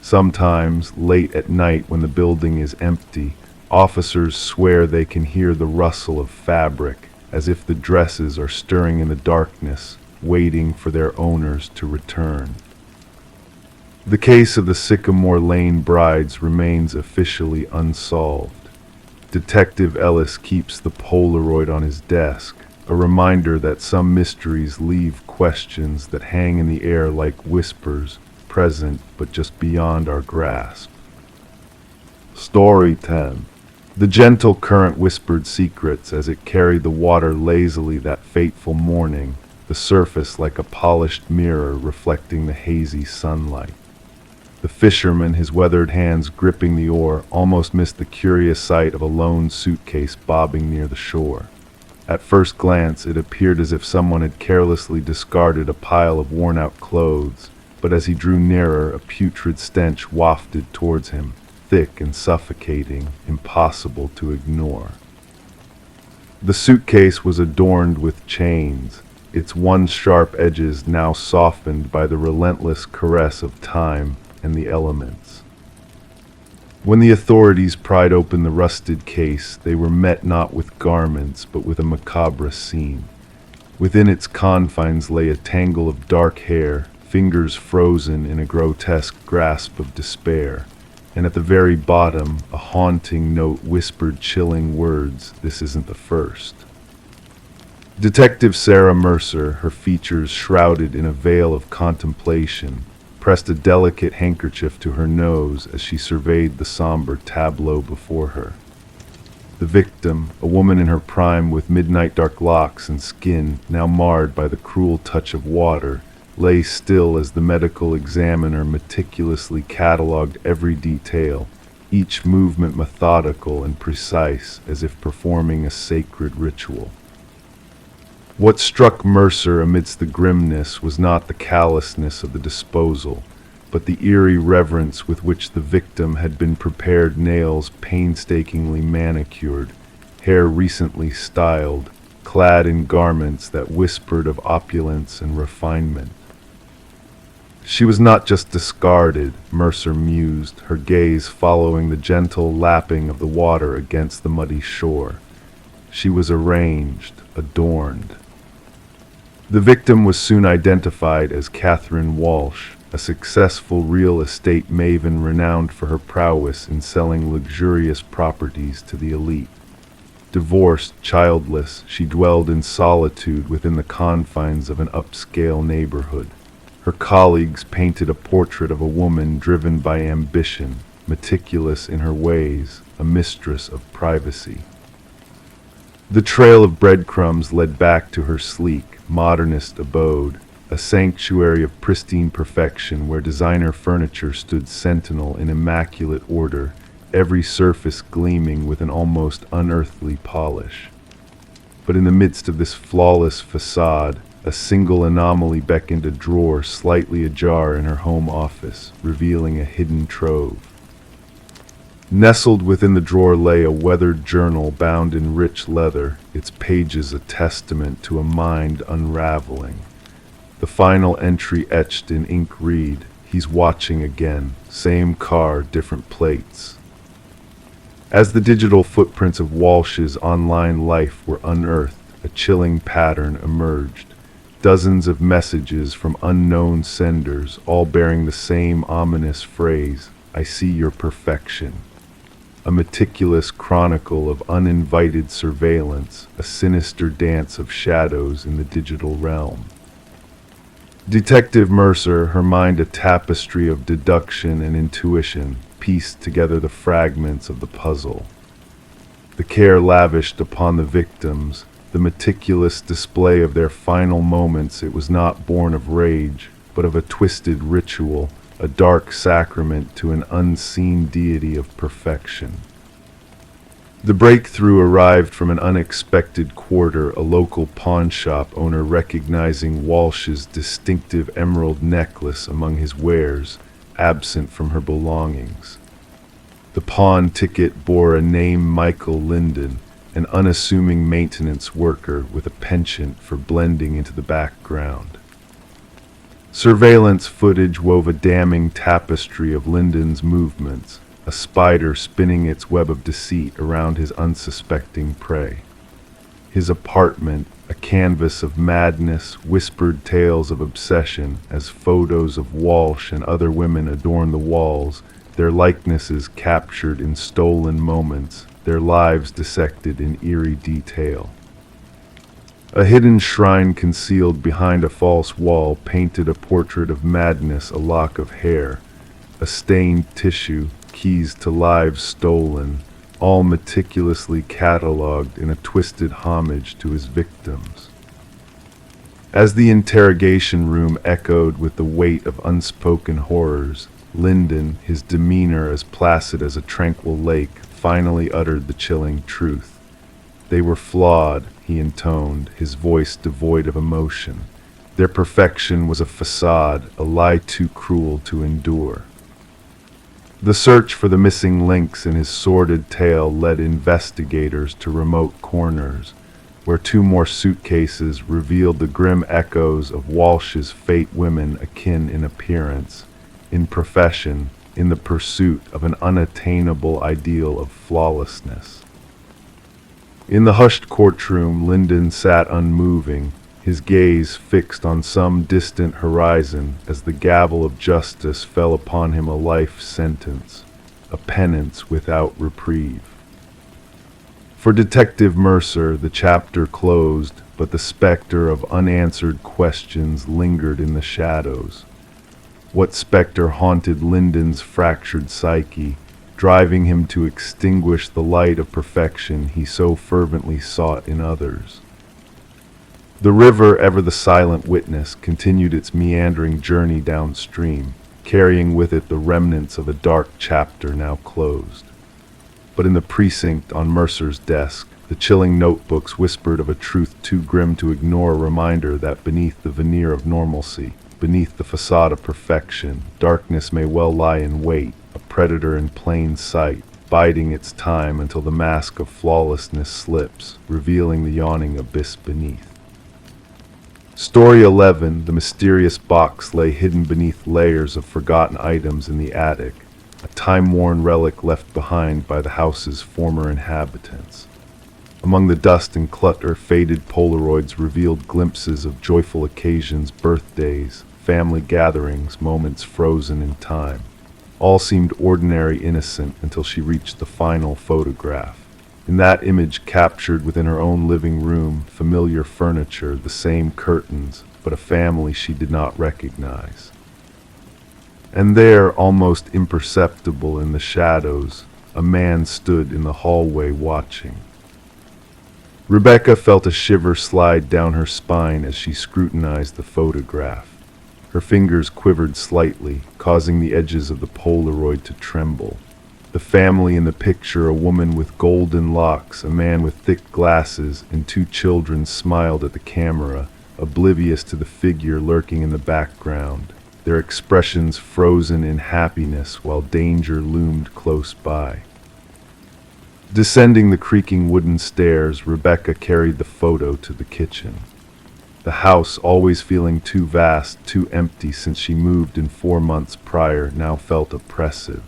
Sometimes, late at night when the building is empty, officers swear they can hear the rustle of fabric, as if the dresses are stirring in the darkness, waiting for their owners to return. The case of the Sycamore Lane brides remains officially unsolved. Detective Ellis keeps the Polaroid on his desk, a reminder that some mysteries leave questions that hang in the air like whispers, present but just beyond our grasp. Story 10. The gentle current whispered secrets as it carried the water lazily that fateful morning, the surface like a polished mirror reflecting the hazy sunlight. The fisherman, his weathered hands gripping the oar, almost missed the curious sight of a lone suitcase bobbing near the shore. At first glance, it appeared as if someone had carelessly discarded a pile of worn-out clothes, but as he drew nearer, a putrid stench wafted towards him, thick and suffocating, impossible to ignore. The suitcase was adorned with chains, its once sharp edges now softened by the relentless caress of time and the elements. When the authorities pried open the rusted case, they were met not with garments, but with a macabre scene. Within its confines lay a tangle of dark hair, fingers frozen in a grotesque grasp of despair, and at the very bottom, a haunting note whispered chilling words, "This isn't the first." Detective Sarah Mercer, her features shrouded in a veil of contemplation, pressed a delicate handkerchief to her nose as she surveyed the somber tableau before her. The victim, a woman in her prime with midnight dark locks and skin now marred by the cruel touch of water, lay still as the medical examiner meticulously catalogued every detail, each movement methodical and precise as if performing a sacred ritual. What struck Mercer amidst the grimness was not the callousness of the disposal, but the eerie reverence with which the victim had been prepared, nails painstakingly manicured, hair recently styled, clad in garments that whispered of opulence and refinement. She was not just discarded, Mercer mused, her gaze following the gentle lapping of the water against the muddy shore. She was arranged, adorned. The victim was soon identified as Catherine Walsh, a successful real estate maven renowned for her prowess in selling luxurious properties to the elite. Divorced, childless, she dwelled in solitude within the confines of an upscale neighborhood. Her colleagues painted a portrait of a woman driven by ambition, meticulous in her ways, a mistress of privacy. The trail of breadcrumbs led back to her sleek, modernist abode, a sanctuary of pristine perfection where designer furniture stood sentinel in immaculate order, every surface gleaming with an almost unearthly polish. But in the midst of this flawless facade, a single anomaly beckoned, a drawer slightly ajar in her home office, revealing a hidden trove. Nestled within the drawer lay a weathered journal bound in rich leather, its pages a testament to a mind unraveling. The final entry etched in ink read, "He's watching again, same car, different plates." As the digital footprints of Walsh's online life were unearthed, a chilling pattern emerged. Dozens of messages from unknown senders, all bearing the same ominous phrase, "I see your perfection." A meticulous chronicle of uninvited surveillance, a sinister dance of shadows in the digital realm. Detective Mercer, her mind a tapestry of deduction and intuition, pieced together the fragments of the puzzle. The care lavished upon the victims, the meticulous display of their final moments, it was not born of rage, but of a twisted ritual, a dark sacrament to an unseen deity of perfection. The breakthrough arrived from an unexpected quarter, a local pawn shop owner recognizing Walsh's distinctive emerald necklace among his wares, absent from her belongings. The pawn ticket bore a name: Michael Linden, an unassuming maintenance worker with a penchant for blending into the background. Surveillance footage wove a damning tapestry of Linden's movements, a spider spinning its web of deceit around his unsuspecting prey. His apartment, a canvas of madness, whispered tales of obsession as photos of Walsh and other women adorn the walls, their likenesses captured in stolen moments, their lives dissected in eerie detail. A hidden shrine concealed behind a false wall painted a portrait of madness, a lock of hair, a stained tissue, keys to lives stolen, all meticulously catalogued in a twisted homage to his victims. As the interrogation room echoed with the weight of unspoken horrors, Linden, his demeanor as placid as a tranquil lake, finally uttered the chilling truth. They were flawed, he intoned, his voice devoid of emotion. Their perfection was a facade, a lie too cruel to endure. The search for the missing links in his sordid tale led investigators to remote corners, where two more suitcases revealed the grim echoes of Walsh's fate, women akin in appearance, in profession, in the pursuit of an unattainable ideal of flawlessness. In the hushed courtroom, Linden sat unmoving, his gaze fixed on some distant horizon as the gavel of justice fell upon him, a life sentence, a penance without reprieve. For Detective Mercer, the chapter closed, but the specter of unanswered questions lingered in the shadows. What specter haunted Linden's fractured psyche, driving him to extinguish the light of perfection he so fervently sought in others? The river, ever the silent witness, continued its meandering journey downstream, carrying with it the remnants of a dark chapter now closed. But in the precinct on Mercer's desk, the chilling notebooks whispered of a truth too grim to ignore, a reminder that beneath the veneer of normalcy, beneath the facade of perfection, darkness may well lie in wait, a predator in plain sight, biding its time until the mask of flawlessness slips, revealing the yawning abyss beneath. Story 11, the mysterious box lay hidden beneath layers of forgotten items in the attic, a time-worn relic left behind by the house's former inhabitants. Among the dust and clutter, faded Polaroids revealed glimpses of joyful occasions, birthdays, family gatherings, moments frozen in time. All seemed ordinary, innocent, until she reached the final photograph. In that image captured within her own living room, familiar furniture, the same curtains, but a family she did not recognize. And there, almost imperceptible in the shadows, a man stood in the hallway watching. Rebecca felt a shiver slide down her spine as she scrutinized the photograph. Her fingers quivered slightly, causing the edges of the Polaroid to tremble. The family in the picture, a woman with golden locks, a man with thick glasses, and two children smiled at the camera, oblivious to the figure lurking in the background, their expressions frozen in happiness while danger loomed close by. Descending the creaking wooden stairs, Rebecca carried the photo to the kitchen. The house, always feeling too vast, too empty since she moved in 4 months prior, now felt oppressive.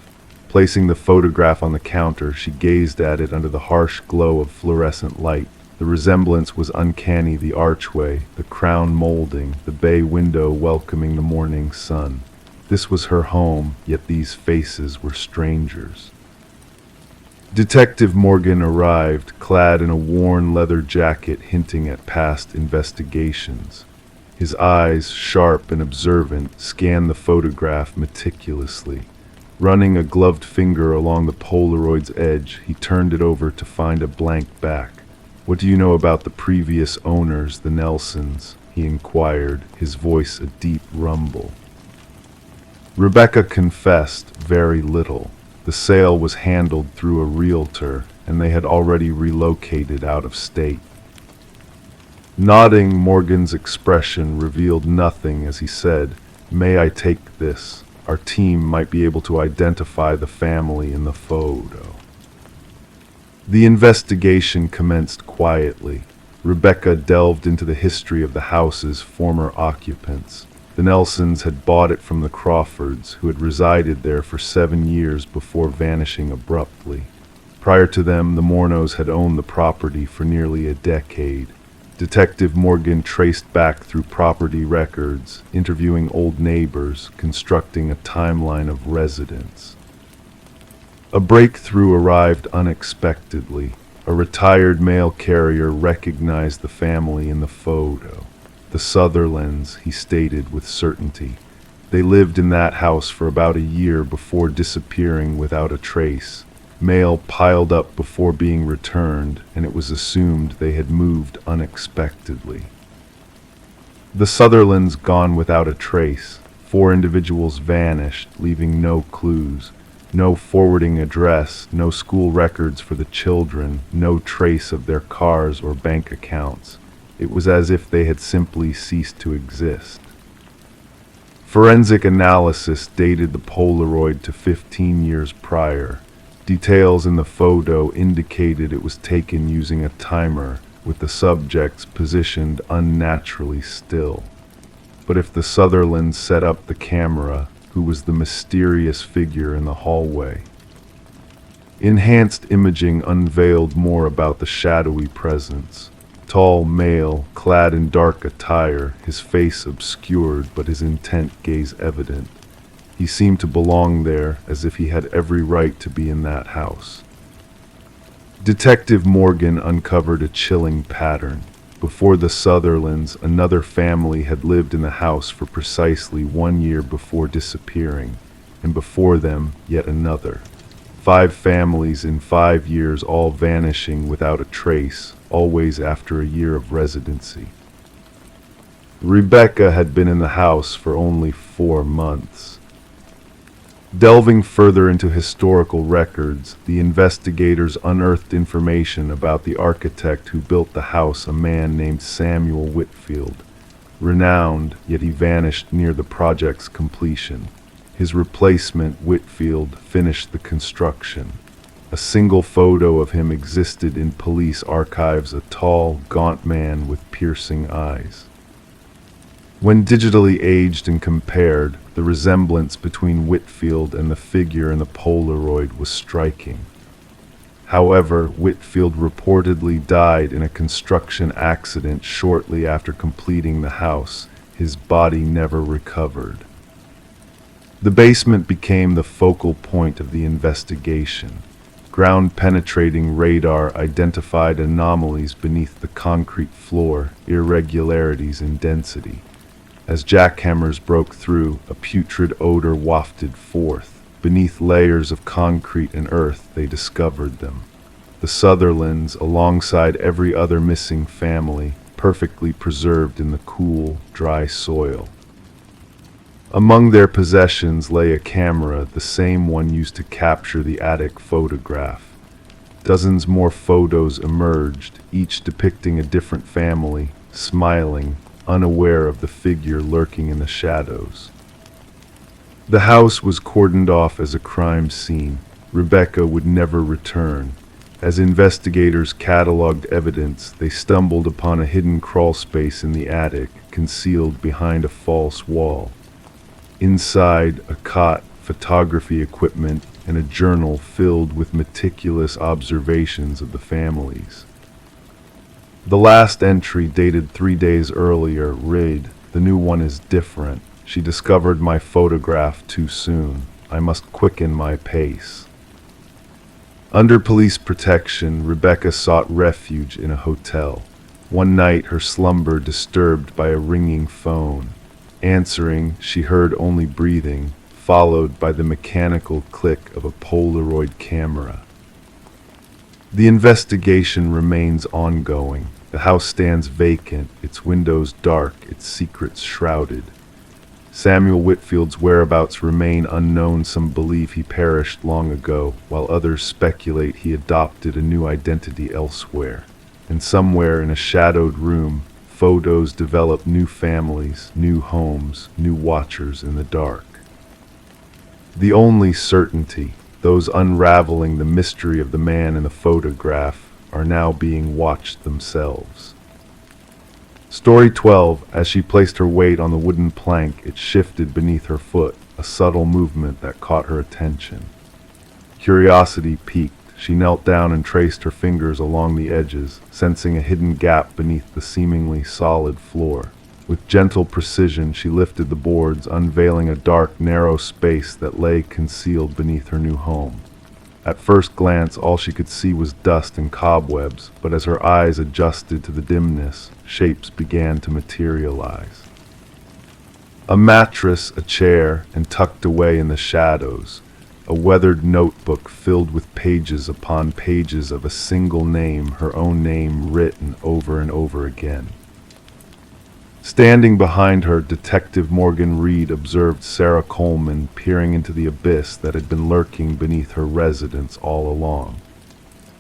Placing the photograph on the counter, she gazed at it under the harsh glow of fluorescent light. The resemblance was uncanny, the archway, the crown molding, the bay window welcoming the morning sun. This was her home, yet these faces were strangers. Detective Morgan arrived, clad in a worn leather jacket hinting at past investigations. His eyes, sharp and observant, scanned the photograph meticulously. Running a gloved finger along the Polaroid's edge, he turned it over to find a blank back. "What do you know about the previous owners, the Nelsons?" he inquired, his voice a deep rumble. Rebecca confessed very little. The sale was handled through a realtor, and they had already relocated out of state. Nodding, Morgan's expression revealed nothing as he said, "May I take this? Our team might be able to identify the family in the photo." The investigation commenced quietly. Rebecca delved into the history of the house's former occupants. The Nelsons had bought it from the Crawfords, who had resided there for 7 years before vanishing abruptly. Prior to them, the Mornos had owned the property for nearly a decade. Detective Morgan traced back through property records, interviewing old neighbors, constructing a timeline of residents. A breakthrough arrived unexpectedly. A retired mail carrier recognized the family in the photo. The Sutherlands, he stated with certainty. They lived in that house for about a year before disappearing without a trace. Mail piled up before being returned, and it was assumed they had moved unexpectedly. The Sutherlands gone without a trace. 4 individuals vanished, leaving no clues. No forwarding address, no school records for the children, no trace of their cars or bank accounts. It was as if they had simply ceased to exist. Forensic analysis dated the Polaroid to 15 years prior. Details in the photo indicated it was taken using a timer, with the subjects positioned unnaturally still. But if the Sutherlands set up the camera, who was the mysterious figure in the hallway? Enhanced imaging unveiled more about the shadowy presence. Tall male, clad in dark attire, his face obscured but his intent gaze evident. He seemed to belong there, as if he had every right to be in that house. Detective Morgan uncovered a chilling pattern. Before the Sutherlands, another family had lived in the house for precisely 1 year before disappearing, and before them, yet another. 5 families in 5 years, all vanishing without a trace, always after a year of residency. Rebecca had been in the house for only 4 months. Delving further into historical records, the investigators unearthed information about the architect who built the house, a man named Samuel Whitfield. Renowned, yet he vanished near the project's completion. His replacement, Whitfield, finished the construction. A single photo of him existed in police archives, a tall, gaunt man with piercing eyes. When digitally aged and compared, the resemblance between Whitfield and the figure in the Polaroid was striking. However, Whitfield reportedly died in a construction accident shortly after completing the house. His body never recovered. The basement became the focal point of the investigation. Ground-penetrating radar identified anomalies beneath the concrete floor, irregularities in density. As jackhammers broke through, a putrid odor wafted forth. Beneath layers of concrete and earth, they discovered them. The Sutherlands, alongside every other missing family, perfectly preserved in the cool, dry soil. Among their possessions lay a camera, the same one used to capture the attic photograph. Dozens more photos emerged, each depicting a different family, smiling, unaware of the figure lurking in the shadows. The house was cordoned off as a crime scene. Rebecca would never return. As investigators cataloged evidence, they stumbled upon a hidden crawlspace in the attic, concealed behind a false wall. Inside, a cot, photography equipment, and a journal filled with meticulous observations of the families. The last entry, dated 3 days earlier, read, "The new one is different. She discovered my photograph too soon. I must quicken my pace." Under police protection, Rebecca sought refuge in a hotel. One night, her slumber disturbed by a ringing phone. Answering, she heard only breathing, followed by the mechanical click of a Polaroid camera. The investigation remains ongoing. The house stands vacant, its windows dark, its secrets shrouded. Samuel Whitfield's whereabouts remain unknown. Some believe he perished long ago, while others speculate he adopted a new identity elsewhere. And somewhere in a shadowed room, photos develop new families, new homes, new watchers in the dark. The only certainty, those unraveling the mystery of the man in the photograph, are now being watched themselves. Story 12. As she placed her weight on the wooden plank, it shifted beneath her foot, a subtle movement that caught her attention. Curiosity piqued. She knelt down and traced her fingers along the edges, sensing a hidden gap beneath the seemingly solid floor. With gentle precision, she lifted the boards, unveiling a dark, narrow space that lay concealed beneath her new home. At first glance, all she could see was dust and cobwebs, but as her eyes adjusted to the dimness, shapes began to materialize. A mattress, a chair, and tucked away in the shadows, a weathered notebook filled with pages upon pages of a single name, her own name written over and over again. Standing behind her, Detective Morgan Reed observed Sarah Coleman peering into the abyss that had been lurking beneath her residence all along.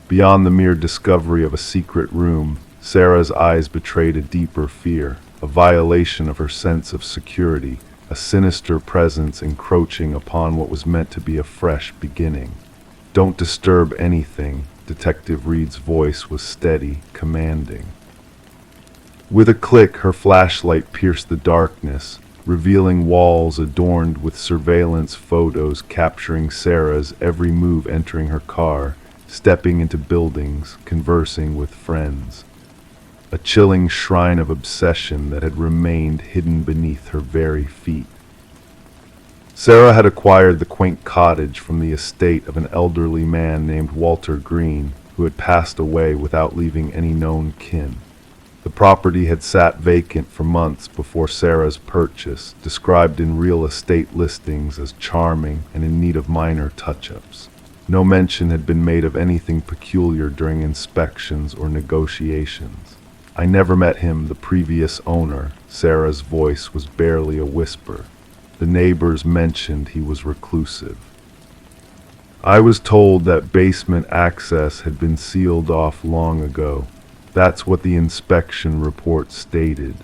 Beyond the mere discovery of a secret room, Sarah's eyes betrayed a deeper fear, a violation of her sense of security, a sinister presence encroaching upon what was meant to be a fresh beginning. "Don't disturb anything," Detective Reed's voice was steady, commanding. With a click, her flashlight pierced the darkness, revealing walls adorned with surveillance photos capturing Sarah's every move, entering her car, stepping into buildings, conversing with friends. A chilling shrine of obsession that had remained hidden beneath her very feet. Sarah had acquired the quaint cottage from the estate of an elderly man named Walter Green, who had passed away without leaving any known kin. The property had sat vacant for months before Sarah's purchase, described in real estate listings as charming and in need of minor touch-ups. No mention had been made of anything peculiar during inspections or negotiations. "I never met him, the previous owner." Sarah's voice was barely a whisper. The neighbors mentioned he was reclusive. "I was told that basement access had been sealed off long ago. That's what the inspection report stated."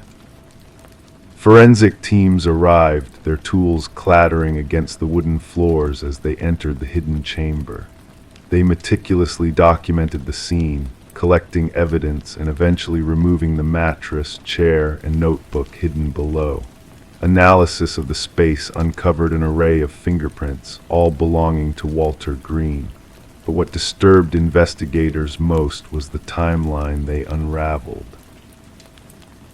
Forensic teams arrived, their tools clattering against the wooden floors as they entered the hidden chamber. They meticulously documented the scene, collecting evidence and eventually removing the mattress, chair, and notebook hidden below. Analysis of the space uncovered an array of fingerprints, all belonging to Walter Green. But what disturbed investigators most was the timeline they unraveled.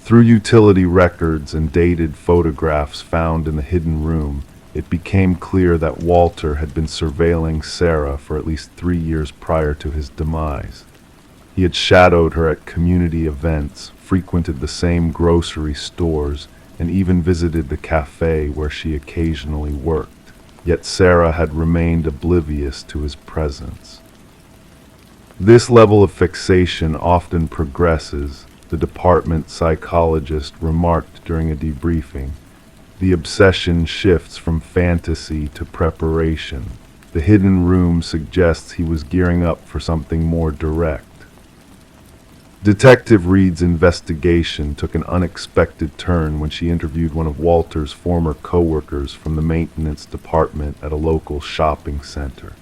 Through utility records and dated photographs found in the hidden room, it became clear that Walter had been surveilling Sarah for at least 3 years prior to his demise. He had shadowed her at community events, frequented the same grocery stores, and even visited the cafe where she occasionally worked. Yet Sarah had remained oblivious to his presence. This level of fixation often progresses, the department psychologist remarked during a debriefing. The obsession shifts from fantasy to preparation. The hidden room suggests he was gearing up for something more direct. Detective Reed's investigation took an unexpected turn when she interviewed one of Walter's former co-workers from the maintenance department at a local shopping center.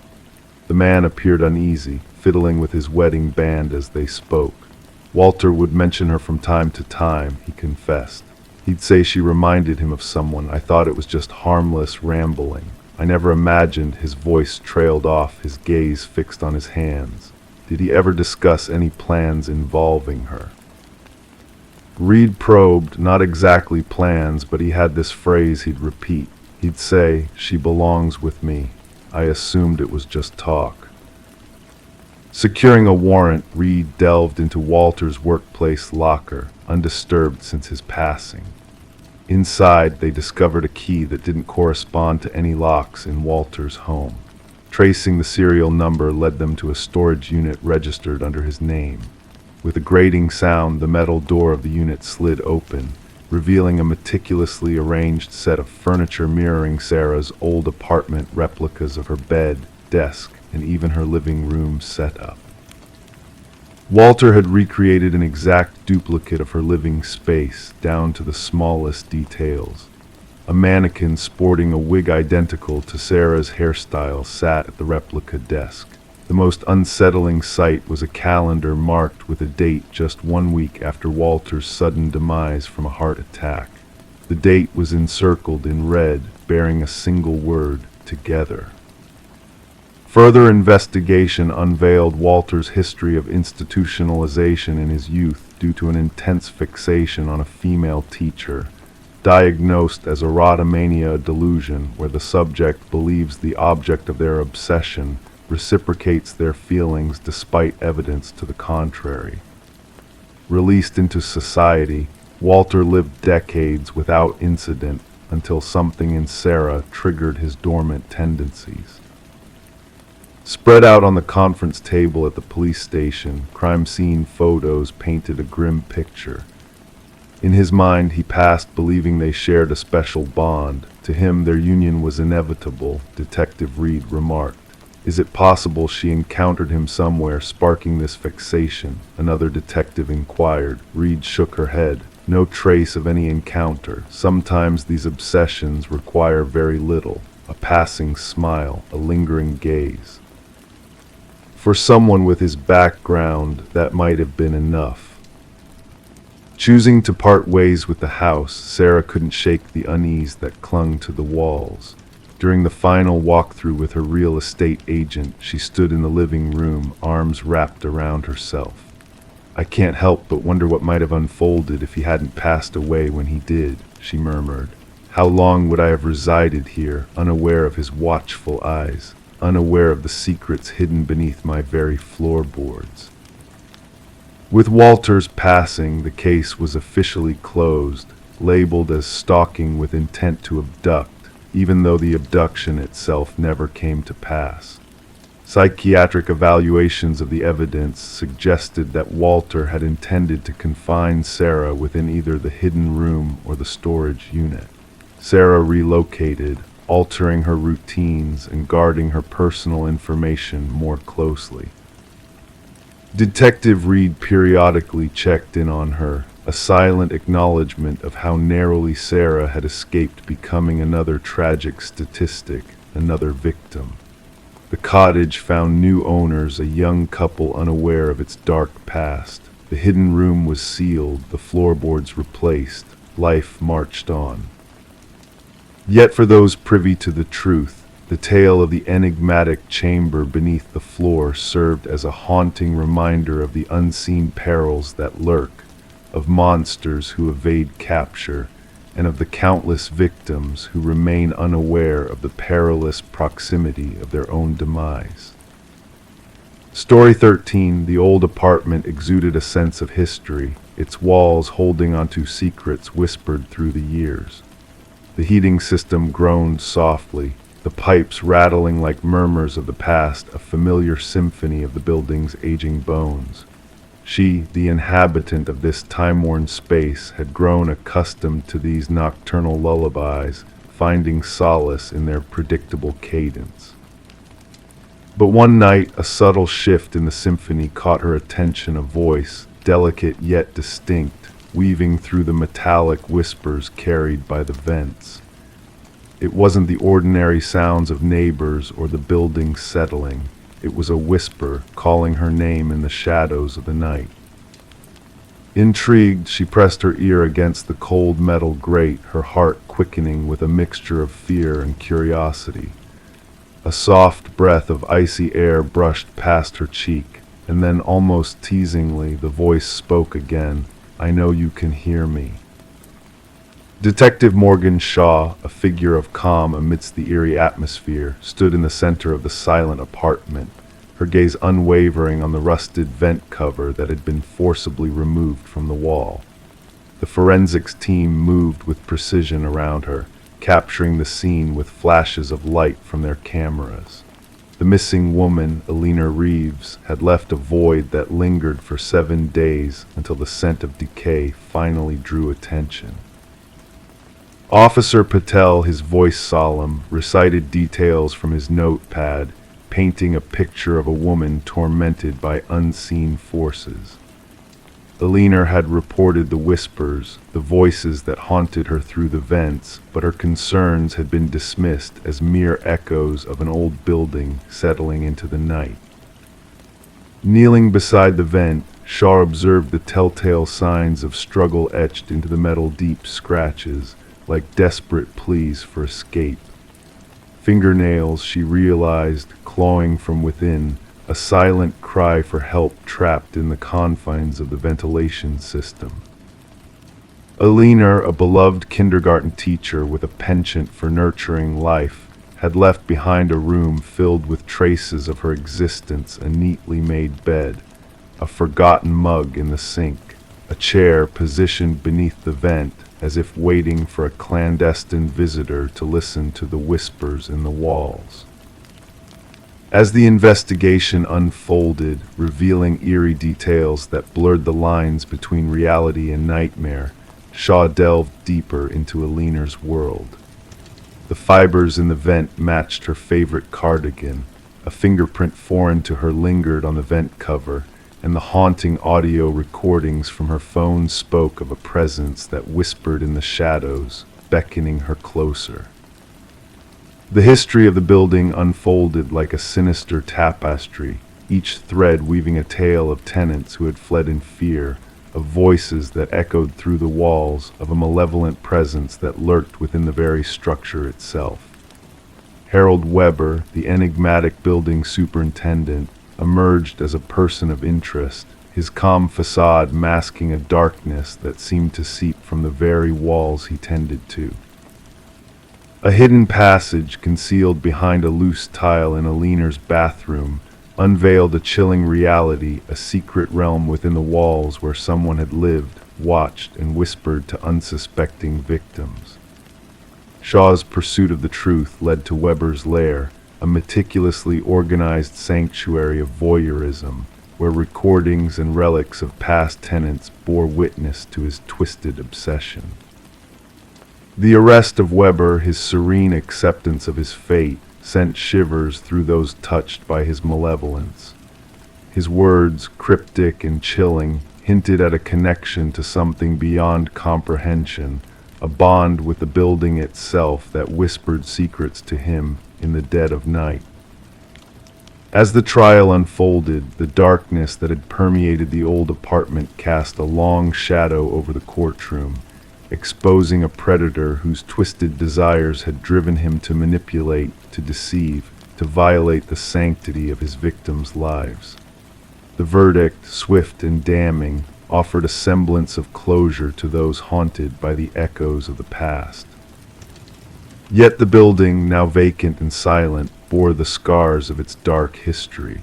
The man appeared uneasy, fiddling with his wedding band as they spoke. Walter would mention her from time to time, he confessed. He'd say she reminded him of someone. I thought it was just harmless rambling. I never imagined. His voice trailed off, his gaze fixed on his hands. Did he ever discuss any plans involving her? Reed probed, not exactly plans, but he had this phrase he'd repeat. He'd say, "She belongs with me." I assumed it was just talk. Securing a warrant, Reed delved into Walter's workplace locker, undisturbed since his passing. Inside, they discovered a key that didn't correspond to any locks in Walter's home. Tracing the serial number led them to a storage unit registered under his name. With a grating sound, the metal door of the unit slid open, revealing a meticulously arranged set of furniture mirroring Sarah's old apartment, replicas of her bed, desk, and even her living room setup. Walter had recreated an exact duplicate of her living space, down to the smallest details. A mannequin sporting a wig identical to Sarah's hairstyle sat at the replica desk. The most unsettling sight was a calendar marked with a date just 1 week after Walter's sudden demise from a heart attack. The date was encircled in red, bearing a single word: together. Further investigation unveiled Walter's history of institutionalization in his youth due to an intense fixation on a female teacher, diagnosed as erotomania delusion, where the subject believes the object of their obsession reciprocates their feelings despite evidence to the contrary. Released into society, Walter lived decades without incident until something in Sarah triggered his dormant tendencies. Spread out on the conference table at the police station, crime scene photos painted a grim picture. In his mind, he passed believing they shared a special bond. To him, their union was inevitable, Detective Reed remarked. Is it possible she encountered him somewhere, sparking this fixation? Another detective inquired. Reed shook her head. No trace of any encounter. Sometimes these obsessions require very little. A passing smile, a lingering gaze. For someone with his background, that might have been enough. Choosing to part ways with the house, Sarah couldn't shake the unease that clung to the walls. During the final walkthrough with her real estate agent, she stood in the living room, arms wrapped around herself. I can't help but wonder what might have unfolded if he hadn't passed away when he did, she murmured. How long would I have resided here, unaware of his watchful eyes, unaware of the secrets hidden beneath my very floorboards? With Walter's passing, the case was officially closed, labeled as stalking with intent to abduct, even though the abduction itself never came to pass. Psychiatric evaluations of the evidence suggested that Walter had intended to confine Sarah within either the hidden room or the storage unit. Sarah relocated, altering her routines and guarding her personal information more closely. Detective Reed periodically checked in on her, a silent acknowledgement of how narrowly Sarah had escaped becoming another tragic statistic, another victim. The cottage found new owners, a young couple unaware of its dark past. The hidden room was sealed, the floorboards replaced. Life marched on. Yet for those privy to the truth, the tale of the enigmatic chamber beneath the floor served as a haunting reminder of the unseen perils that lurk, of monsters who evade capture, and of the countless victims who remain unaware of the perilous proximity of their own demise. Story 13, the old apartment exuded a sense of history, its walls holding onto secrets whispered through the years. The heating system groaned softly, the pipes rattling like murmurs of the past, a familiar symphony of the building's aging bones. She, the inhabitant of this time-worn space, had grown accustomed to these nocturnal lullabies, finding solace in their predictable cadence. But one night, a subtle shift in the symphony caught her attention, a voice, delicate yet distinct, weaving through the metallic whispers carried by the vents. It wasn't the ordinary sounds of neighbors or the building settling. It was a whisper calling her name in the shadows of the night. Intrigued, she pressed her ear against the cold metal grate, her heart quickening with a mixture of fear and curiosity. A soft breath of icy air brushed past her cheek, and then almost teasingly the voice spoke again. "I know you can hear me." Detective Morgan Shaw, a figure of calm amidst the eerie atmosphere, stood in the center of the silent apartment, her gaze unwavering on the rusted vent cover that had been forcibly removed from the wall. The forensics team moved with precision around her, capturing the scene with flashes of light from their cameras. The missing woman, Alina Reeves, had left a void that lingered for 7 days until the scent of decay finally drew attention. Officer Patel, his voice solemn, recited details from his notepad, painting a picture of a woman tormented by unseen forces. Alina had reported the whispers, the voices that haunted her through the vents, but her concerns had been dismissed as mere echoes of an old building settling into the night. Kneeling beside the vent, Shaw observed the telltale signs of struggle etched into the metal, deep scratches, like desperate pleas for escape. Fingernails, she realized, clawing from within, a silent cry for help trapped in the confines of the ventilation system. Alina, a beloved kindergarten teacher with a penchant for nurturing life, had left behind a room filled with traces of her existence: a neatly made bed, a forgotten mug in the sink, a chair positioned beneath the vent, as if waiting for a clandestine visitor to listen to the whispers in the walls. As the investigation unfolded, revealing eerie details that blurred the lines between reality and nightmare, Shaw delved deeper into Alina's world. The fibers in the vent matched her favorite cardigan, a fingerprint foreign to her lingered on the vent cover, and the haunting audio recordings from her phone spoke of a presence that whispered in the shadows, beckoning her closer. The history of the building unfolded like a sinister tapestry, each thread weaving a tale of tenants who had fled in fear, of voices that echoed through the walls, of a malevolent presence that lurked within the very structure itself. Harold Weber, the enigmatic building superintendent, emerged as a person of interest, his calm facade masking a darkness that seemed to seep from the very walls he tended to. A hidden passage concealed behind a loose tile in Alina's bathroom unveiled a chilling reality, a secret realm within the walls where someone had lived, watched, and whispered to unsuspecting victims. Shaw's pursuit of the truth led to Weber's lair, a meticulously organized sanctuary of voyeurism, where recordings and relics of past tenants bore witness to his twisted obsession. The arrest of Weber, his serene acceptance of his fate, sent shivers through those touched by his malevolence. His words, cryptic and chilling, hinted at a connection to something beyond comprehension, a bond with the building itself that whispered secrets to him in the dead of night. As the trial unfolded, the darkness that had permeated the old apartment cast a long shadow over the courtroom, exposing a predator whose twisted desires had driven him to manipulate, to deceive, to violate the sanctity of his victims' lives. The verdict, swift and damning, offered a semblance of closure to those haunted by the echoes of the past. Yet the building, now vacant and silent, bore the scars of its dark history.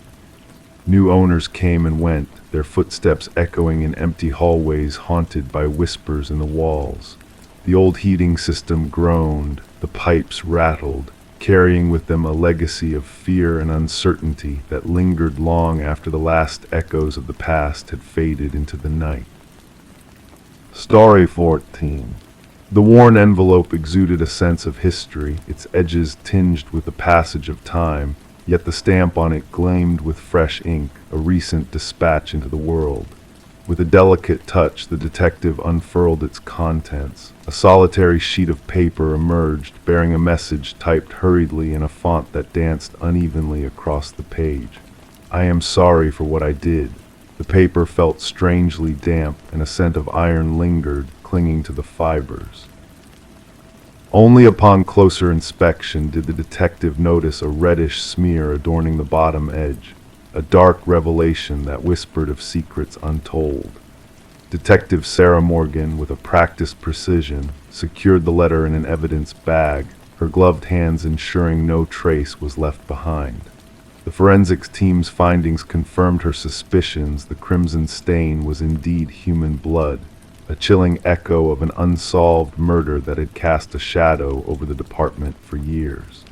New owners came and went, their footsteps echoing in empty hallways haunted by whispers in the walls. The old heating system groaned, the pipes rattled, carrying with them a legacy of fear and uncertainty that lingered long after the last echoes of the past had faded into the night. Story 14. The worn envelope exuded a sense of history, its edges tinged with the passage of time, yet the stamp on it gleamed with fresh ink, a recent dispatch into the world. With a delicate touch, the detective unfurled its contents. A solitary sheet of paper emerged, bearing a message typed hurriedly in a font that danced unevenly across the page. "I am sorry for what I did." The paper felt strangely damp, and a scent of iron lingered, clinging to the fibers. Only upon closer inspection did the detective notice a reddish smear adorning the bottom edge, a dark revelation that whispered of secrets untold. Detective Sarah Morgan, with a practiced precision, secured the letter in an evidence bag, her gloved hands ensuring no trace was left behind. The forensics team's findings confirmed her suspicions. The crimson stain was indeed human blood, a chilling echo of an unsolved murder that had cast a shadow over the department for years.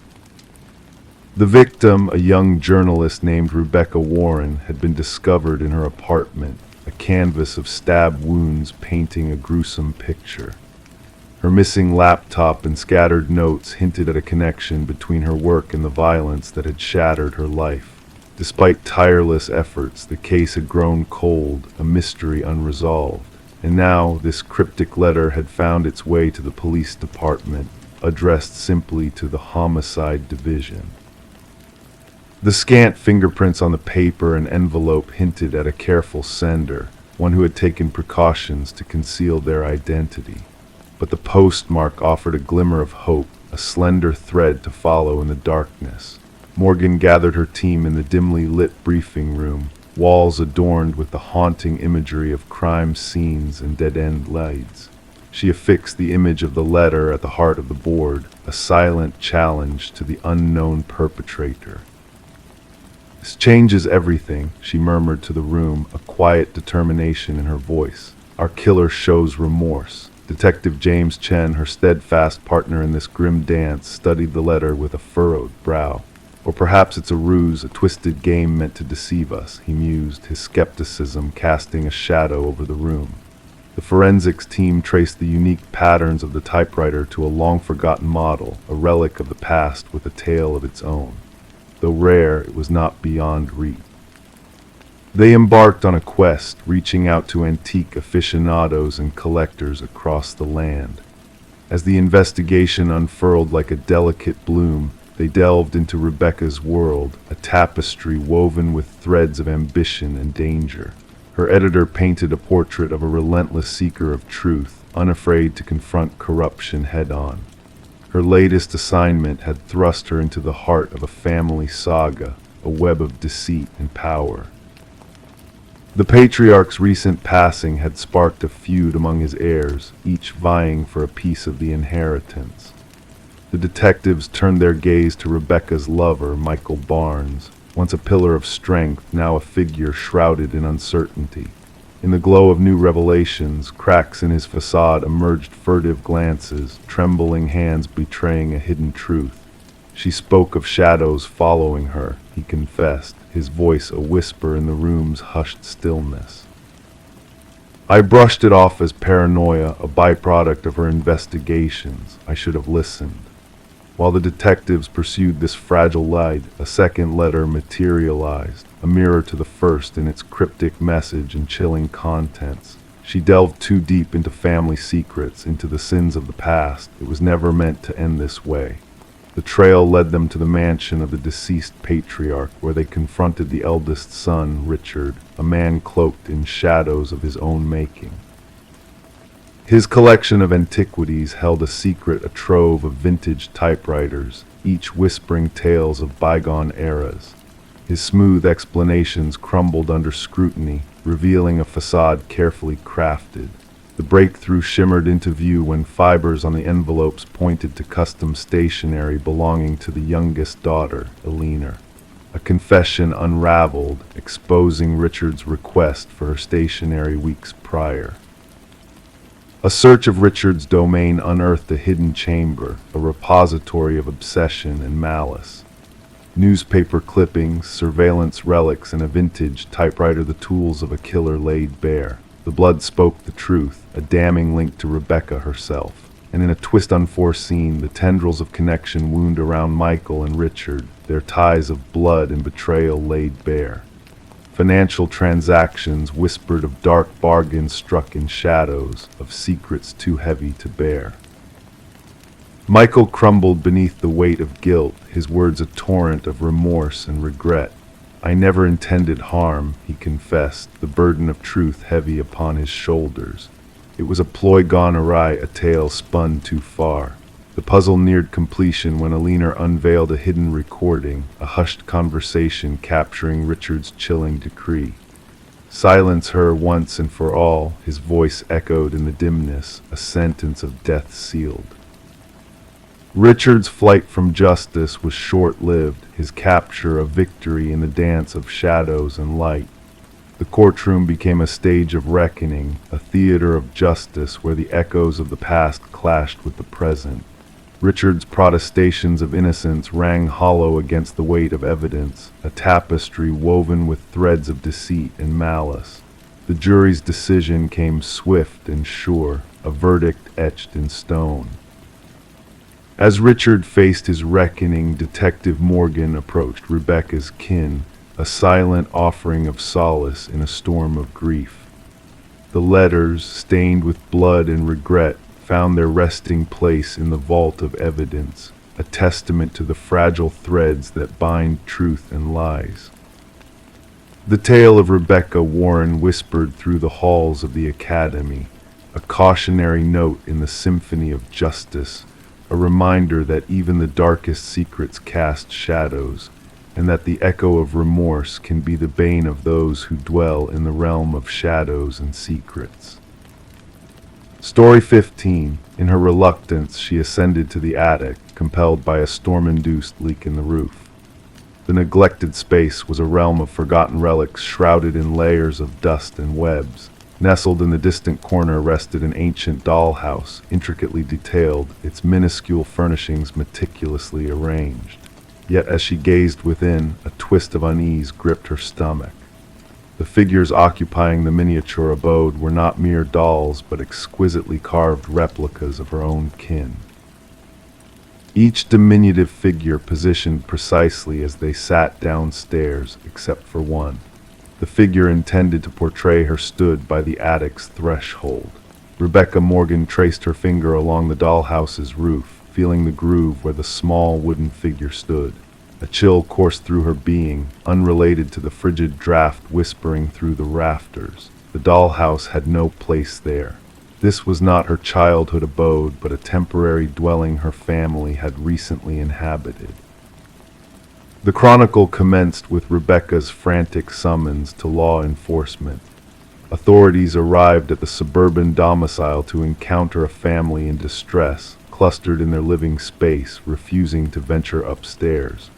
The victim, a young journalist named Rebecca Warren, had been discovered in her apartment, a canvas of stab wounds painting a gruesome picture. Her missing laptop and scattered notes hinted at a connection between her work and the violence that had shattered her life. Despite tireless efforts, the case had grown cold, a mystery unresolved. And now this cryptic letter had found its way to the police department, addressed simply to the Homicide Division. The scant fingerprints on the paper and envelope hinted at a careful sender, one who had taken precautions to conceal their identity. But the postmark offered a glimmer of hope, a slender thread to follow in the darkness. Morgan gathered her team in the dimly lit briefing room, walls adorned with the haunting imagery of crime scenes and dead-end lights. She affixed the image of the letter at the heart of the board, a silent challenge to the unknown perpetrator. "This changes everything," she murmured to the room, a quiet determination in her voice. "Our killer shows remorse." Detective James Chen, her steadfast partner in this grim dance, studied the letter with a furrowed brow. "Or perhaps it's a ruse, a twisted game meant to deceive us," he mused, his skepticism casting a shadow over the room. The forensics team traced the unique patterns of the typewriter to a long-forgotten model, a relic of the past with a tale of its own. Though rare, it was not beyond reach. They embarked on a quest, reaching out to antique aficionados and collectors across the land. As the investigation unfurled like a delicate bloom, they delved into Rebecca's world, a tapestry woven with threads of ambition and danger. Her editor painted a portrait of a relentless seeker of truth, unafraid to confront corruption head-on. Her latest assignment had thrust her into the heart of a family saga, a web of deceit and power. The patriarch's recent passing had sparked a feud among his heirs, each vying for a piece of the inheritance. The detectives turned their gaze to Rebecca's lover, Michael Barnes, once a pillar of strength, now a figure shrouded in uncertainty. In the glow of new revelations, cracks in his facade emerged furtive glances, trembling hands betraying a hidden truth. She spoke of shadows following her, he confessed, his voice a whisper in the room's hushed stillness. I brushed it off as paranoia, a byproduct of her investigations. I should have listened. While the detectives pursued this fragile light, a second letter materialized, a mirror to the first in its cryptic message and chilling contents. She delved too deep into family secrets, into the sins of the past. It was never meant to end this way. The trail led them to the mansion of the deceased patriarch, where they confronted the eldest son, Richard, a man cloaked in shadows of his own making. His collection of antiquities held a secret trove of vintage typewriters, each whispering tales of bygone eras. His smooth explanations crumbled under scrutiny, revealing a facade carefully crafted. The breakthrough shimmered into view when fibers on the envelopes pointed to custom stationery belonging to the youngest daughter, Eleanor. A confession unraveled, exposing Richard's request for her stationery weeks prior. A search of Richard's domain unearthed a hidden chamber, a repository of obsession and malice. Newspaper clippings, surveillance relics, and a vintage typewriter, the tools of a killer laid bare. The blood spoke the truth, a damning link to Rebecca herself. And in a twist unforeseen, the tendrils of connection wound around Michael and Richard, their ties of blood and betrayal laid bare. Financial transactions whispered of dark bargains struck in shadows, of secrets too heavy to bear. Michael crumbled beneath the weight of guilt, his words a torrent of remorse and regret. "I never intended harm," he confessed, the burden of truth heavy upon his shoulders. It was a ploy gone awry, a tale spun too far. The puzzle neared completion when Eleanor unveiled a hidden recording, a hushed conversation capturing Richard's chilling decree. "Silence her once and for all," his voice echoed in the dimness, a sentence of death sealed. Richard's flight from justice was short-lived, his capture a victory in the dance of shadows and light. The courtroom became a stage of reckoning, a theater of justice where the echoes of the past clashed with the present. Richard's protestations of innocence rang hollow against the weight of evidence, a tapestry woven with threads of deceit and malice. The jury's decision came swift and sure, a verdict etched in stone. As Richard faced his reckoning, Detective Morgan approached Rebecca's kin, a silent offering of solace in a storm of grief. The letters, stained with blood and regret, found their resting place in the vault of evidence, a testament to the fragile threads that bind truth and lies. The tale of Rebecca Warren whispered through the halls of the academy, a cautionary note in the symphony of justice, a reminder that even the darkest secrets cast shadows, and that the echo of remorse can be the bane of those who dwell in the realm of shadows and secrets. Story 15. In her reluctance, she ascended to the attic, compelled by a storm-induced leak in the roof. The neglected space was a realm of forgotten relics shrouded in layers of dust and webs. Nestled in the distant corner rested an ancient dollhouse, intricately detailed, its minuscule furnishings meticulously arranged. Yet as she gazed within, a twist of unease gripped her stomach. The figures occupying the miniature abode were not mere dolls, but exquisitely carved replicas of her own kin. Each diminutive figure positioned precisely as they sat downstairs, except for one. The figure intended to portray her stood by the attic's threshold. Rebecca Morgan traced her finger along the dollhouse's roof, feeling the groove where the small wooden figure stood. A chill coursed through her being, unrelated to the frigid draft whispering through the rafters. The dollhouse had no place there. This was not her childhood abode, but a temporary dwelling her family had recently inhabited. The chronicle commenced with Rebecca's frantic summons to law enforcement. Authorities arrived at the suburban domicile to encounter a family in distress, clustered in their living space, refusing to venture upstairs.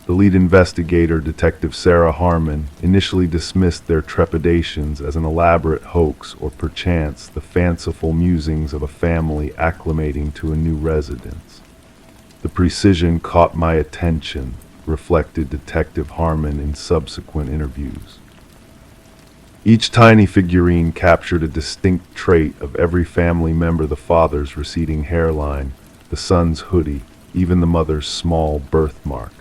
The lead investigator, Detective Sarah Harmon, initially dismissed their trepidations as an elaborate hoax or perchance the fanciful musings of a family acclimating to a new residence. "The precision caught my attention," reflected Detective Harmon in subsequent interviews. Each tiny figurine captured a distinct trait of every family member: the father's receding hairline, the son's hoodie, even the mother's small birthmark.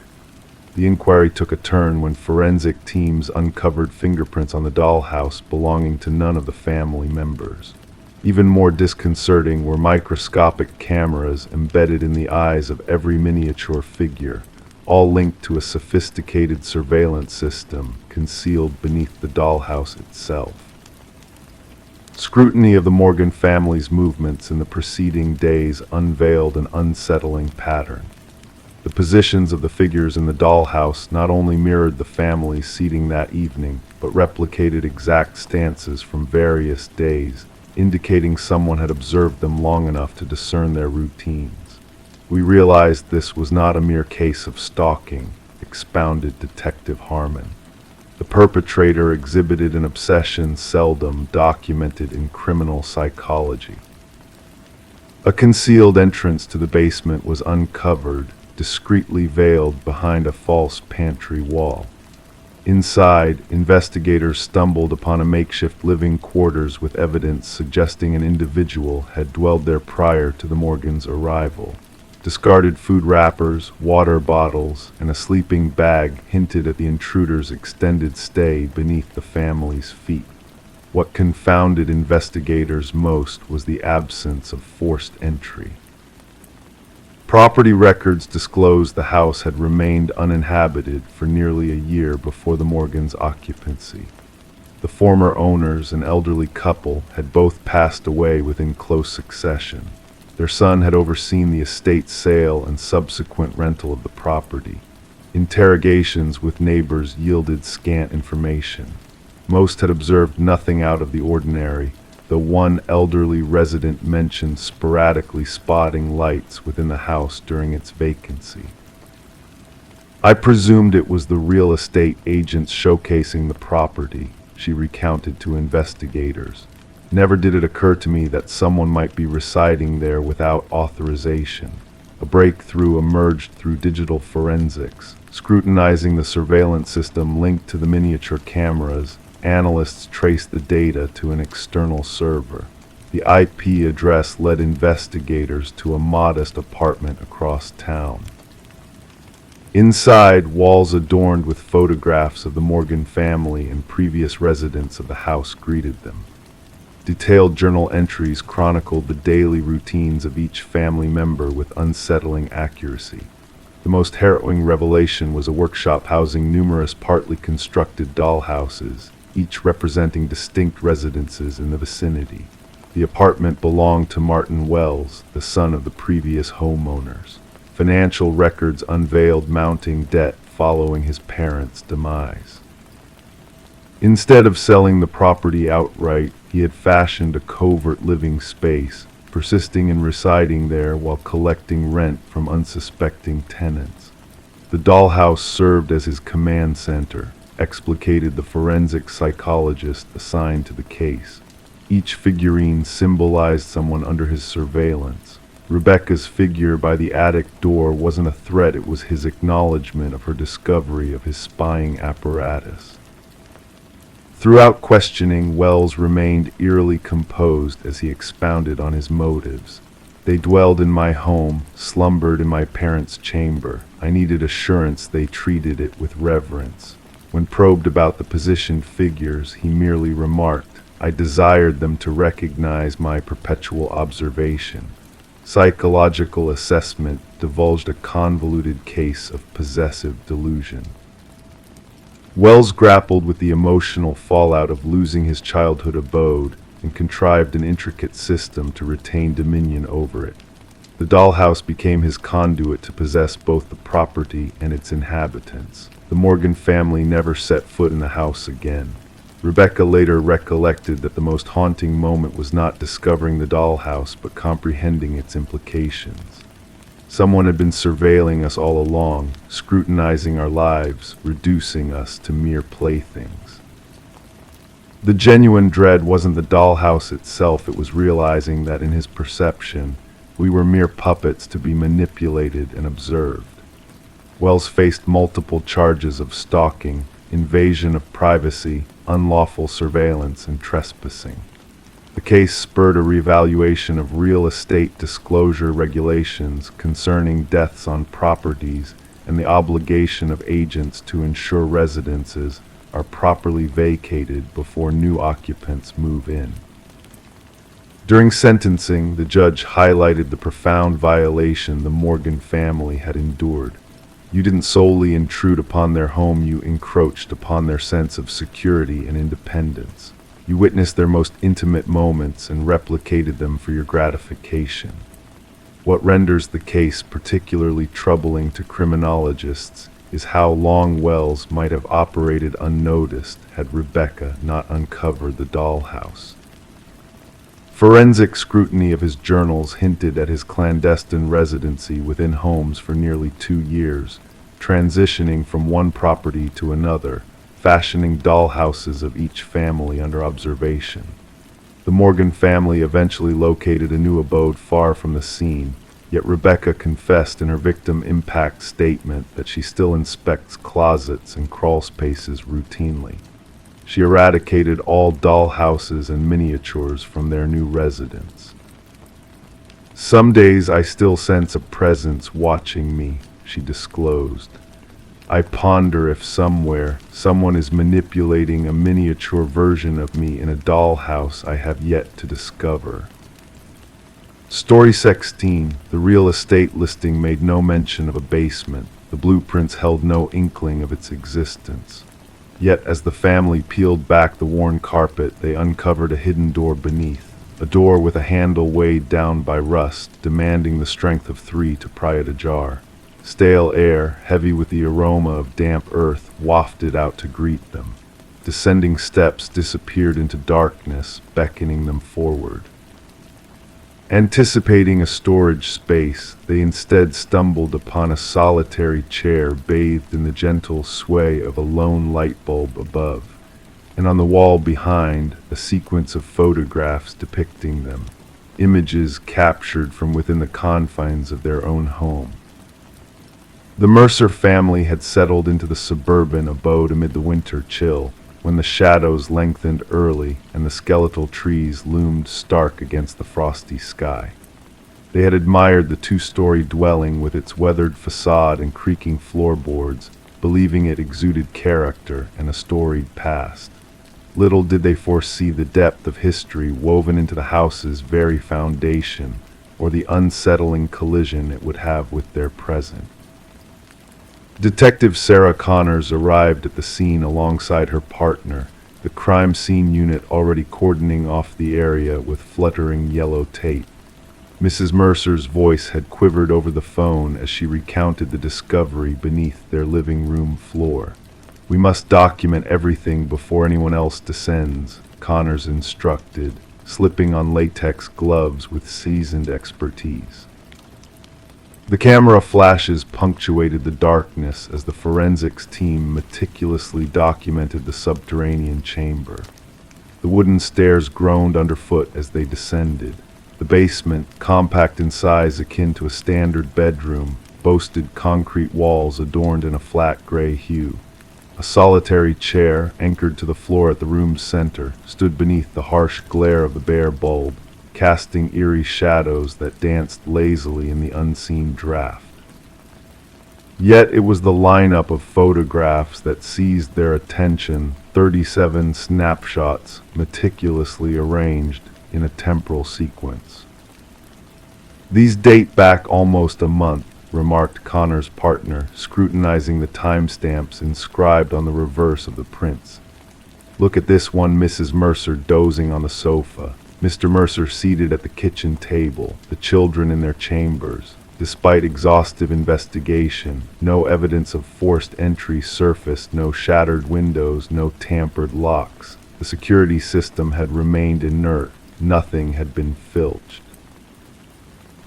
The inquiry took a turn when forensic teams uncovered fingerprints on the dollhouse belonging to none of the family members. Even more disconcerting were microscopic cameras embedded in the eyes of every miniature figure, all linked to a sophisticated surveillance system concealed beneath the dollhouse itself. Scrutiny of the Morgan family's movements in the preceding days unveiled an unsettling pattern. The positions of the figures in the dollhouse not only mirrored the family's seating that evening, but replicated exact stances from various days, indicating someone had observed them long enough to discern their routines. We realized this was not a mere case of stalking, expounded Detective Harmon. The perpetrator exhibited an obsession seldom documented in criminal psychology. A concealed entrance to the basement was uncovered, discreetly veiled behind a false pantry wall. Inside, investigators stumbled upon a makeshift living quarters with evidence suggesting an individual had dwelled there prior to the Morgans' arrival. Discarded food wrappers, water bottles, and a sleeping bag hinted at the intruder's extended stay beneath the family's feet. What confounded investigators most was the absence of forced entry. Property records disclosed the house had remained uninhabited for nearly a year before the Morgans' occupancy. The former owners, an elderly couple, had both passed away within close succession. Their son had overseen the estate's sale and subsequent rental of the property. Interrogations with neighbors yielded scant information. Most had observed nothing out of the ordinary, though one elderly resident mentioned sporadically spotting lights within the house during its vacancy. I presumed it was the real estate agents showcasing the property, she recounted to investigators. Never did it occur to me that someone might be residing there without authorization. A breakthrough emerged through digital forensics. Scrutinizing the surveillance system linked to the miniature cameras, analysts traced the data to an external server. The IP address led investigators to a modest apartment across town. Inside, walls adorned with photographs of the Morgan family and previous residents of the house greeted them. Detailed journal entries chronicled the daily routines of each family member with unsettling accuracy. The most harrowing revelation was a workshop housing numerous partly constructed dollhouses, each representing distinct residences in the vicinity. The apartment belonged to Martin Wells, the son of the previous homeowners. Financial records unveiled mounting debt following his parents' demise. Instead of selling the property outright, he had fashioned a covert living space, persisting in residing there while collecting rent from unsuspecting tenants. The dollhouse served as his command center, explicated the forensic psychologist assigned to the case. Each figurine symbolized someone under his surveillance. Rebecca's figure by the attic door wasn't a threat, it was his acknowledgement of her discovery of his spying apparatus. Throughout questioning, Wells remained eerily composed as he expounded on his motives. They dwelled in my home, slumbered in my parents' chamber. I needed assurance they treated it with reverence. When probed about the positioned figures, he merely remarked, I desired them to recognize my perpetual observation. Psychological assessment divulged a convoluted case of possessive delusion. Wells grappled with the emotional fallout of losing his childhood abode and contrived an intricate system to retain dominion over it. The dollhouse became his conduit to possess both the property and its inhabitants. The Morgan family never set foot in the house again. Rebecca later recollected that the most haunting moment was not discovering the dollhouse but comprehending its implications. Someone had been surveilling us all along, scrutinizing our lives, reducing us to mere playthings. The genuine dread wasn't the dollhouse itself, it was realizing that in his perception, we were mere puppets to be manipulated and observed. Wells faced multiple charges of stalking, invasion of privacy, unlawful surveillance, and trespassing. The case spurred a reevaluation of real estate disclosure regulations concerning deaths on properties and the obligation of agents to ensure residences are properly vacated before new occupants move in. During sentencing, the judge highlighted the profound violation the Morgan family had endured. You didn't solely intrude upon their home, you encroached upon their sense of security and independence. You witnessed their most intimate moments and replicated them for your gratification. What renders the case particularly troubling to criminologists is how long Wells might have operated unnoticed had Rebecca not uncovered the dollhouse. Forensic scrutiny of his journals hinted at his clandestine residency within homes for nearly 2 years, transitioning from one property to another, fashioning dollhouses of each family under observation. The Morgan family eventually located a new abode far from the scene, yet Rebecca confessed in her victim impact statement that she still inspects closets and crawl spaces routinely. She eradicated all dollhouses and miniatures from their new residence. "Some days I still sense a presence watching me," she disclosed. "I ponder if somewhere someone is manipulating a miniature version of me in a dollhouse I have yet to discover." Story 16, the real estate listing made no mention of a basement. The blueprints held no inkling of its existence. Yet as the family peeled back the worn carpet, they uncovered a hidden door beneath, a door with a handle weighed down by rust, demanding the strength of 3 to pry it ajar. Stale air, heavy with the aroma of damp earth, wafted out to greet them. Descending steps disappeared into darkness, beckoning them forward. Anticipating a storage space, they instead stumbled upon a solitary chair bathed in the gentle sway of a lone light bulb above, and on the wall behind, a sequence of photographs depicting them, images captured from within the confines of their own home. The Mercer family had settled into the suburban abode amid the winter chill, when the shadows lengthened early and the skeletal trees loomed stark against the frosty sky. They had admired the 2-story dwelling with its weathered facade and creaking floorboards, believing it exuded character and a storied past. Little did they foresee the depth of history woven into the house's very foundation, or the unsettling collision it would have with their present. Detective Sarah Connors arrived at the scene alongside her partner, the crime scene unit already cordoning off the area with fluttering yellow tape. Mrs. Mercer's voice had quivered over the phone as she recounted the discovery beneath their living room floor. "We must document everything before anyone else descends," Connors instructed, slipping on latex gloves with seasoned expertise. The camera flashes punctuated the darkness as the forensics team meticulously documented the subterranean chamber. The wooden stairs groaned underfoot as they descended. The basement, compact in size akin to a standard bedroom, boasted concrete walls adorned in a flat gray hue. A solitary chair, anchored to the floor at the room's center, stood beneath the harsh glare of the bare bulb, casting eerie shadows that danced lazily in the unseen draft. Yet it was the lineup of photographs that seized their attention, 37 snapshots meticulously arranged in a temporal sequence. "These date back almost a month," remarked Connor's partner, scrutinizing the timestamps inscribed on the reverse of the prints. "Look at this one, Mrs. Mercer dozing on the sofa. Mr. Mercer seated at the kitchen table, the children in their chambers. Despite exhaustive investigation, no evidence of forced entry surfaced, no shattered windows, no tampered locks. The security system had remained inert, nothing had been filched.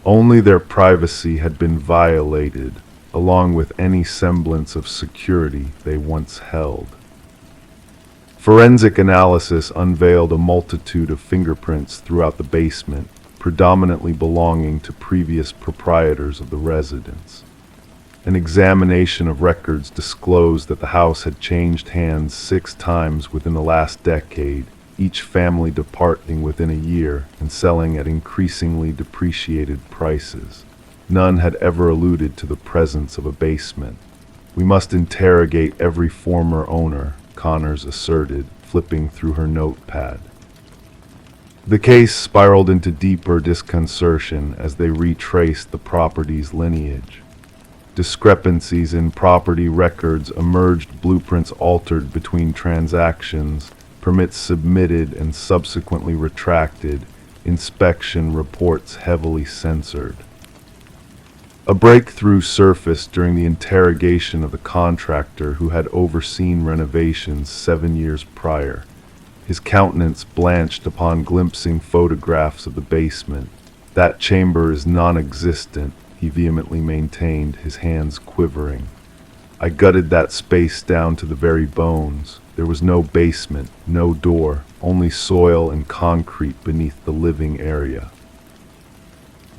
Only their privacy had been violated, along with any semblance of security they once held." Forensic analysis unveiled a multitude of fingerprints throughout the basement, predominantly belonging to previous proprietors of the residence. An examination of records disclosed that the house had changed hands 6 times within the last decade, each family departing within a year and selling at increasingly depreciated prices. None had ever alluded to the presence of a basement. "We must interrogate every former owner," Connors asserted, flipping through her notepad. The case spiraled into deeper disconcertion as they retraced the property's lineage. Discrepancies in property records emerged, blueprints altered between transactions, permits submitted and subsequently retracted, inspection reports heavily censored. A breakthrough surfaced during the interrogation of the contractor who had overseen renovations 7 years prior. His countenance blanched upon glimpsing photographs of the basement. "That chamber is non-existent," he vehemently maintained, his hands quivering. "I gutted that space down to the very bones. There was no basement, no door, only soil and concrete beneath the living area."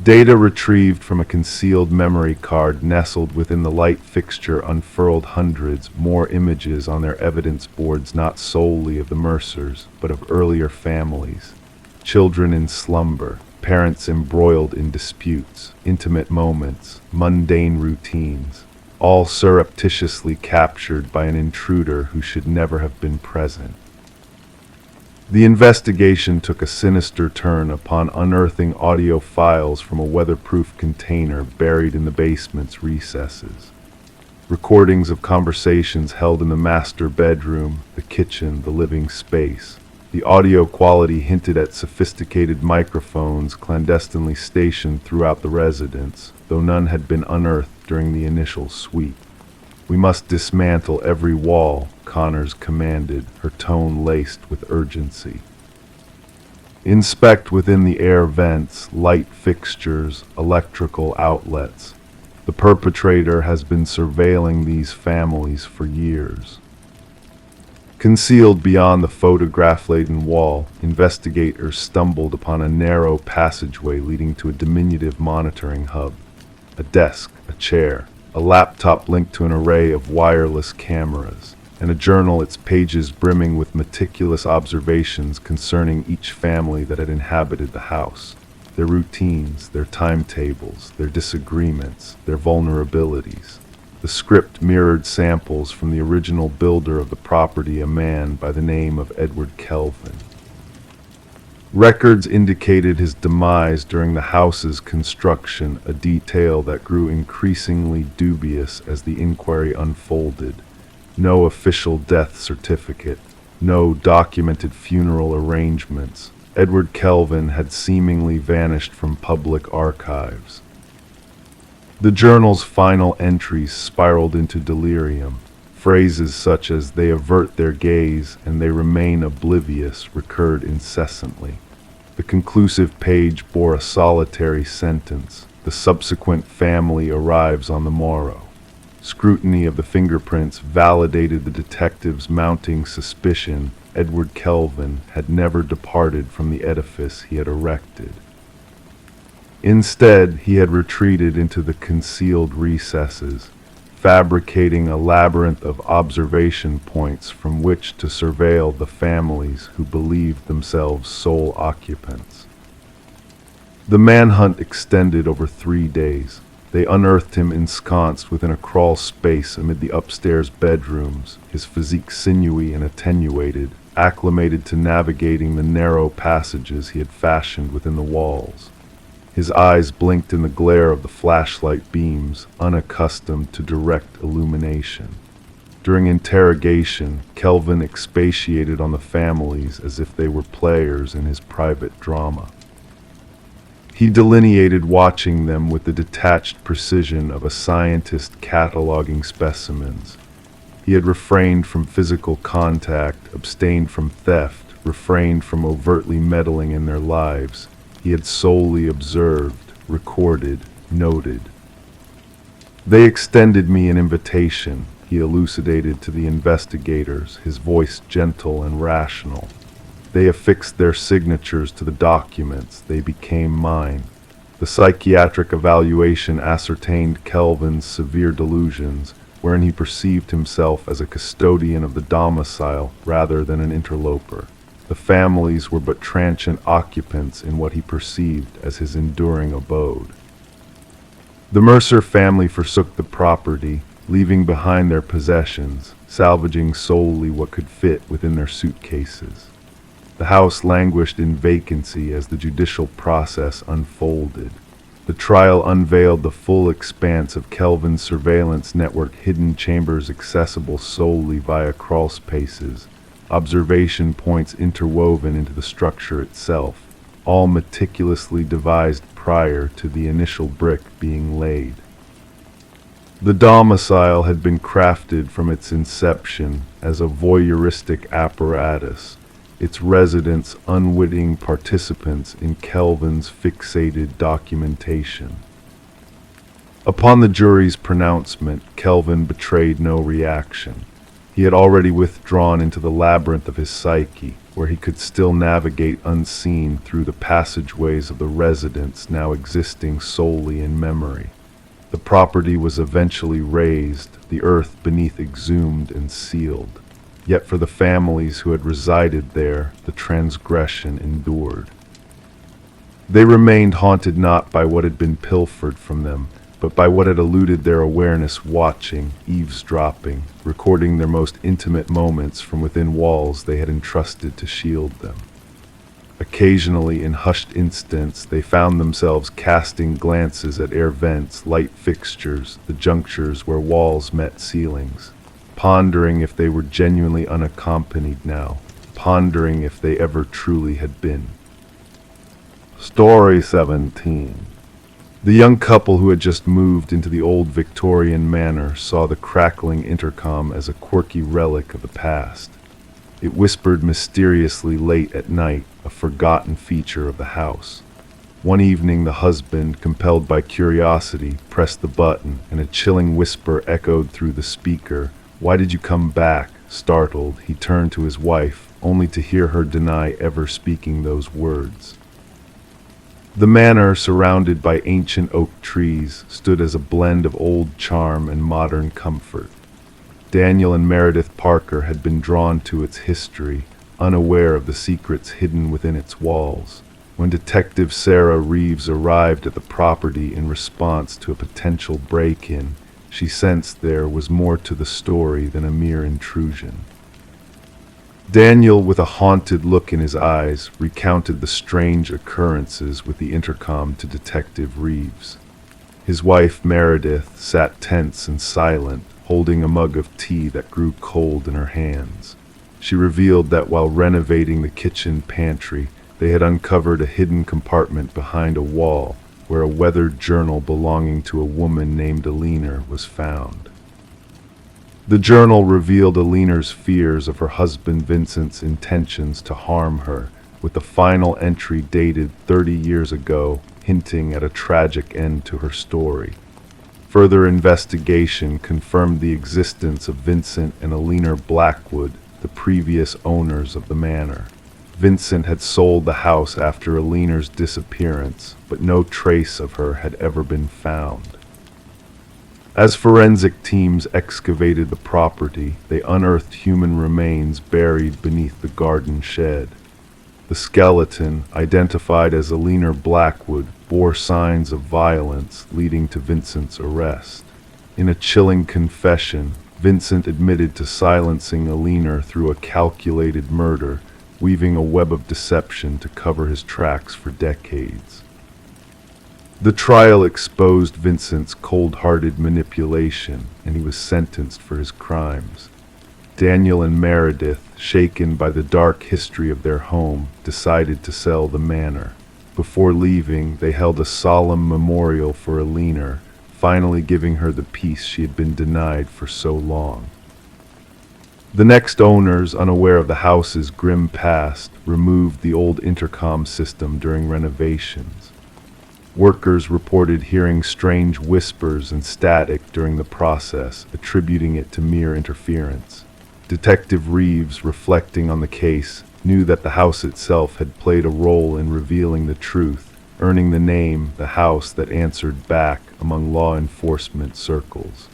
Data retrieved from a concealed memory card nestled within the light fixture unfurled hundreds more images on their evidence boards, not solely of the Mercers, but of earlier families. Children in slumber, parents embroiled in disputes, intimate moments, mundane routines, all surreptitiously captured by an intruder who should never have been present. The investigation took a sinister turn upon unearthing audio files from a weatherproof container buried in the basement's recesses. Recordings of conversations held in the master bedroom, the kitchen, the living space. The audio quality hinted at sophisticated microphones clandestinely stationed throughout the residence, though none had been unearthed during the initial sweep. "We must dismantle every wall," Connors commanded, her tone laced with urgency. "Inspect within the air vents, light fixtures, electrical outlets. The perpetrator has been surveilling these families for years." Concealed beyond the photograph-laden wall, investigators stumbled upon a narrow passageway leading to a diminutive monitoring hub. A desk, a chair, a laptop linked to an array of wireless cameras, and a journal, its pages brimming with meticulous observations concerning each family that had inhabited the house. Their routines, their timetables, their disagreements, their vulnerabilities. The script mirrored samples from the original builder of the property, a man by the name of Edward Kelvin. Records indicated his demise during the house's construction, a detail that grew increasingly dubious as the inquiry unfolded. No official death certificate, no documented funeral arrangements. Edward Kelvin had seemingly vanished from public archives. The journal's final entries spiraled into delirium. Phrases such as "they avert their gaze" and "they remain oblivious" recurred incessantly. The conclusive page bore a solitary sentence: "The subsequent family arrives on the morrow." Scrutiny of the fingerprints validated the detective's mounting suspicion. Edward Kelvin had never departed from the edifice he had erected. Instead, he had retreated into the concealed recesses, fabricating a labyrinth of observation points from which to surveil the families who believed themselves sole occupants. The manhunt extended over 3 days. They unearthed him ensconced within a crawl space amid the upstairs bedrooms, his physique sinewy and attenuated, acclimated to navigating the narrow passages he had fashioned within the walls. His eyes blinked in the glare of the flashlight beams, unaccustomed to direct illumination. During interrogation, Kelvin expatiated on the families as if they were players in his private drama. He delineated watching them with the detached precision of a scientist cataloging specimens. He had refrained from physical contact, abstained from theft, refrained from overtly meddling in their lives. He had solely observed, recorded, noted. "They extended me an invitation," he elucidated to the investigators, his voice gentle and rational. "They affixed their signatures to the documents. They became mine." The psychiatric evaluation ascertained Kelvin's severe delusions, wherein he perceived himself as a custodian of the domicile rather than an interloper. The families were but transient occupants in what he perceived as his enduring abode. The Mercer family forsook the property, leaving behind their possessions, salvaging solely what could fit within their suitcases. The house languished in vacancy as the judicial process unfolded. The trial unveiled the full expanse of Kelvin's surveillance network, hidden chambers accessible solely via crawl spaces, observation points interwoven into the structure itself, all meticulously devised prior to the initial brick being laid. The domicile had been crafted from its inception as a voyeuristic apparatus, its residents unwitting participants in Kelvin's fixated documentation. Upon the jury's pronouncement, Kelvin betrayed no reaction. He had already withdrawn into the labyrinth of his psyche, where he could still navigate unseen through the passageways of the residents now existing solely in memory. The property was eventually razed, the earth beneath exhumed and sealed. Yet for the families who had resided there, the transgression endured. They remained haunted not by what had been pilfered from them, but by what had eluded their awareness, watching, eavesdropping, recording their most intimate moments from within walls they had entrusted to shield them. Occasionally, in hushed instants, they found themselves casting glances at air vents, light fixtures, the junctures where walls met ceilings, pondering if they were genuinely unaccompanied now, pondering if they ever truly had been. Story 17. The young couple who had just moved into the old Victorian manor saw the crackling intercom as a quirky relic of the past. It whispered mysteriously late at night, a forgotten feature of the house. One evening the husband, compelled by curiosity, pressed the button, and a chilling whisper echoed through the speaker. "Why did you come back?" Startled, he turned to his wife, only to hear her deny ever speaking those words. The manor, surrounded by ancient oak trees, stood as a blend of old charm and modern comfort. Daniel and Meredith Parker had been drawn to its history, unaware of the secrets hidden within its walls. When Detective Sarah Reeves arrived at the property in response to a potential break-in, she sensed there was more to the story than a mere intrusion. Daniel, with a haunted look in his eyes, recounted the strange occurrences with the intercom to Detective Reeves. His wife, Meredith, sat tense and silent, holding a mug of tea that grew cold in her hands. She revealed that while renovating the kitchen pantry, they had uncovered a hidden compartment behind a wall where a weathered journal belonging to a woman named Alina was found. The journal revealed Alina's fears of her husband Vincent's intentions to harm her, with the final entry dated 30 years ago, hinting at a tragic end to her story. Further investigation confirmed the existence of Vincent and Alina Blackwood, the previous owners of the manor. Vincent had sold the house after Alina's disappearance, but no trace of her had ever been found. As forensic teams excavated the property, they unearthed human remains buried beneath the garden shed. The skeleton, identified as Alina Blackwood, bore signs of violence leading to Vincent's arrest. In a chilling confession, Vincent admitted to silencing Alina through a calculated murder, weaving a web of deception to cover his tracks for decades. The trial exposed Vincent's cold-hearted manipulation, and he was sentenced for his crimes. Daniel and Meredith, shaken by the dark history of their home, decided to sell the manor. Before leaving, they held a solemn memorial for Alina, finally giving her the peace she had been denied for so long. The next owners, unaware of the house's grim past, removed the old intercom system during renovations. Workers reported hearing strange whispers and static during the process, attributing it to mere interference. Detective Reeves, reflecting on the case, knew that the house itself had played a role in revealing the truth, earning the name "the house that answered back" among law enforcement circles.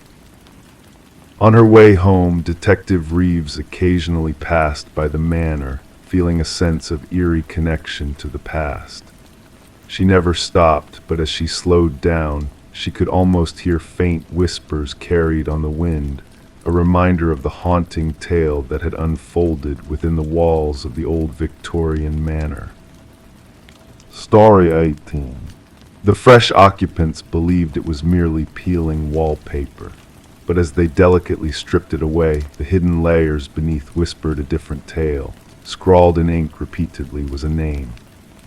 On her way home, Detective Reeves occasionally passed by the manor, feeling a sense of eerie connection to the past. She never stopped, but as she slowed down, she could almost hear faint whispers carried on the wind, a reminder of the haunting tale that had unfolded within the walls of the old Victorian manor. Story 18. The fresh occupants believed it was merely peeling wallpaper, but as they delicately stripped it away, the hidden layers beneath whispered a different tale. Scrawled in ink repeatedly was a name.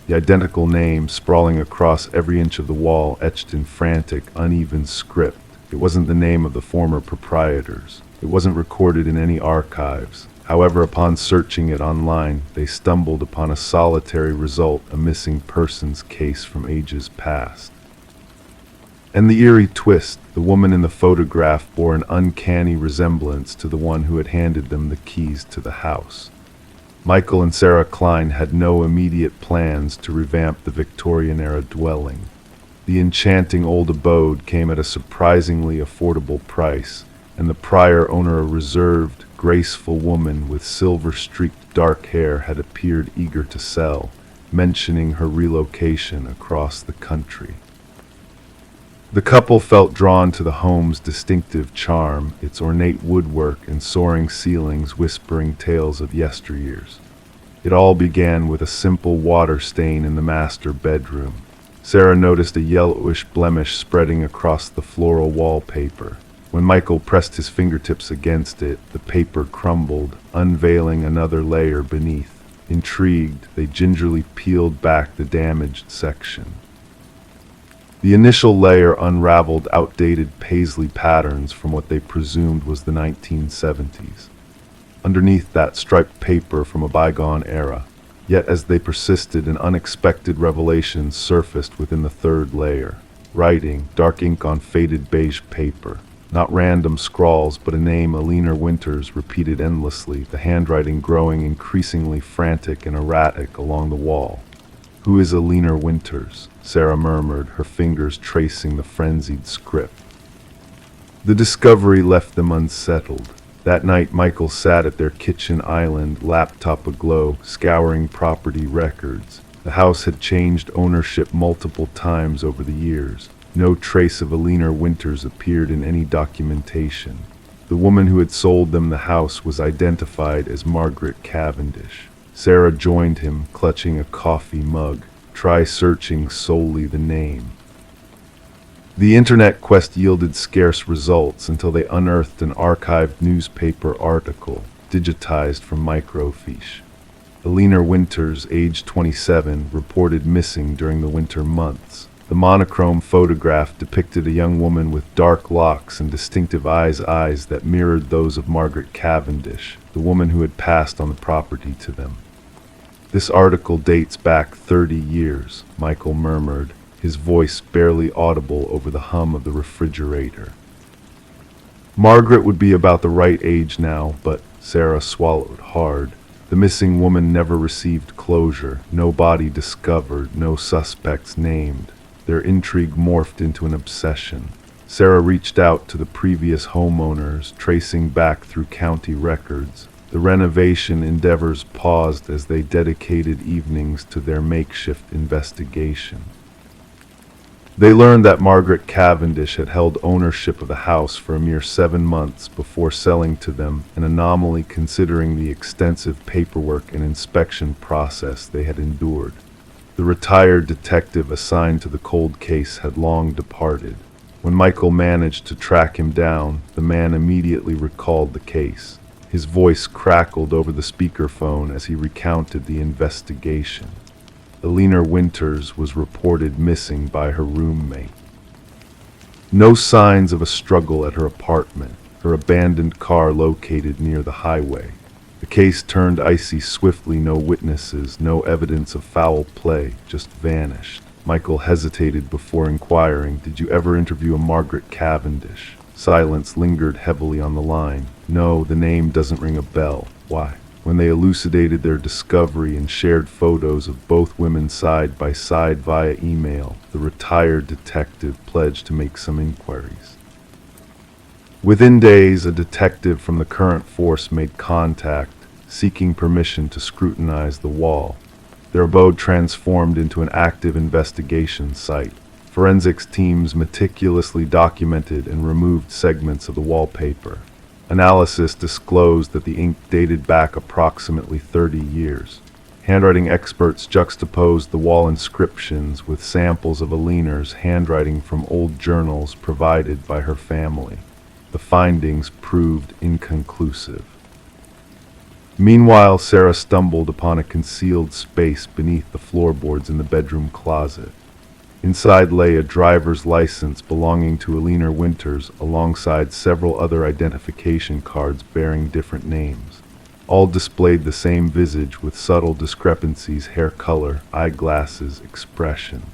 The identical name sprawling across every inch of the wall, etched in frantic, uneven script, It wasn't the name of the former proprietors. It wasn't recorded in any archives. However, upon searching it online, they stumbled upon a solitary result, a missing persons case from ages past. And the eerie twist, the woman in the photograph bore an uncanny resemblance to the one who had handed them the keys to the house. Michael and Sarah Klein had no immediate plans to revamp the Victorian-era dwelling. The enchanting old abode came at a surprisingly affordable price, and the prior owner, a reserved, graceful woman with silver-streaked dark hair, had appeared eager to sell, mentioning her relocation across the country. The couple felt drawn to the home's distinctive charm, its ornate woodwork and soaring ceilings whispering tales of yesteryears. It all began with a simple water stain in the master bedroom. Sarah noticed a yellowish blemish spreading across the floral wallpaper. When Michael pressed his fingertips against it, the paper crumbled, unveiling another layer beneath. Intrigued, they gingerly peeled back the damaged section. The initial layer unraveled outdated paisley patterns from what they presumed was the 1970s. Underneath that, striped paper from a bygone era. Yet as they persisted, an unexpected revelation surfaced within the third layer. Writing, dark ink on faded beige paper. Not random scrawls, but a name, Alina Winters, repeated endlessly, the handwriting growing increasingly frantic and erratic along the wall. "Who is Alina Winters?" Sarah murmured, her fingers tracing the frenzied script. The discovery left them unsettled. That night, Michael sat at their kitchen island, laptop aglow, scouring property records. The house had changed ownership multiple times over the years. No trace of Alina Winters appeared in any documentation. The woman who had sold them the house was identified as Margaret Cavendish. Sarah joined him, clutching a coffee mug. Try searching solely the name. The internet quest yielded scarce results until they unearthed an archived newspaper article, digitized from microfiche. Alina Winters, age 27, reported missing during the winter months. The monochrome photograph depicted a young woman with dark locks and distinctive eyes that mirrored those of Margaret Cavendish, the woman who had passed on the property to them. "This article dates back 30 years, Michael murmured, his voice barely audible over the hum of the refrigerator. Margaret would be about the right age now, but Sarah swallowed hard. The missing woman never received closure, no body discovered, no suspects named. Their intrigue morphed into an obsession. Sarah reached out to the previous homeowners, tracing back through county records. The renovation endeavors paused as they dedicated evenings to their makeshift investigation. They learned that Margaret Cavendish had held ownership of the house for a mere 7 months before selling to them, an anomaly considering the extensive paperwork and inspection process they had endured. The retired detective assigned to the cold case had long departed. When Michael managed to track him down, the man immediately recalled the case. His voice crackled over the speakerphone as he recounted the investigation. Alina Winters was reported missing by her roommate. No signs of a struggle at her apartment, her abandoned car located near the highway. The case turned icy swiftly, no witnesses, no evidence of foul play, just vanished. Michael hesitated before inquiring, "Did you ever interview a Margaret Cavendish?" Silence lingered heavily on the line. "No, the name doesn't ring a bell." "Why?" When they elucidated their discovery and shared photos of both women side by side via email, the retired detective pledged to make some inquiries. Within days, a detective from the current force made contact, seeking permission to scrutinize the wall. Their abode transformed into an active investigation site. Forensics teams meticulously documented and removed segments of the wallpaper. Analysis disclosed that the ink dated back approximately 30 years. Handwriting experts juxtaposed the wall inscriptions with samples of Alina's handwriting from old journals provided by her family. The findings proved inconclusive. Meanwhile, Sarah stumbled upon a concealed space beneath the floorboards in the bedroom closet. Inside lay a driver's license belonging to Alina Winters alongside several other identification cards bearing different names. All displayed the same visage with subtle discrepancies: hair color, eyeglasses, expressions.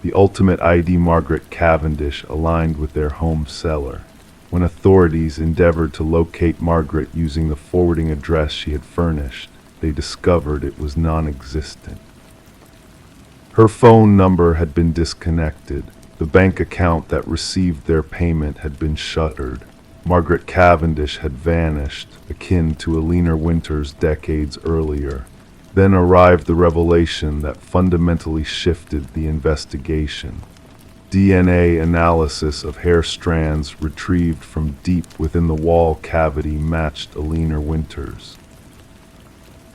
The ultimate ID: Margaret Cavendish, aligned with their home seller. When authorities endeavored to locate Margaret using the forwarding address she had furnished, they discovered it was non-existent. Her phone number had been disconnected. The bank account that received their payment had been shuttered. Margaret Cavendish had vanished, akin to Alina Winters decades earlier. Then arrived the revelation that fundamentally shifted the investigation. DNA analysis of hair strands retrieved from deep within the wall cavity matched Alina Winters.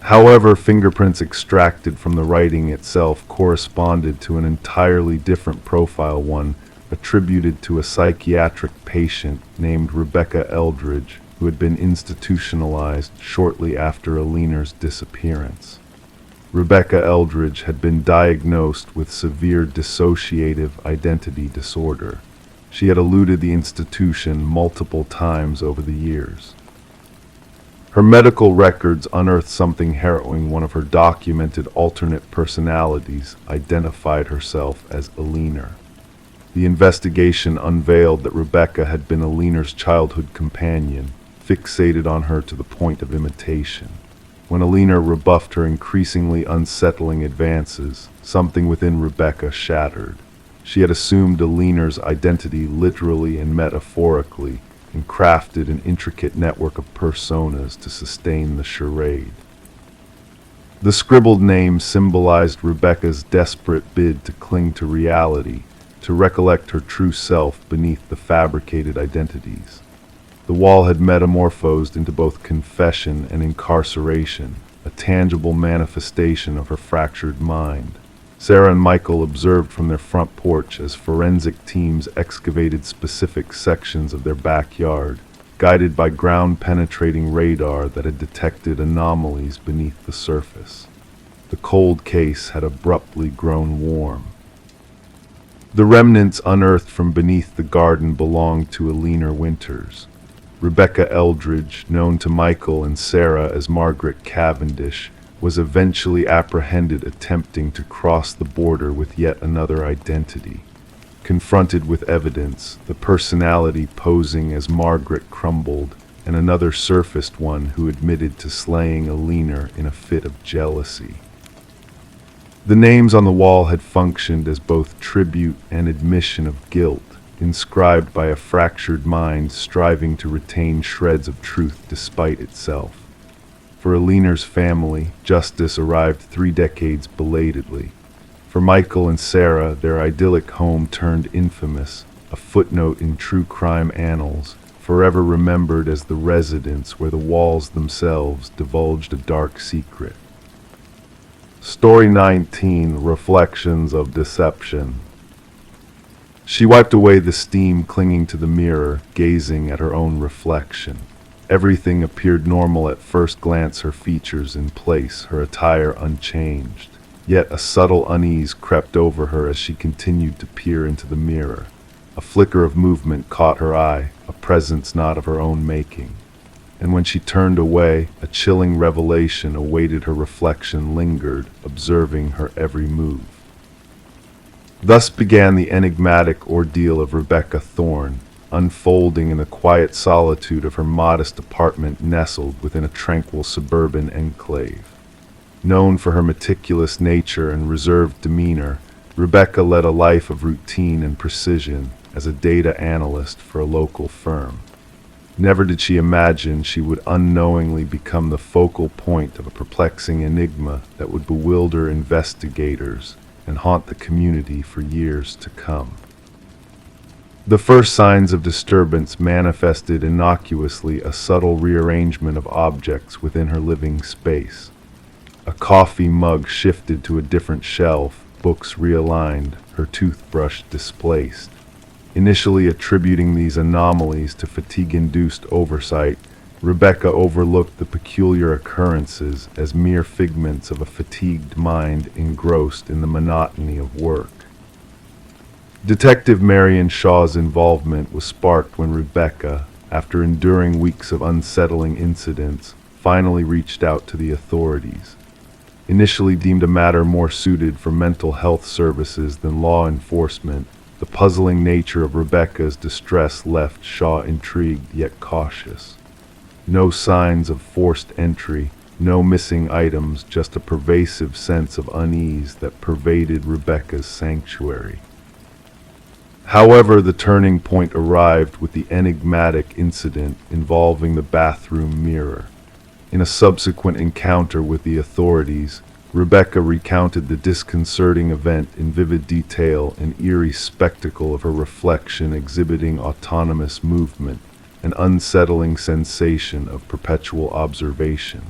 However, fingerprints extracted from the writing itself corresponded to an entirely different profile, one attributed to a psychiatric patient named Rebecca Eldridge, who had been institutionalized shortly after Alina's disappearance. Rebecca Eldridge had been diagnosed with severe dissociative identity disorder. She had eluded the institution multiple times over the years. Her medical records unearthed something harrowing. One of her documented alternate personalities identified herself as Alina. The investigation unveiled that Rebecca had been Alina's childhood companion, fixated on her to the point of imitation. When Alina rebuffed her increasingly unsettling advances, something within Rebecca shattered. She had assumed Alina's identity literally and metaphorically, and crafted an intricate network of personas to sustain the charade. The scribbled name symbolized Rebecca's desperate bid to cling to reality, to recollect her true self beneath the fabricated identities. The wall had metamorphosed into both confession and incarceration, a tangible manifestation of her fractured mind. Sarah and Michael observed from their front porch as forensic teams excavated specific sections of their backyard, guided by ground-penetrating radar that had detected anomalies beneath the surface. The cold case had abruptly grown warm. The remnants unearthed from beneath the garden belonged to Alina Winters. Rebecca Eldridge, known to Michael and Sarah as Margaret Cavendish, was eventually apprehended attempting to cross the border with yet another identity. Confronted with evidence, the personality posing as Margaret crumbled, and another surfaced, one who admitted to slaying Alina in a fit of jealousy. The names on the wall had functioned as both tribute and admission of guilt, inscribed by a fractured mind striving to retain shreds of truth despite itself. For Alina's family, justice arrived 3 decades belatedly. For Michael and Sarah, their idyllic home turned infamous, a footnote in true crime annals, forever remembered as the residence where the walls themselves divulged a dark secret. Story 19: Reflections of Deception. She wiped away the steam clinging to the mirror, gazing at her own reflection. Everything appeared normal at first glance, her features in place, her attire unchanged. Yet a subtle unease crept over her as she continued to peer into the mirror. A flicker of movement caught her eye, a presence not of her own making. And when she turned away, a chilling revelation awaited. Her reflection lingered, observing her every move. Thus began the enigmatic ordeal of Rebecca Thorne, unfolding in the quiet solitude of her modest apartment nestled within a tranquil suburban enclave. Known for her meticulous nature and reserved demeanor, Rebecca led a life of routine and precision as a data analyst for a local firm. Never did she imagine she would unknowingly become the focal point of a perplexing enigma that would bewilder investigators and haunt the community for years to come. The first signs of disturbance manifested innocuously: a subtle rearrangement of objects within her living space. A coffee mug shifted to a different shelf, books realigned, her toothbrush displaced. Initially attributing these anomalies to fatigue-induced oversight, Rebecca overlooked the peculiar occurrences as mere figments of a fatigued mind engrossed in the monotony of work. Detective Marion Shaw's involvement was sparked when Rebecca, after enduring weeks of unsettling incidents, finally reached out to the authorities. Initially deemed a matter more suited for mental health services than law enforcement, the puzzling nature of Rebecca's distress left Shaw intrigued yet cautious. No signs of forced entry, no missing items, just a pervasive sense of unease that pervaded Rebecca's sanctuary. However, the turning point arrived with the enigmatic incident involving the bathroom mirror. In a subsequent encounter with the authorities, Rebecca recounted the disconcerting event in vivid detail, an eerie spectacle of her reflection exhibiting autonomous movement, an unsettling sensation of perpetual observation.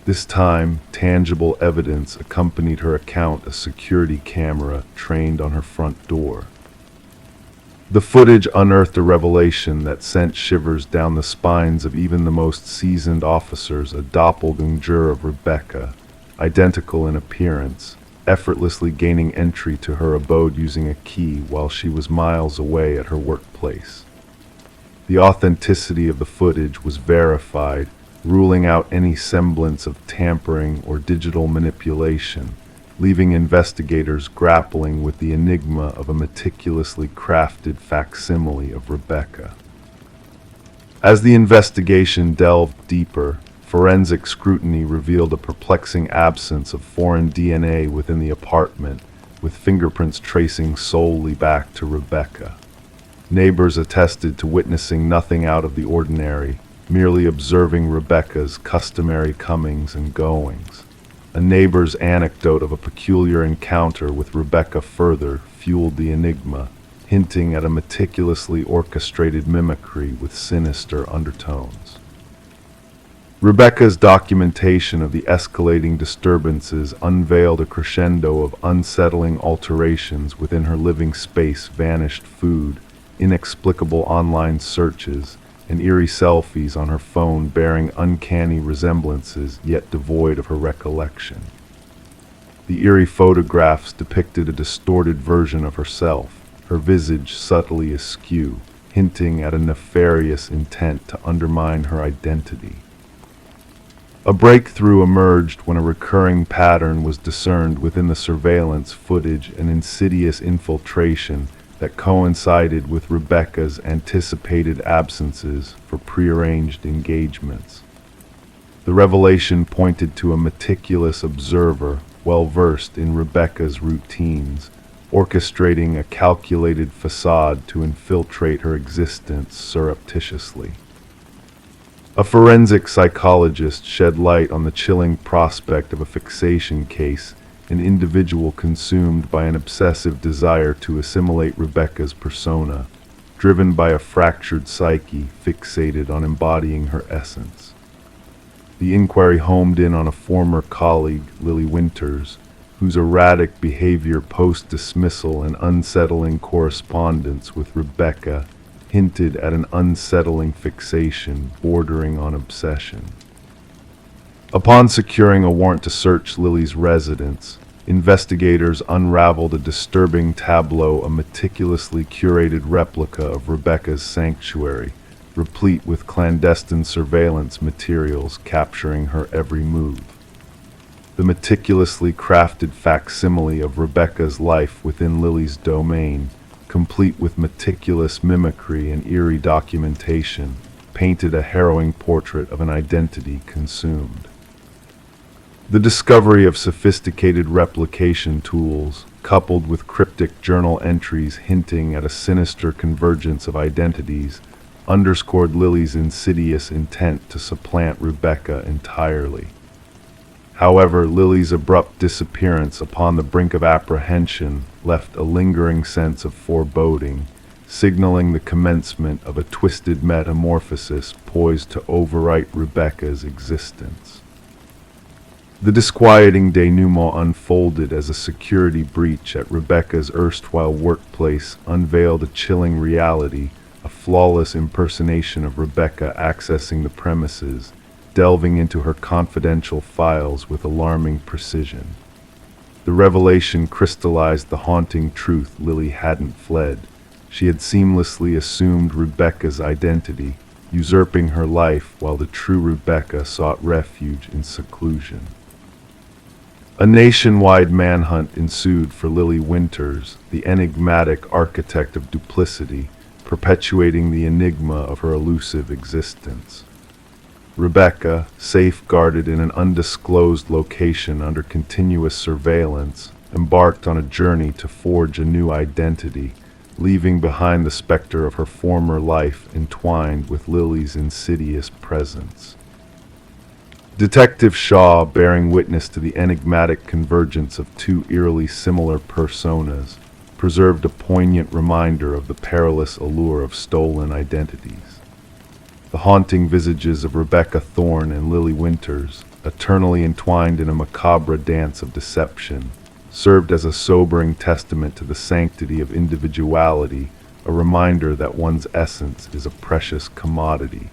This time, tangible evidence accompanied her account, a security camera trained on her front door. The footage unearthed a revelation that sent shivers down the spines of even the most seasoned officers, a doppelganger of Rebecca, identical in appearance, effortlessly gaining entry to her abode using a key while she was miles away at her workplace. The authenticity of the footage was verified, ruling out any semblance of tampering or digital manipulation, leaving investigators grappling with the enigma of a meticulously crafted facsimile of Rebecca. As the investigation delved deeper, forensic scrutiny revealed a perplexing absence of foreign DNA within the apartment, with fingerprints tracing solely back to Rebecca. Neighbors attested to witnessing nothing out of the ordinary, merely observing Rebecca's customary comings and goings. A neighbor's anecdote of a peculiar encounter with Rebecca further fueled the enigma, hinting at a meticulously orchestrated mimicry with sinister undertones. Rebecca's documentation of the escalating disturbances unveiled a crescendo of unsettling alterations within her living space: vanished food, inexplicable online searches, and eerie selfies on her phone bearing uncanny resemblances yet devoid of her recollection. The eerie photographs depicted a distorted version of herself, her visage subtly askew, hinting at a nefarious intent to undermine her identity. A breakthrough emerged when a recurring pattern was discerned within the surveillance footage, an insidious infiltration that coincided with Rebecca's anticipated absences for prearranged engagements. The revelation pointed to a meticulous observer, well-versed in Rebecca's routines, orchestrating a calculated facade to infiltrate her existence surreptitiously. A forensic psychologist shed light on the chilling prospect of a fixation case, an individual consumed by an obsessive desire to assimilate Rebecca's persona, driven by a fractured psyche fixated on embodying her essence. The inquiry homed in on a former colleague, Lily Winters, whose erratic behavior post-dismissal and unsettling correspondence with Rebecca hinted at an unsettling fixation bordering on obsession. Upon securing a warrant to search Lily's residence, investigators unraveled a disturbing tableau, a meticulously curated replica of Rebecca's sanctuary, replete with clandestine surveillance materials capturing her every move. The meticulously crafted facsimile of Rebecca's life within Lily's domain, complete with meticulous mimicry and eerie documentation, painted a harrowing portrait of an identity consumed. The discovery of sophisticated replication tools, coupled with cryptic journal entries hinting at a sinister convergence of identities, underscored Lily's insidious intent to supplant Rebecca entirely. However, Lily's abrupt disappearance upon the brink of apprehension left a lingering sense of foreboding, signaling the commencement of a twisted metamorphosis poised to overwrite Rebecca's existence. The disquieting denouement unfolded as a security breach at Rebecca's erstwhile workplace unveiled a chilling reality, a flawless impersonation of Rebecca accessing the premises, delving into her confidential files with alarming precision. The revelation crystallized the haunting truth. Lily hadn't fled. She had seamlessly assumed Rebecca's identity, usurping her life while the true Rebecca sought refuge in seclusion. A nationwide manhunt ensued for Lily Winters, the enigmatic architect of duplicity, perpetuating the enigma of her elusive existence. Rebecca, safeguarded in an undisclosed location under continuous surveillance, embarked on a journey to forge a new identity, leaving behind the specter of her former life entwined with Lily's insidious presence. Detective Shaw, bearing witness to the enigmatic convergence of two eerily similar personas, preserved a poignant reminder of the perilous allure of stolen identities. The haunting visages of Rebecca Thorne and Lily Winters, eternally entwined in a macabre dance of deception, served as a sobering testament to the sanctity of individuality, a reminder that one's essence is a precious commodity,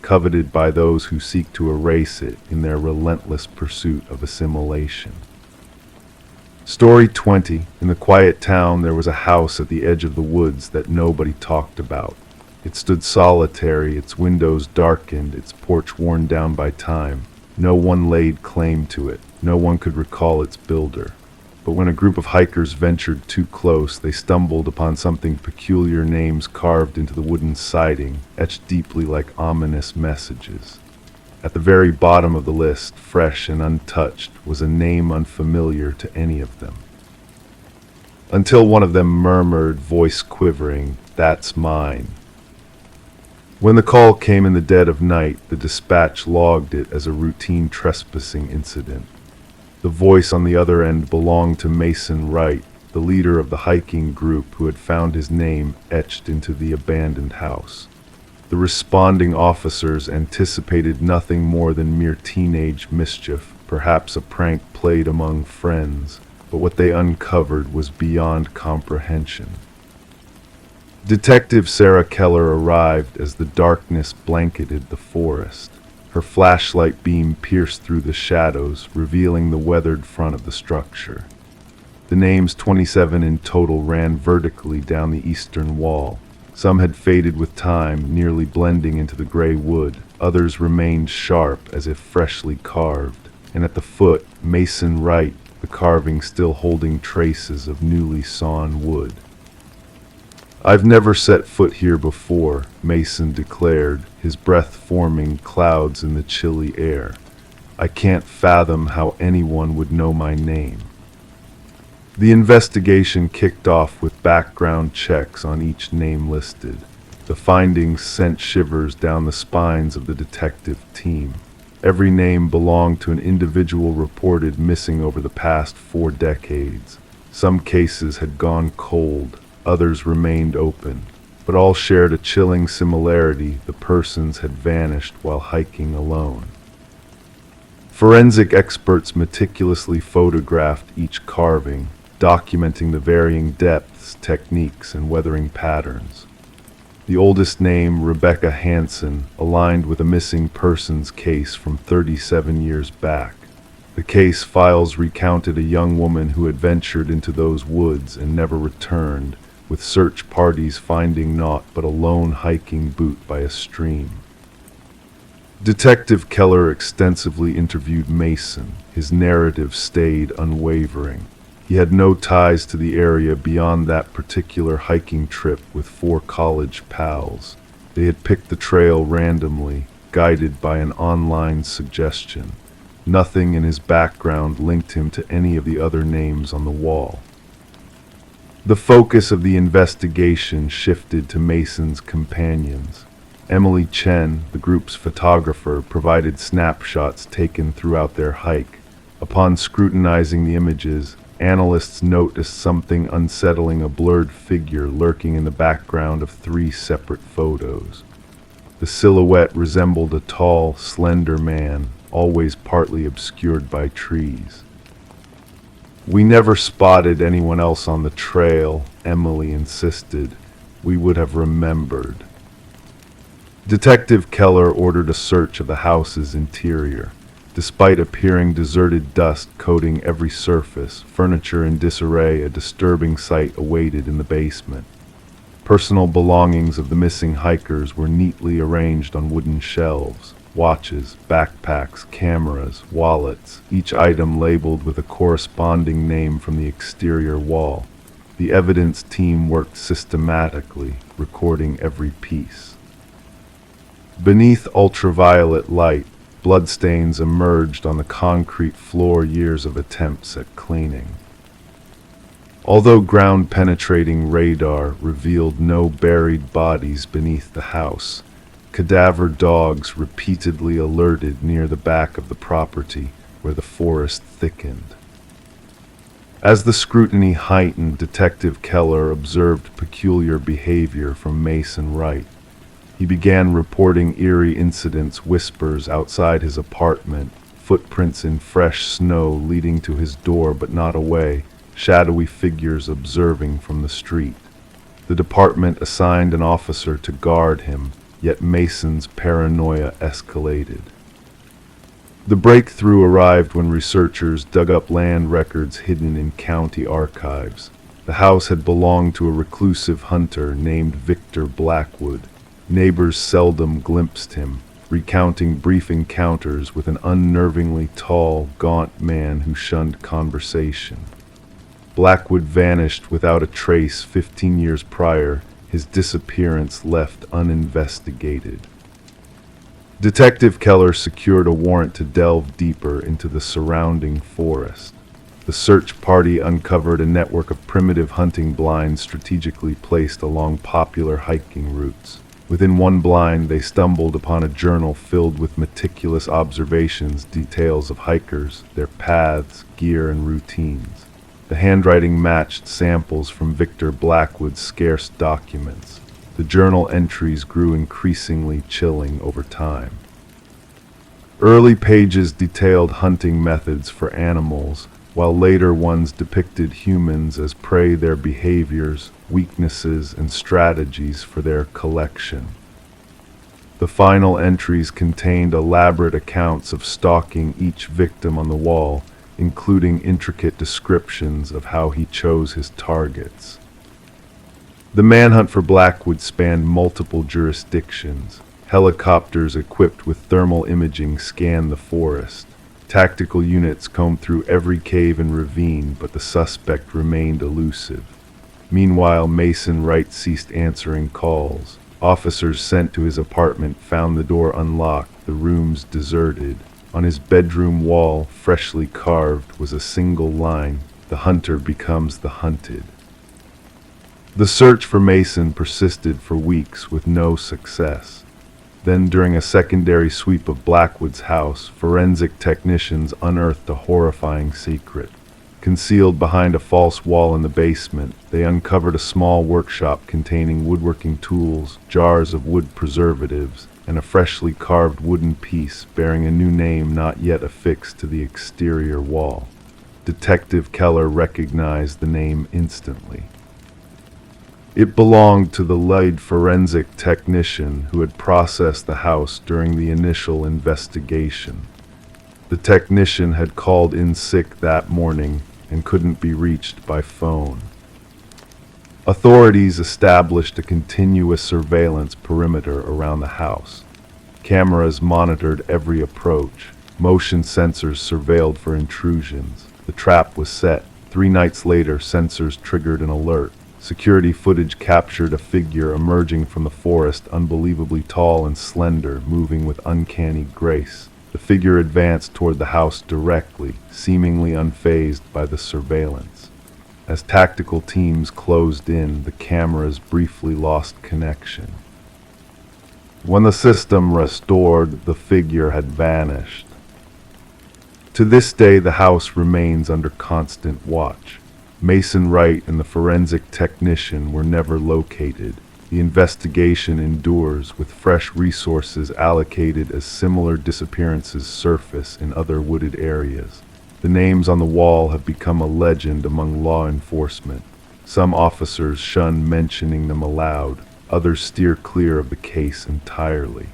coveted by those who seek to erase it in their relentless pursuit of assimilation. Story 20. In the quiet town, there was a house at the edge of the woods that nobody talked about. It stood solitary, its windows darkened, its porch worn down by time. No one laid claim to it. No one could recall its builder. But when a group of hikers ventured too close, they stumbled upon something peculiar, names carved into the wooden siding, etched deeply like ominous messages. At the very bottom of the list, fresh and untouched, was a name unfamiliar to any of them. Until one of them murmured, voice quivering, "That's mine." When the call came in the dead of night, the dispatch logged it as a routine trespassing incident. The voice on the other end belonged to Mason Wright, the leader of the hiking group who had found his name etched into the abandoned house. The responding officers anticipated nothing more than mere teenage mischief, perhaps a prank played among friends, but what they uncovered was beyond comprehension. Detective Sarah Keller arrived as the darkness blanketed the forest. Her flashlight beam pierced through the shadows, revealing the weathered front of the structure. The names 27 in total ran vertically down the eastern wall. Some had faded with time, nearly blending into the gray wood. Others remained sharp, as if freshly carved. And at the foot, Mason Wright, the carving still holding traces of newly sawn wood. "I've never set foot here before," Mason declared, his breath forming clouds in the chilly air. "I can't fathom how anyone would know my name." The investigation kicked off with background checks on each name listed. The findings sent shivers down the spines of the detective team. Every name belonged to an individual reported missing over the past 4 decades. Some cases had gone cold. Others remained open, but all shared a chilling similarity: the persons had vanished while hiking alone. Forensic experts meticulously photographed each carving, documenting the varying depths, techniques, and weathering patterns. The oldest name, Rebecca Hansen, aligned with a missing persons case from 37 years back. The case files recounted a young woman who had ventured into those woods and never returned, with search parties finding naught but a lone hiking boot by a stream. Detective Keller extensively interviewed Mason. His narrative stayed unwavering. He had no ties to the area beyond that particular hiking trip with 4 college pals. They had picked the trail randomly, guided by an online suggestion. Nothing in his background linked him to any of the other names on the wall. The focus of the investigation shifted to Mason's companions. Emily Chen, the group's photographer, provided snapshots taken throughout their hike. Upon scrutinizing the images, analysts noticed something unsettling: a blurred figure lurking in the background of 3 separate photos. The silhouette resembled a tall, slender man, always partly obscured by trees. "We never spotted anyone else on the trail," Emily insisted. "We would have remembered." Detective Keller ordered a search of the house's interior. Despite appearing deserted, dust coating every surface, furniture in disarray, a disturbing sight awaited in the basement. Personal belongings of the missing hikers were neatly arranged on wooden shelves. Watches, backpacks, cameras, wallets, each item labeled with a corresponding name from the exterior wall. The evidence team worked systematically, recording every piece. Beneath ultraviolet light, bloodstains emerged on the concrete floor, years of attempts at cleaning. Although ground-penetrating radar revealed no buried bodies beneath the house, cadaver dogs repeatedly alerted near the back of the property where the forest thickened. As the scrutiny heightened, Detective Keller observed peculiar behavior from Mason Wright. He began reporting eerie incidents, whispers outside his apartment, footprints in fresh snow leading to his door but not away, shadowy figures observing from the street. The department assigned an officer to guard him, yet Mason's paranoia escalated. The breakthrough arrived when researchers dug up land records hidden in county archives. The house had belonged to a reclusive hunter named Victor Blackwood. Neighbors seldom glimpsed him, recounting brief encounters with an unnervingly tall, gaunt man who shunned conversation. Blackwood vanished without a trace 15 years prior, his disappearance left uninvestigated. Detective Keller secured a warrant to delve deeper into the surrounding forest. The search party uncovered a network of primitive hunting blinds strategically placed along popular hiking routes. Within one blind, they stumbled upon a journal filled with meticulous observations, details of hikers, their paths, gear, and routines. The handwriting matched samples from Victor Blackwood's scarce documents. The journal entries grew increasingly chilling over time. Early pages detailed hunting methods for animals, while later ones depicted humans as prey, their behaviors, weaknesses, and strategies for their collection. The final entries contained elaborate accounts of stalking each victim on the wall, including intricate descriptions of how he chose his targets. The manhunt for Blackwood spanned multiple jurisdictions. Helicopters equipped with thermal imaging scanned the forest. Tactical units combed through every cave and ravine, but the suspect remained elusive. Meanwhile, Mason Wright ceased answering calls. Officers sent to his apartment found the door unlocked, the rooms deserted. On his bedroom wall, freshly carved, was a single line: "The hunter becomes the hunted." The search for Mason persisted for weeks with no success. Then, during a secondary sweep of Blackwood's house, forensic technicians unearthed a horrifying secret. Concealed behind a false wall in the basement, they uncovered a small workshop containing woodworking tools, jars of wood preservatives, and a freshly carved wooden piece bearing a new name not yet affixed to the exterior wall. Detective Keller recognized the name instantly. It belonged to the lead forensic technician who had processed the house during the initial investigation. The technician had called in sick that morning and couldn't be reached by phone. Authorities established a continuous surveillance perimeter around the house. Cameras monitored every approach. Motion sensors surveilled for intrusions. The trap was set. 3 nights later, sensors triggered an alert. Security footage captured a figure emerging from the forest, unbelievably tall and slender, moving with uncanny grace. The figure advanced toward the house directly, seemingly unfazed by the surveillance. As tactical teams closed in, the cameras briefly lost connection. When the system restored, the figure had vanished. To this day, the house remains under constant watch. Mason Wright and the forensic technician were never located. The investigation endures, with fresh resources allocated as similar disappearances surface in other wooded areas. The names on the wall have become a legend among law enforcement. Some officers shun mentioning them aloud, others steer clear of the case entirely.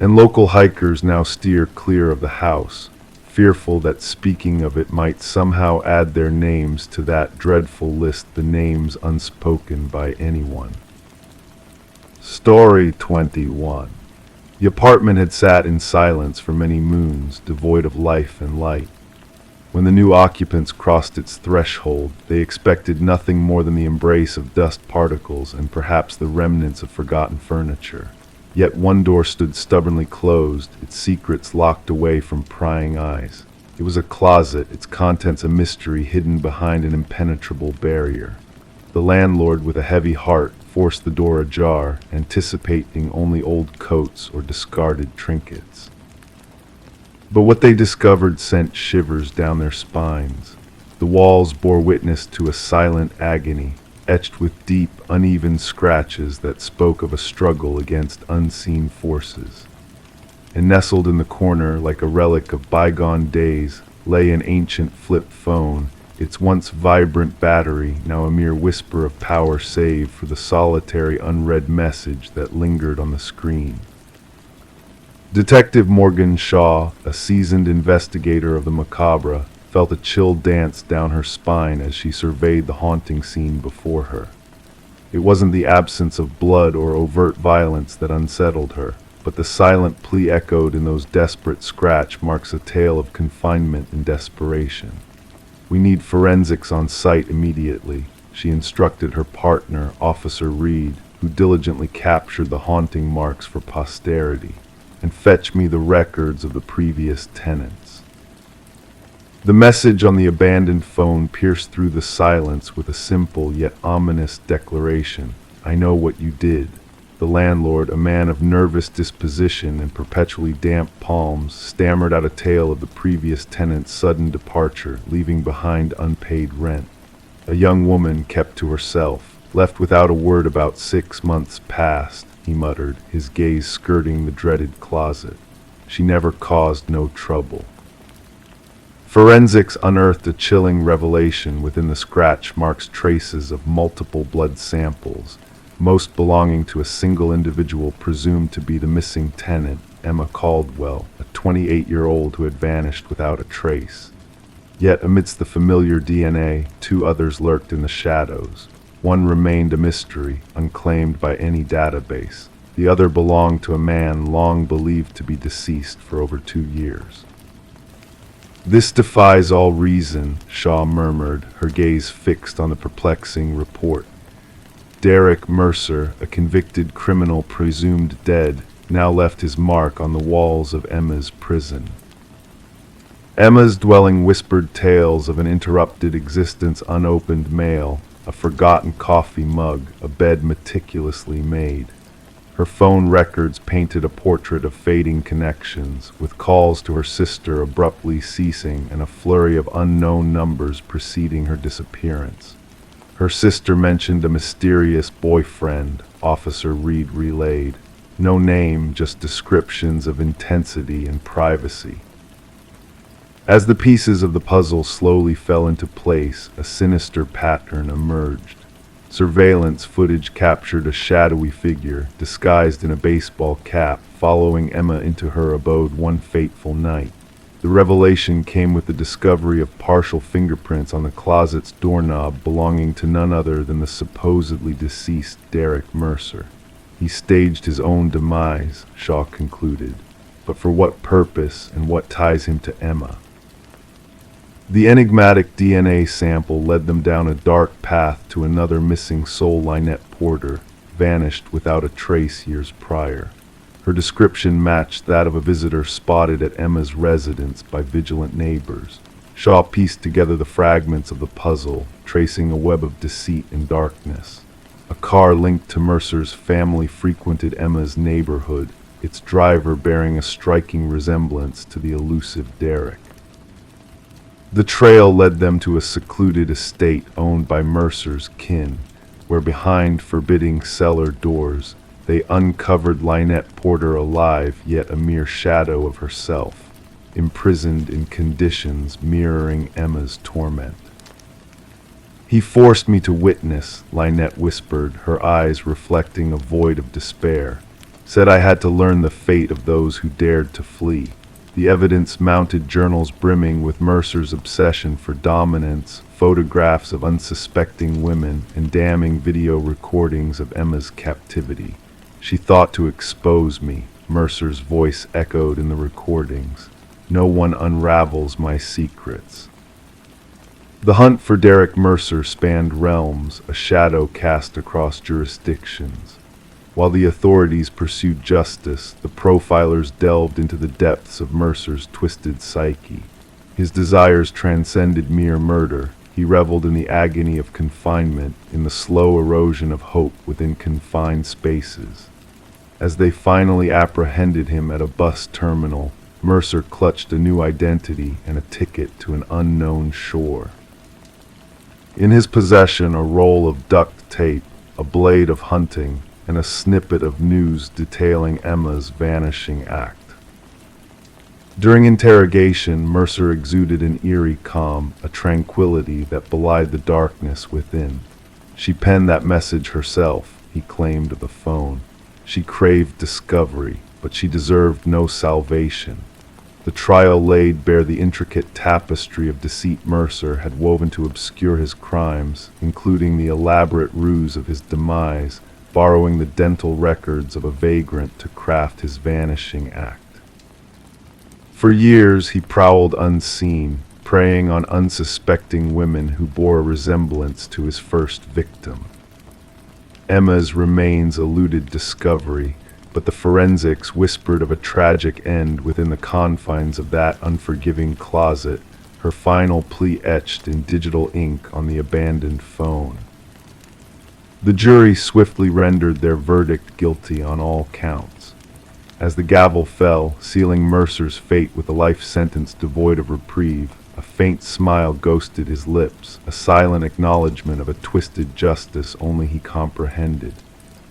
and local hikers now steer clear of the house, fearful that speaking of it might somehow add their names to that dreadful list, the names unspoken by anyone. Story 21. The apartment had sat in silence for many moons, devoid of life and light. When the new occupants crossed its threshold, they expected nothing more than the embrace of dust particles and perhaps the remnants of forgotten furniture. Yet one door stood stubbornly closed, its secrets locked away from prying eyes. It was a closet, its contents a mystery hidden behind an impenetrable barrier. The landlord, with a heavy heart, forced the door ajar, anticipating only old coats or discarded trinkets. But what they discovered sent shivers down their spines. The walls bore witness to a silent agony, etched with deep, uneven scratches that spoke of a struggle against unseen forces. And nestled in the corner, like a relic of bygone days, lay an ancient flip phone, its once vibrant battery now a mere whisper of power save for the solitary unread message that lingered on the screen. Detective Morgan Shaw, a seasoned investigator of the macabre, felt a chill dance down her spine as she surveyed the haunting scene before her. It wasn't the absence of blood or overt violence that unsettled her, but the silent plea echoed in those desperate scratch marks, a tale of confinement and desperation. "We need forensics on site immediately," she instructed her partner, Officer Reed, who diligently captured the haunting marks for posterity. "And fetch me the records of the previous tenants." The message on the abandoned phone pierced through the silence with a simple yet ominous declaration. "I know what you did." The landlord, a man of nervous disposition and perpetually damp palms, stammered out a tale of the previous tenant's sudden departure, leaving behind unpaid rent. A young woman kept to herself, left without a word about 6 months past, he muttered, his gaze skirting the dreaded closet. "She never caused no trouble." Forensics unearthed a chilling revelation within the scratch marks, traces of multiple blood samples, most belonging to a single individual presumed to be the missing tenant, Emma Caldwell, a 28-year-old who had vanished without a trace. Yet amidst the familiar DNA, 2 others lurked in the shadows. One remained a mystery, unclaimed by any database. The other belonged to a man long believed to be deceased for over 2 years. "This defies all reason," Shaw murmured, her gaze fixed on the perplexing report. Derek Mercer, a convicted criminal presumed dead, now left his mark on the walls of Emma's prison. Emma's dwelling whispered tales of an interrupted existence, unopened mail, a forgotten coffee mug, a bed meticulously made. Her phone records painted a portrait of fading connections, with calls to her sister abruptly ceasing and a flurry of unknown numbers preceding her disappearance. Her sister mentioned a mysterious boyfriend, Officer Reed relayed. No name, just descriptions of intensity and privacy. As the pieces of the puzzle slowly fell into place, a sinister pattern emerged. Surveillance footage captured a shadowy figure, disguised in a baseball cap, following Emma into her abode one fateful night. The revelation came with the discovery of partial fingerprints on the closet's doorknob belonging to none other than the supposedly deceased Derek Mercer. He staged his own demise, Shaw concluded. But for what purpose, and what ties him to Emma? The enigmatic DNA sample led them down a dark path to another missing soul, Lynette Porter, vanished without a trace years prior. Her description matched that of a visitor spotted at Emma's residence by vigilant neighbors. Shaw pieced together the fragments of the puzzle, tracing a web of deceit and darkness. A car linked to Mercer's family frequented Emma's neighborhood, its driver bearing a striking resemblance to the elusive Derek. The trail led them to a secluded estate owned by Mercer's kin, where behind forbidding cellar doors, they uncovered Lynette Porter alive, yet a mere shadow of herself, imprisoned in conditions mirroring Emma's torment. "He forced me to witness," Lynette whispered, her eyes reflecting a void of despair. said I had to learn the fate of those who dared to flee. The evidence-mounted journals brimming with Mercer's obsession for dominance, photographs of unsuspecting women, and damning video recordings of Emma's captivity. She thought to expose me, Mercer's voice echoed in the recordings. No one unravels my secrets. The hunt for Derek Mercer spanned realms, a shadow cast across jurisdictions. While the authorities pursued justice, the profilers delved into the depths of Mercer's twisted psyche. His desires transcended mere murder. He reveled in the agony of confinement, in the slow erosion of hope within confined spaces. As they finally apprehended him at a bus terminal, Mercer clutched a new identity and a ticket to an unknown shore. In his possession, a roll of duct tape, a blade of hunting, and a snippet of news detailing Emma's vanishing act. During interrogation, Mercer exuded an eerie calm, a tranquility that belied the darkness within. She penned that message herself, he claimed of the phone. She craved discovery, but she deserved no salvation. The trial laid bare the intricate tapestry of deceit Mercer had woven to obscure his crimes, including the elaborate ruse of his demise, borrowing the dental records of a vagrant to craft his vanishing act. For years he prowled unseen, preying on unsuspecting women who bore a resemblance to his first victim. Emma's remains eluded discovery, but the forensics whispered of a tragic end within the confines of that unforgiving closet, her final plea etched in digital ink on the abandoned phone. The jury swiftly rendered their verdict guilty on all counts. As the gavel fell, sealing Mercer's fate with a life sentence devoid of reprieve, a faint smile ghosted his lips, a silent acknowledgement of a twisted justice only he comprehended.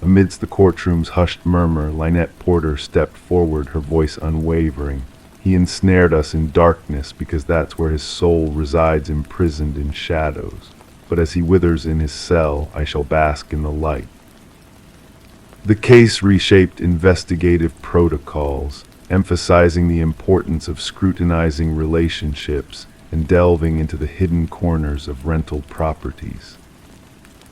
Amidst the courtroom's hushed murmur, Lynette Porter stepped forward, her voice unwavering. He ensnared us in darkness because that's where his soul resides, imprisoned in shadows. But as he withers in his cell, I shall bask in the light. The case reshaped investigative protocols, emphasizing the importance of scrutinizing relationships and delving into the hidden corners of rental properties.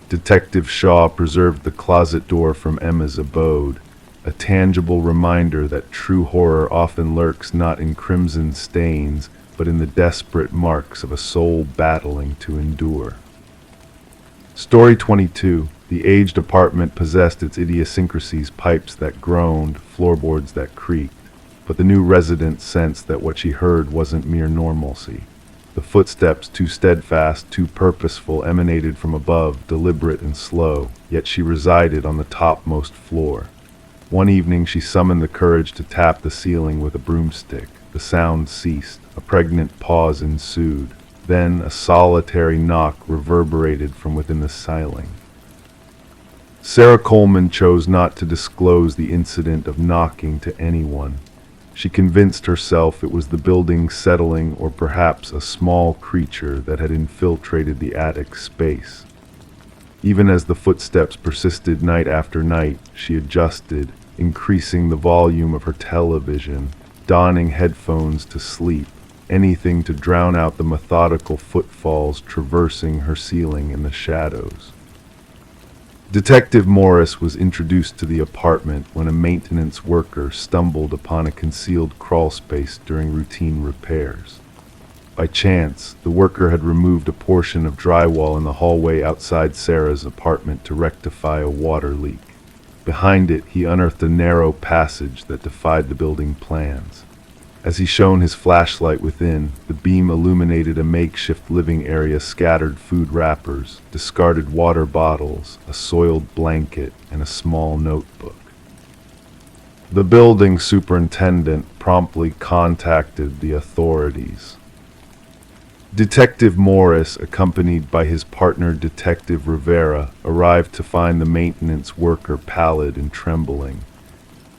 Detective Shaw preserved the closet door from Emma's abode, a tangible reminder that true horror often lurks not in crimson stains, but in the desperate marks of a soul battling to endure. Story 22. The aged apartment possessed its idiosyncrasies, pipes that groaned, floorboards that creaked, but the new resident sensed that what she heard wasn't mere normalcy. The footsteps, too steadfast, too purposeful, emanated from above, deliberate and slow, yet she resided on the topmost floor. One evening she summoned the courage to tap the ceiling with a broomstick. The sound ceased. A pregnant pause ensued. Then a solitary knock reverberated from within the ceiling. Sarah Coleman chose not to disclose the incident of knocking to anyone. She convinced herself it was the building settling, or perhaps a small creature that had infiltrated the attic space. Even as the footsteps persisted night after night, she adjusted, increasing the volume of her television, donning headphones to sleep, anything to drown out the methodical footfalls traversing her ceiling in the shadows. Detective Morris was introduced to the apartment when a maintenance worker stumbled upon a concealed crawlspace during routine repairs. By chance, the worker had removed a portion of drywall in the hallway outside Sarah's apartment to rectify a water leak. Behind it, he unearthed a narrow passage that defied the building plans. As he shone his flashlight within, the beam illuminated a makeshift living area, scattered food wrappers, discarded water bottles, a soiled blanket, and a small notebook. The building superintendent promptly contacted the authorities. Detective Morris, accompanied by his partner Detective Rivera, arrived to find the maintenance worker pallid and trembling.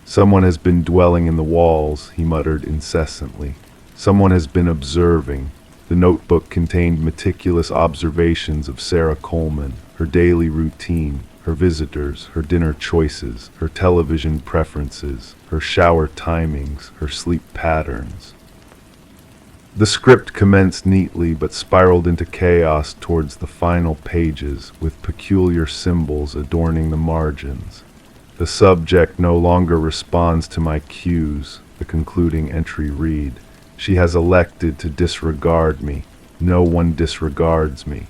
"Someone has been dwelling in the walls," he muttered incessantly. "Someone has been observing." The notebook contained meticulous observations of Sarah Coleman, her daily routine, her visitors, her dinner choices, her television preferences, her shower timings, her sleep patterns. The script commenced neatly but spiraled into chaos towards the final pages, with peculiar symbols adorning the margins. The subject no longer responds to my cues, the concluding entry read. She has elected to disregard me. No one disregards me.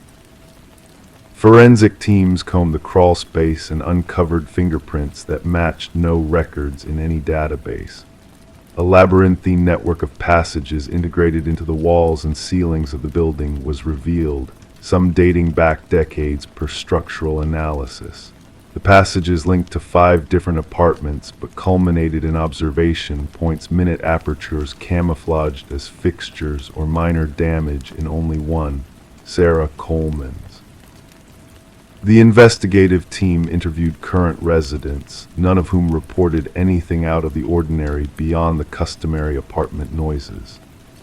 Forensic teams combed the crawl space and uncovered fingerprints that matched no records in any database. A labyrinthine network of passages integrated into the walls and ceilings of the building was revealed, some dating back decades per structural analysis. The passages linked to 5 different apartments, but culminated in observation points minute apertures camouflaged as fixtures or minor damage in only one, Sarah Coleman's. The investigative team interviewed current residents, none of whom reported anything out of the ordinary beyond the customary apartment noises.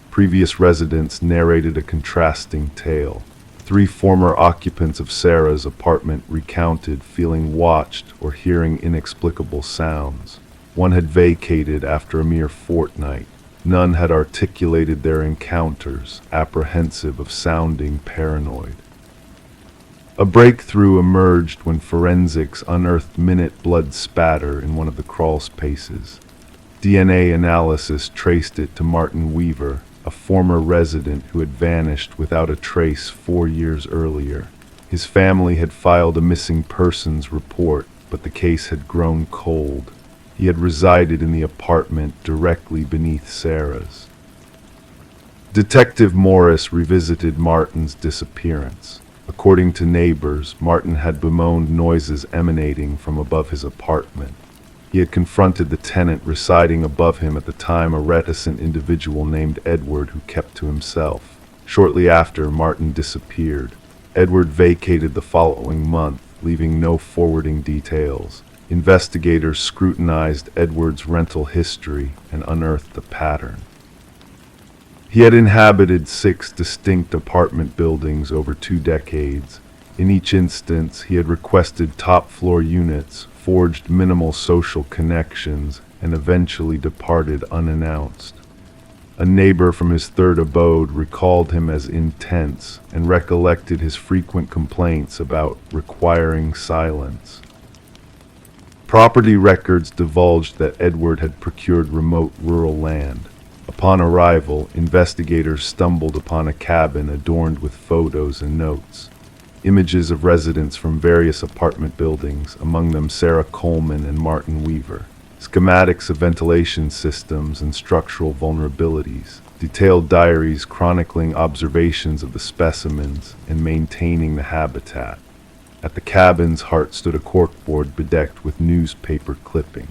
Previous residents narrated a contrasting tale. 3 former occupants of Sarah's apartment recounted feeling watched or hearing inexplicable sounds. One had vacated after a mere fortnight. None had articulated their encounters, apprehensive of sounding paranoid. A breakthrough emerged when forensics unearthed minute blood spatter in one of the crawl spaces. DNA analysis traced it to Martin Weaver, a former resident who had vanished without a trace 4 years earlier. His family had filed a missing persons report, but the case had grown cold. He had resided in the apartment directly beneath Sarah's. Detective Morris revisited Martin's disappearance. According to neighbors, Martin had bemoaned noises emanating from above his apartment. He had confronted the tenant residing above him at the time, a reticent individual named Edward who kept to himself. Shortly after, Martin disappeared. Edward vacated the following month, leaving no forwarding details. Investigators scrutinized Edward's rental history and unearthed a pattern. He had inhabited 6 distinct apartment buildings over 2 decades. In each instance, he had requested top-floor units, forged minimal social connections, and eventually departed unannounced. A neighbor from his 3rd abode recalled him as intense and recollected his frequent complaints about requiring silence. Property records divulged that Edward had procured remote rural land. Upon arrival, investigators stumbled upon a cabin adorned with photos and notes. Images of residents from various apartment buildings, among them Sarah Coleman and Martin Weaver. Schematics of ventilation systems and structural vulnerabilities. Detailed diaries chronicling observations of the specimens and maintaining the habitat. At the cabin's heart stood a corkboard bedecked with newspaper clippings.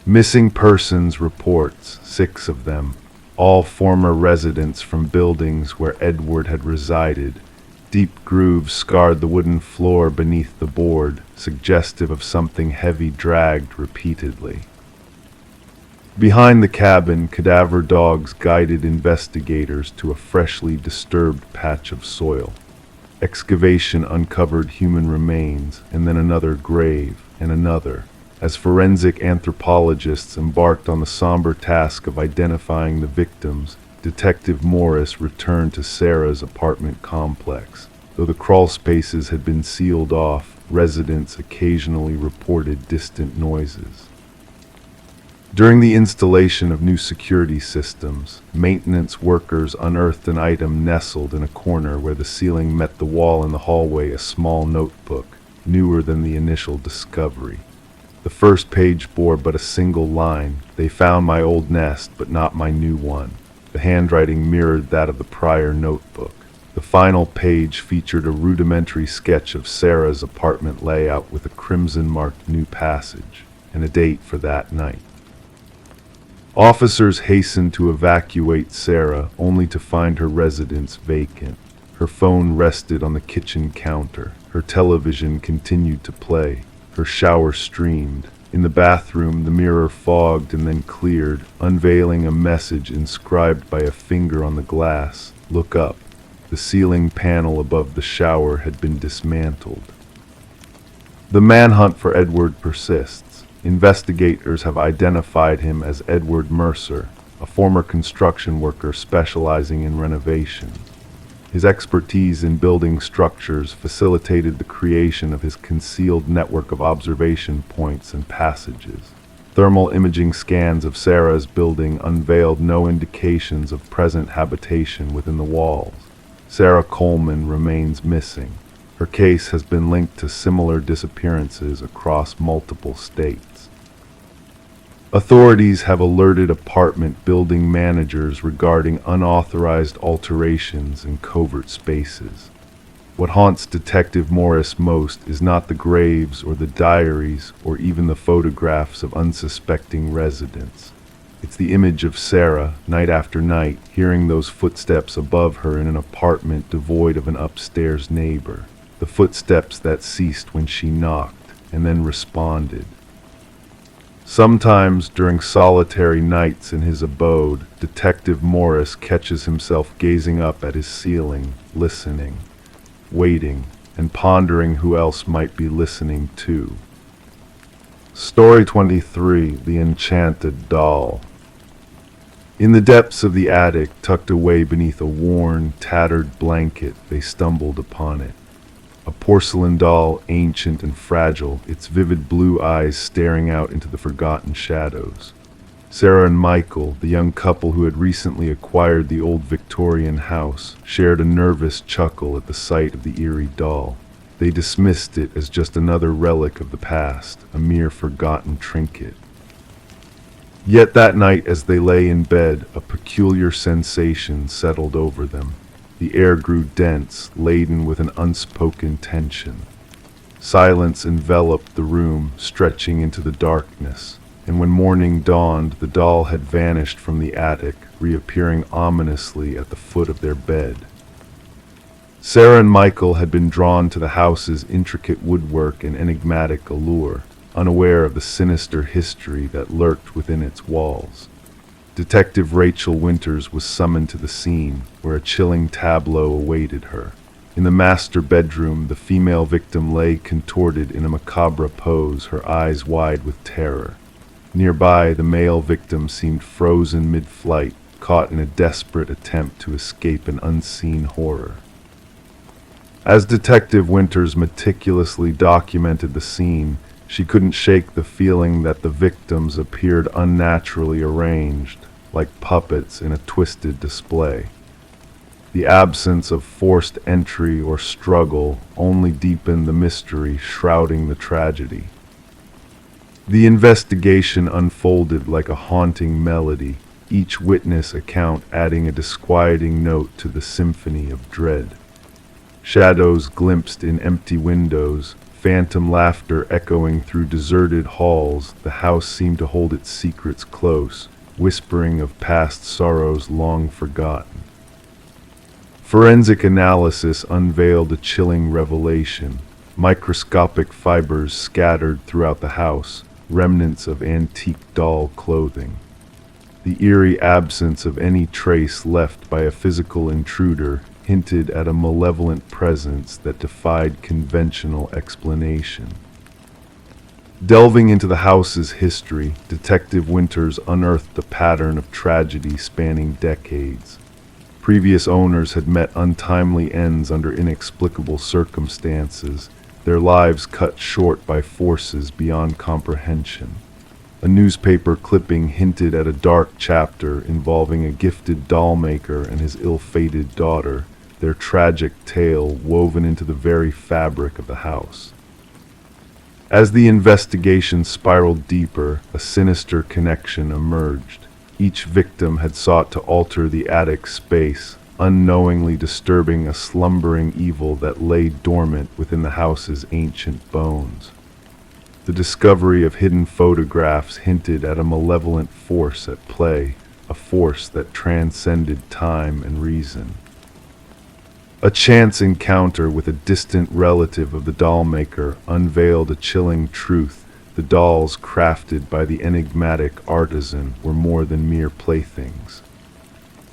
Missing persons reports, 6 of them, all former residents from buildings where Edward had resided. Deep grooves scarred the wooden floor beneath the board, suggestive of something heavy dragged repeatedly. Behind the cabin, cadaver dogs guided investigators to a freshly disturbed patch of soil. Excavation uncovered human remains, and then another grave, and another. As forensic anthropologists embarked on the somber task of identifying the victims, Detective Morris returned to Sarah's apartment complex. Though the crawl spaces had been sealed off, residents occasionally reported distant noises. During the installation of new security systems, maintenance workers unearthed an item nestled in a corner where the ceiling met the wall in the hallway, a small notebook, newer than the initial discovery. The first page bore but a single line. "They found my old nest, but not my new one." The handwriting mirrored that of the prior notebook. The final page featured a rudimentary sketch of Sarah's apartment layout with a crimson-marked new passage, and a date for that night. Officers hastened to evacuate Sarah, only to find her residence vacant. Her phone rested on the kitchen counter. Her television continued to play. Her shower streamed. In the bathroom, the mirror fogged and then cleared, unveiling a message inscribed by a finger on the glass. "Look up." The ceiling panel above the shower had been dismantled. The manhunt for Edward persists. Investigators have identified him as Edward Mercer, a former construction worker specializing in renovation. His expertise in building structures facilitated the creation of his concealed network of observation points and passages. Thermal imaging scans of Sarah's building unveiled no indications of present habitation within the walls. Sarah Coleman remains missing. Her case has been linked to similar disappearances across multiple states. Authorities have alerted apartment building managers regarding unauthorized alterations in covert spaces. What haunts Detective Morris most is not the graves or the diaries or even the photographs of unsuspecting residents. It's the image of Sarah, night after night, hearing those footsteps above her in an apartment devoid of an upstairs neighbor. The footsteps that ceased when she knocked and then responded. Sometimes during solitary nights in his abode, Detective Morris catches himself gazing up at his ceiling, listening, waiting, and pondering who else might be listening too. Story 23, The Enchanted Doll. In the depths of the attic, tucked away beneath a worn, tattered blanket, they stumbled upon it. A porcelain doll, ancient and fragile, its vivid blue eyes staring out into the forgotten shadows. Sarah and Michael, the young couple who had recently acquired the old Victorian house, shared a nervous chuckle at the sight of the eerie doll. They dismissed it as just another relic of the past, a mere forgotten trinket. Yet that night, as they lay in bed, a peculiar sensation settled over them. The air grew dense, laden with an unspoken tension. Silence enveloped the room, stretching into the darkness. And when morning dawned, the doll had vanished from the attic, reappearing ominously at the foot of their bed. Sarah and Michael had been drawn to the house's intricate woodwork and enigmatic allure, unaware of the sinister history that lurked within its walls. Detective Rachel Winters was summoned to the scene, where a chilling tableau awaited her. In the master bedroom, the female victim lay contorted in a macabre pose, her eyes wide with terror. Nearby, the male victim seemed frozen mid-flight, caught in a desperate attempt to escape an unseen horror. As Detective Winters meticulously documented the scene, she couldn't shake the feeling that the victims appeared unnaturally arranged, like puppets in a twisted display. The absence of forced entry or struggle only deepened the mystery shrouding the tragedy. The investigation unfolded like a haunting melody, each witness account adding a disquieting note to the symphony of dread. Shadows glimpsed in empty windows, phantom laughter echoing through deserted halls. The house seemed to hold its secrets close, whispering of past sorrows long forgotten. Forensic analysis unveiled a chilling revelation. Microscopic fibers scattered throughout the house, remnants of antique doll clothing. The eerie absence of any trace left by a physical intruder hinted at a malevolent presence that defied conventional explanation. Delving into the house's history, Detective Winters unearthed a pattern of tragedy spanning decades. Previous owners had met untimely ends under inexplicable circumstances, their lives cut short by forces beyond comprehension. A newspaper clipping hinted at a dark chapter involving a gifted doll maker and his ill-fated daughter, their tragic tale woven into the very fabric of the house. As the investigation spiraled deeper, a sinister connection emerged. Each victim had sought to alter the attic space, unknowingly disturbing a slumbering evil that lay dormant within the house's ancient bones. The discovery of hidden photographs hinted at a malevolent force at play, a force that transcended time and reason. A chance encounter with a distant relative of the doll maker unveiled a chilling truth. The dolls crafted by the enigmatic artisan were more than mere playthings.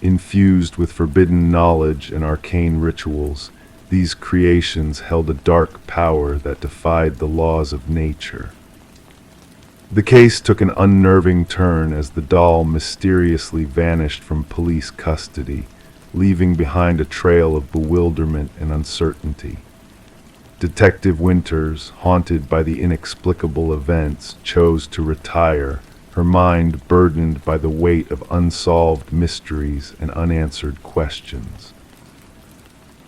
Infused with forbidden knowledge and arcane rituals, These creations held a dark power that defied the laws of nature. The case took an unnerving turn as the doll mysteriously vanished from police custody, leaving behind a trail of bewilderment and uncertainty. Detective Winters, haunted by the inexplicable events, chose to retire, her mind burdened by the weight of unsolved mysteries and unanswered questions.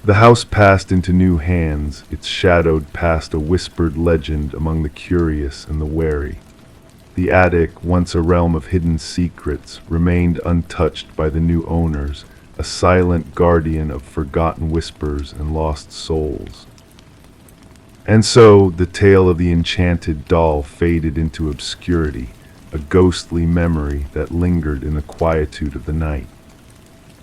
The house passed into new hands, its shadowed past a whispered legend among the curious and the wary. The attic, once a realm of hidden secrets, remained untouched by the new owners, a silent guardian of forgotten whispers and lost souls. And so, the tale of the enchanted doll faded into obscurity, a ghostly memory that lingered in the quietude of the night.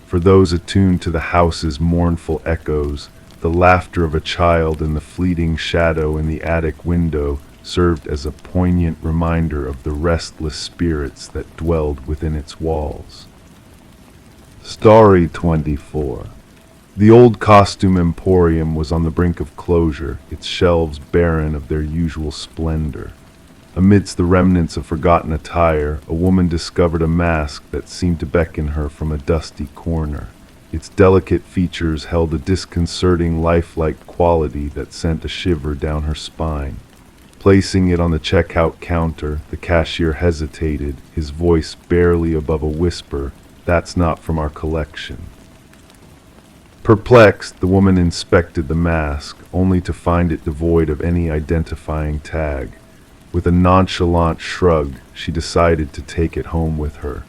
For those attuned to the house's mournful echoes, the laughter of a child and the fleeting shadow in the attic window served as a poignant reminder of the restless spirits that dwelled within its walls. Story 24. The old costume emporium was on the brink of closure, its shelves barren of their usual splendor. Amidst the remnants of forgotten attire, a woman discovered a mask that seemed to beckon her from a dusty corner. Its delicate features held a disconcerting lifelike quality that sent a shiver down her spine. Placing it on the checkout counter, the cashier hesitated, his voice barely above a whisper, "That's not from our collection." Perplexed, the woman inspected the mask, only to find it devoid of any identifying tag. With a nonchalant shrug, she decided to take it home with her.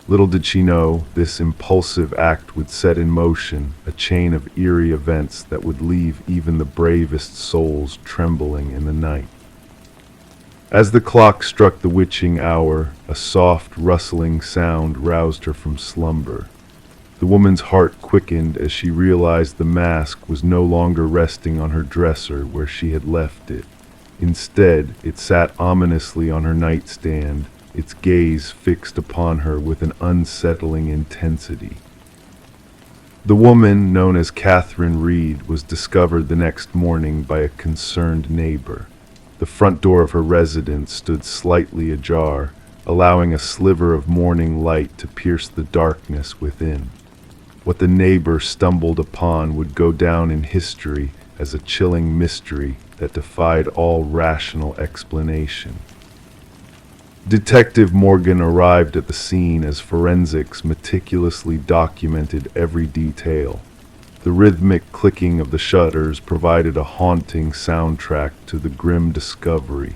Little did she know, this impulsive act would set in motion a chain of eerie events that would leave even the bravest souls trembling in the night. As the clock struck the witching hour, a soft, rustling sound roused her from slumber. The woman's heart quickened as she realized the mask was no longer resting on her dresser where she had left it. Instead, it sat ominously on her nightstand, its gaze fixed upon her with an unsettling intensity. The woman, known as Catherine Reed, was discovered the next morning by a concerned neighbor. The front door of her residence stood slightly ajar, allowing a sliver of morning light to pierce the darkness within. What the neighbor stumbled upon would go down in history as a chilling mystery that defied all rational explanation. Detective Morgan arrived at the scene as forensics meticulously documented every detail. The rhythmic clicking of the shutters provided a haunting soundtrack to the grim discovery.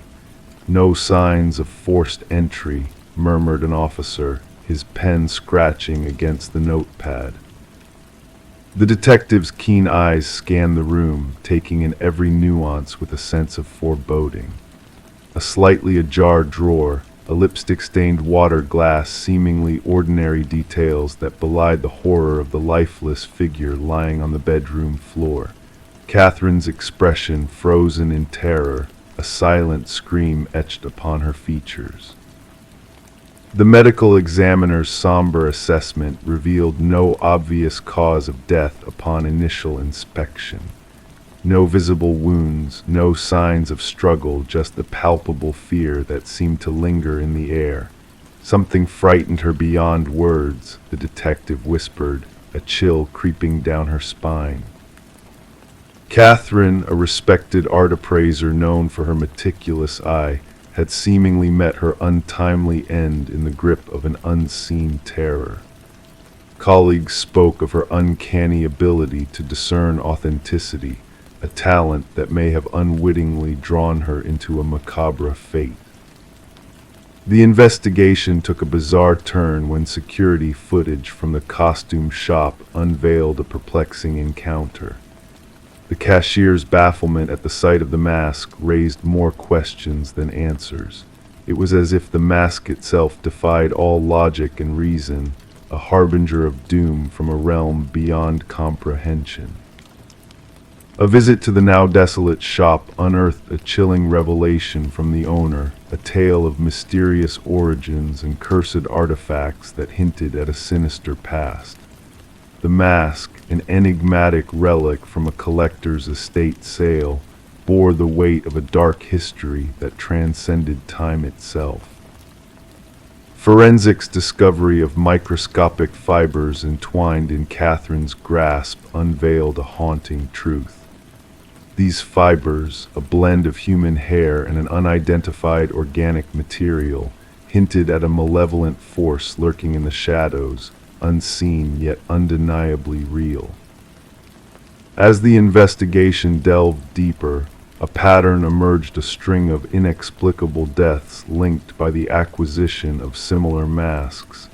"No signs of forced entry," murmured an officer, his pen scratching against the notepad. The detective's keen eyes scanned the room, taking in every nuance with a sense of foreboding. A slightly ajar drawer, a lipstick-stained water glass, seemingly ordinary details that belied the horror of the lifeless figure lying on the bedroom floor. Catherine's expression frozen in terror, a silent scream etched upon her features. The medical examiner's somber assessment revealed no obvious cause of death upon initial inspection. No visible wounds, no signs of struggle, just the palpable fear that seemed to linger in the air. Something frightened her beyond words, the detective whispered, a chill creeping down her spine. Catherine, a respected art appraiser known for her meticulous eye, had seemingly met her untimely end in the grip of an unseen terror. Colleagues spoke of her uncanny ability to discern authenticity, a talent that may have unwittingly drawn her into a macabre fate. The investigation took a bizarre turn when security footage from the costume shop unveiled a perplexing encounter. The cashier's bafflement at the sight of the mask raised more questions than answers. It was as if the mask itself defied all logic and reason, a harbinger of doom from a realm beyond comprehension. A visit to the now desolate shop unearthed a chilling revelation from the owner, a tale of mysterious origins and cursed artifacts that hinted at a sinister past. The mask, an enigmatic relic from a collector's estate sale, bore the weight of a dark history that transcended time itself. Forensics' discovery of microscopic fibers entwined in Catherine's grasp unveiled a haunting truth. These fibers, a blend of human hair and an unidentified organic material, hinted at a malevolent force lurking in the shadows, unseen yet undeniably real. As the investigation delved deeper, a pattern emerged, a string of inexplicable deaths linked by the acquisition of similar masks,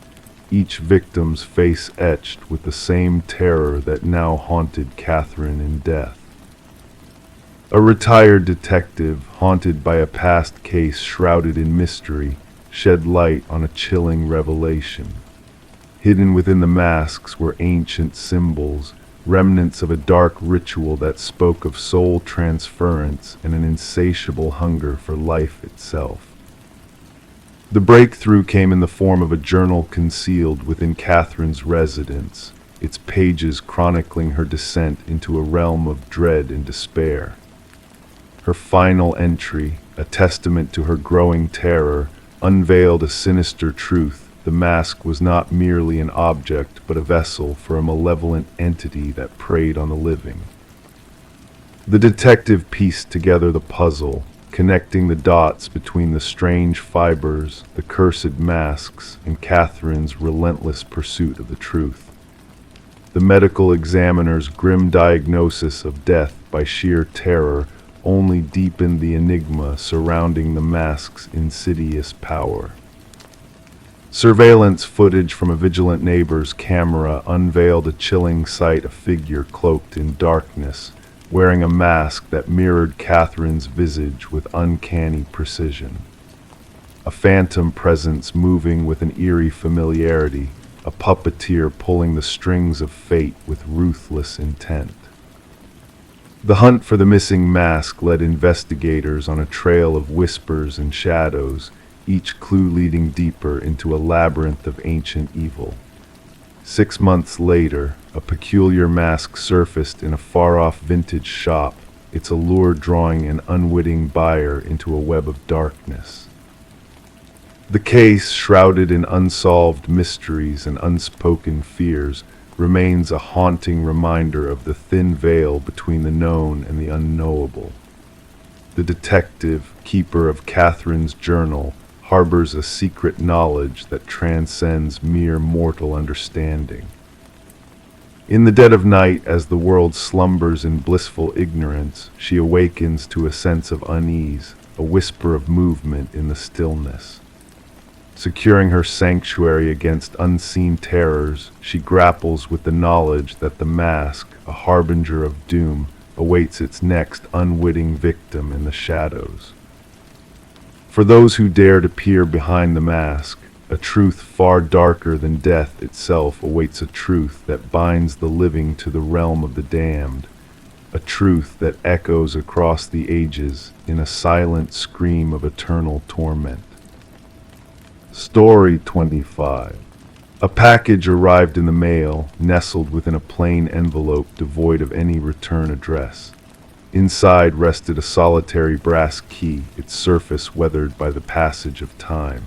each victim's face etched with the same terror that now haunted Catherine in death. A retired detective, haunted by a past case shrouded in mystery, shed light on a chilling revelation. Hidden within the masks were ancient symbols, remnants of a dark ritual that spoke of soul transference and an insatiable hunger for life itself. The breakthrough came in the form of a journal concealed within Catherine's residence, its pages chronicling her descent into a realm of dread and despair. Her final entry, a testament to her growing terror, unveiled a sinister truth. The mask was not merely an object, but a vessel for a malevolent entity that preyed on the living. The detective pieced together the puzzle, connecting the dots between the strange fibers, the cursed masks, and Catherine's relentless pursuit of the truth. The medical examiner's grim diagnosis of death by sheer terror only deepened the enigma surrounding the mask's insidious power. Surveillance footage from a vigilant neighbor's camera unveiled a chilling sight: a figure cloaked in darkness, wearing a mask that mirrored Catherine's visage with uncanny precision. A phantom presence moving with an eerie familiarity, a puppeteer pulling the strings of fate with ruthless intent. The hunt for the missing mask led investigators on a trail of whispers and shadows, each clue leading deeper into a labyrinth of ancient evil. 6 months later, a peculiar mask surfaced in a far-off vintage shop, its allure drawing an unwitting buyer into a web of darkness. The case, shrouded in unsolved mysteries and unspoken fears, remains a haunting reminder of the thin veil between the known and the unknowable. The detective, keeper of Catherine's journal, harbors a secret knowledge that transcends mere mortal understanding. In the dead of night, as the world slumbers in blissful ignorance, she awakens to a sense of unease, a whisper of movement in the stillness. Securing her sanctuary against unseen terrors, she grapples with the knowledge that the mask, a harbinger of doom, awaits its next unwitting victim in the shadows. For those who dare to peer behind the mask, a truth far darker than death itself awaits, a truth that binds the living to the realm of the damned, a truth that echoes across the ages in a silent scream of eternal torment. Story 25. A package arrived in the mail, nestled within a plain envelope devoid of any return address. Inside rested a solitary brass key, its surface weathered by the passage of time.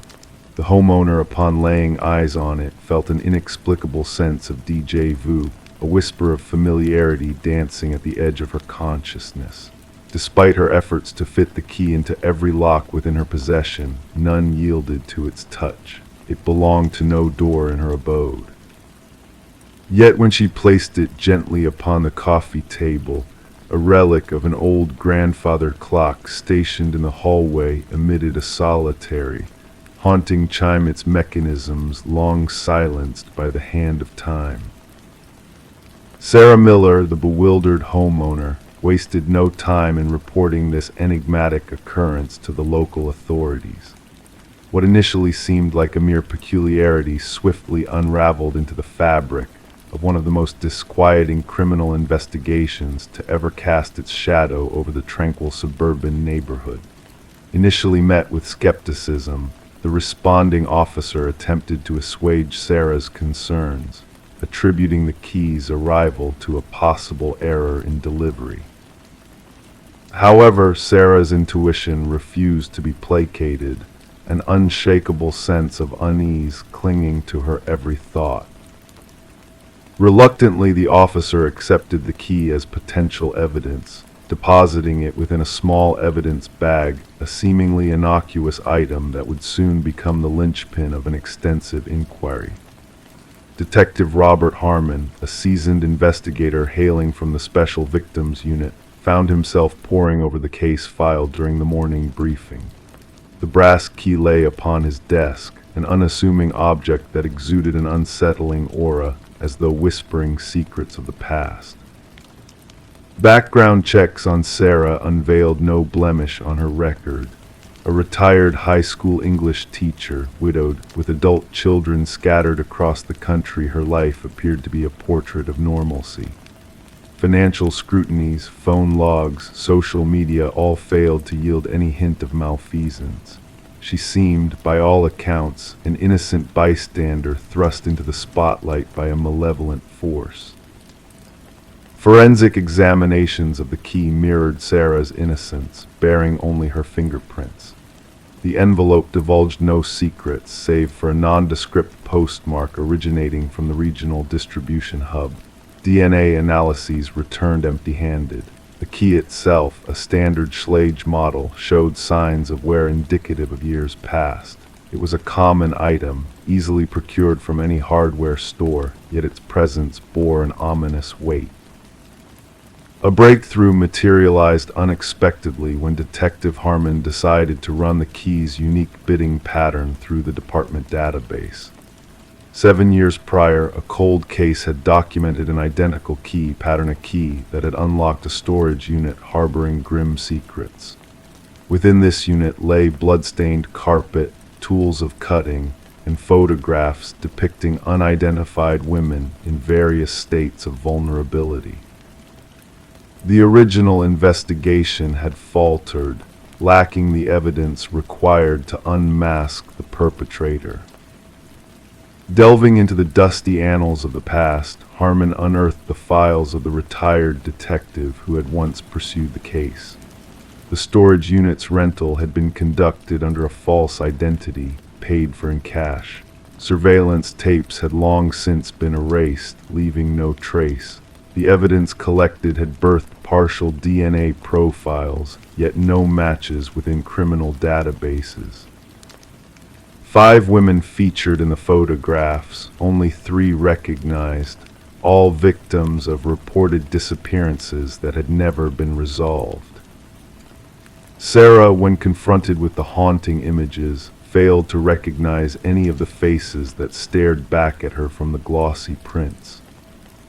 The homeowner, upon laying eyes on it, felt an inexplicable sense of déjà vu, a whisper of familiarity dancing at the edge of her consciousness. Despite her efforts to fit the key into every lock within her possession, none yielded to its touch. It belonged to no door in her abode. Yet when she placed it gently upon the coffee table, a relic of an old grandfather clock stationed in the hallway emitted a solitary, haunting chime, its mechanisms long silenced by the hand of time. Sarah Miller, the bewildered homeowner, wasted no time in reporting this enigmatic occurrence to the local authorities. What initially seemed like a mere peculiarity swiftly unraveled into the fabric of one of the most disquieting criminal investigations to ever cast its shadow over the tranquil suburban neighborhood. Initially met with skepticism, the responding officer attempted to assuage Sarah's concerns. attributing the key's arrival to a possible error in delivery. However, Sarah's intuition refused to be placated, an unshakable sense of unease clinging to her every thought. Reluctantly, the officer accepted the key as potential evidence, depositing it within a small evidence bag, a seemingly innocuous item that would soon become the linchpin of an extensive inquiry. Detective Robert Harmon, a seasoned investigator hailing from the Special Victims Unit, found himself poring over the case file during the morning briefing. The brass key lay upon his desk, an unassuming object that exuded an unsettling aura, as though whispering secrets of the past. Background checks on Sarah unveiled no blemish on her record. A retired high school English teacher, widowed, with adult children scattered across the country, her life appeared to be a portrait of normalcy. Financial scrutinies, phone logs, social media all failed to yield any hint of malfeasance. She seemed, by all accounts, an innocent bystander thrust into the spotlight by a malevolent force. Forensic examinations of the key mirrored Sarah's innocence, bearing only her fingerprints. The envelope divulged no secrets, save for a nondescript postmark originating from the regional distribution hub. DNA analyses returned empty-handed. The key itself, a standard Schlage model, showed signs of wear indicative of years past. It was a common item, easily procured from any hardware store, yet its presence bore an ominous weight. A breakthrough materialized unexpectedly when Detective Harmon decided to run the key's unique bidding pattern through the department database. 7 years prior, a cold case had documented an identical key pattern, a key that had unlocked a storage unit harboring grim secrets. Within this unit lay blood-stained carpet, tools of cutting, and photographs depicting unidentified women in various states of vulnerability. The original investigation had faltered, lacking the evidence required to unmask the perpetrator. Delving into the dusty annals of the past, Harmon unearthed the files of the retired detective who had once pursued the case. The storage unit's rental had been conducted under a false identity, paid for in cash. Surveillance tapes had long since been erased, leaving no trace. The evidence collected had birthed partial DNA profiles, yet no matches within criminal databases. 5 women featured in the photographs, only 3 recognized, all victims of reported disappearances that had never been resolved. Sarah, when confronted with the haunting images, failed to recognize any of the faces that stared back at her from the glossy prints.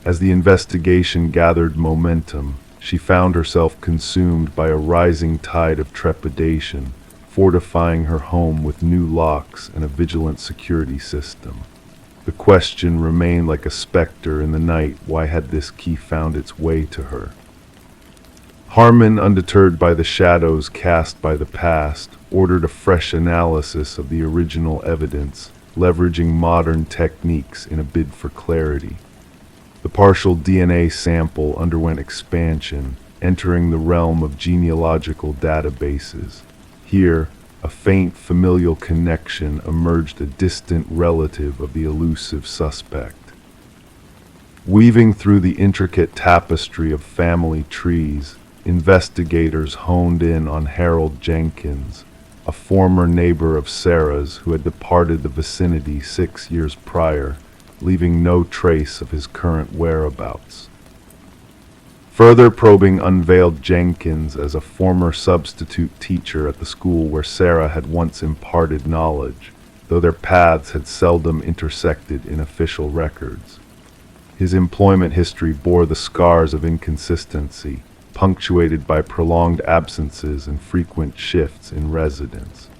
As the investigation gathered momentum, she found herself consumed by a rising tide of trepidation, fortifying her home with new locks and a vigilant security system. The question remained like a specter in the night: why had this key found its way to her? Harmon, undeterred by the shadows cast by the past, ordered a fresh analysis of the original evidence, leveraging modern techniques in a bid for clarity. The partial DNA sample underwent expansion, entering the realm of genealogical databases. Here, a faint familial connection emerged, a distant relative of the elusive suspect. Weaving through the intricate tapestry of family trees, investigators honed in on Harold Jenkins, a former neighbor of Sarah's who had departed the vicinity 6 years prior, leaving no trace of his current whereabouts. Further probing unveiled Jenkins as a former substitute teacher at the school where Sarah had once imparted knowledge, though their paths had seldom intersected in official records. His employment history bore the scars of inconsistency, punctuated by prolonged absences and frequent shifts in residence.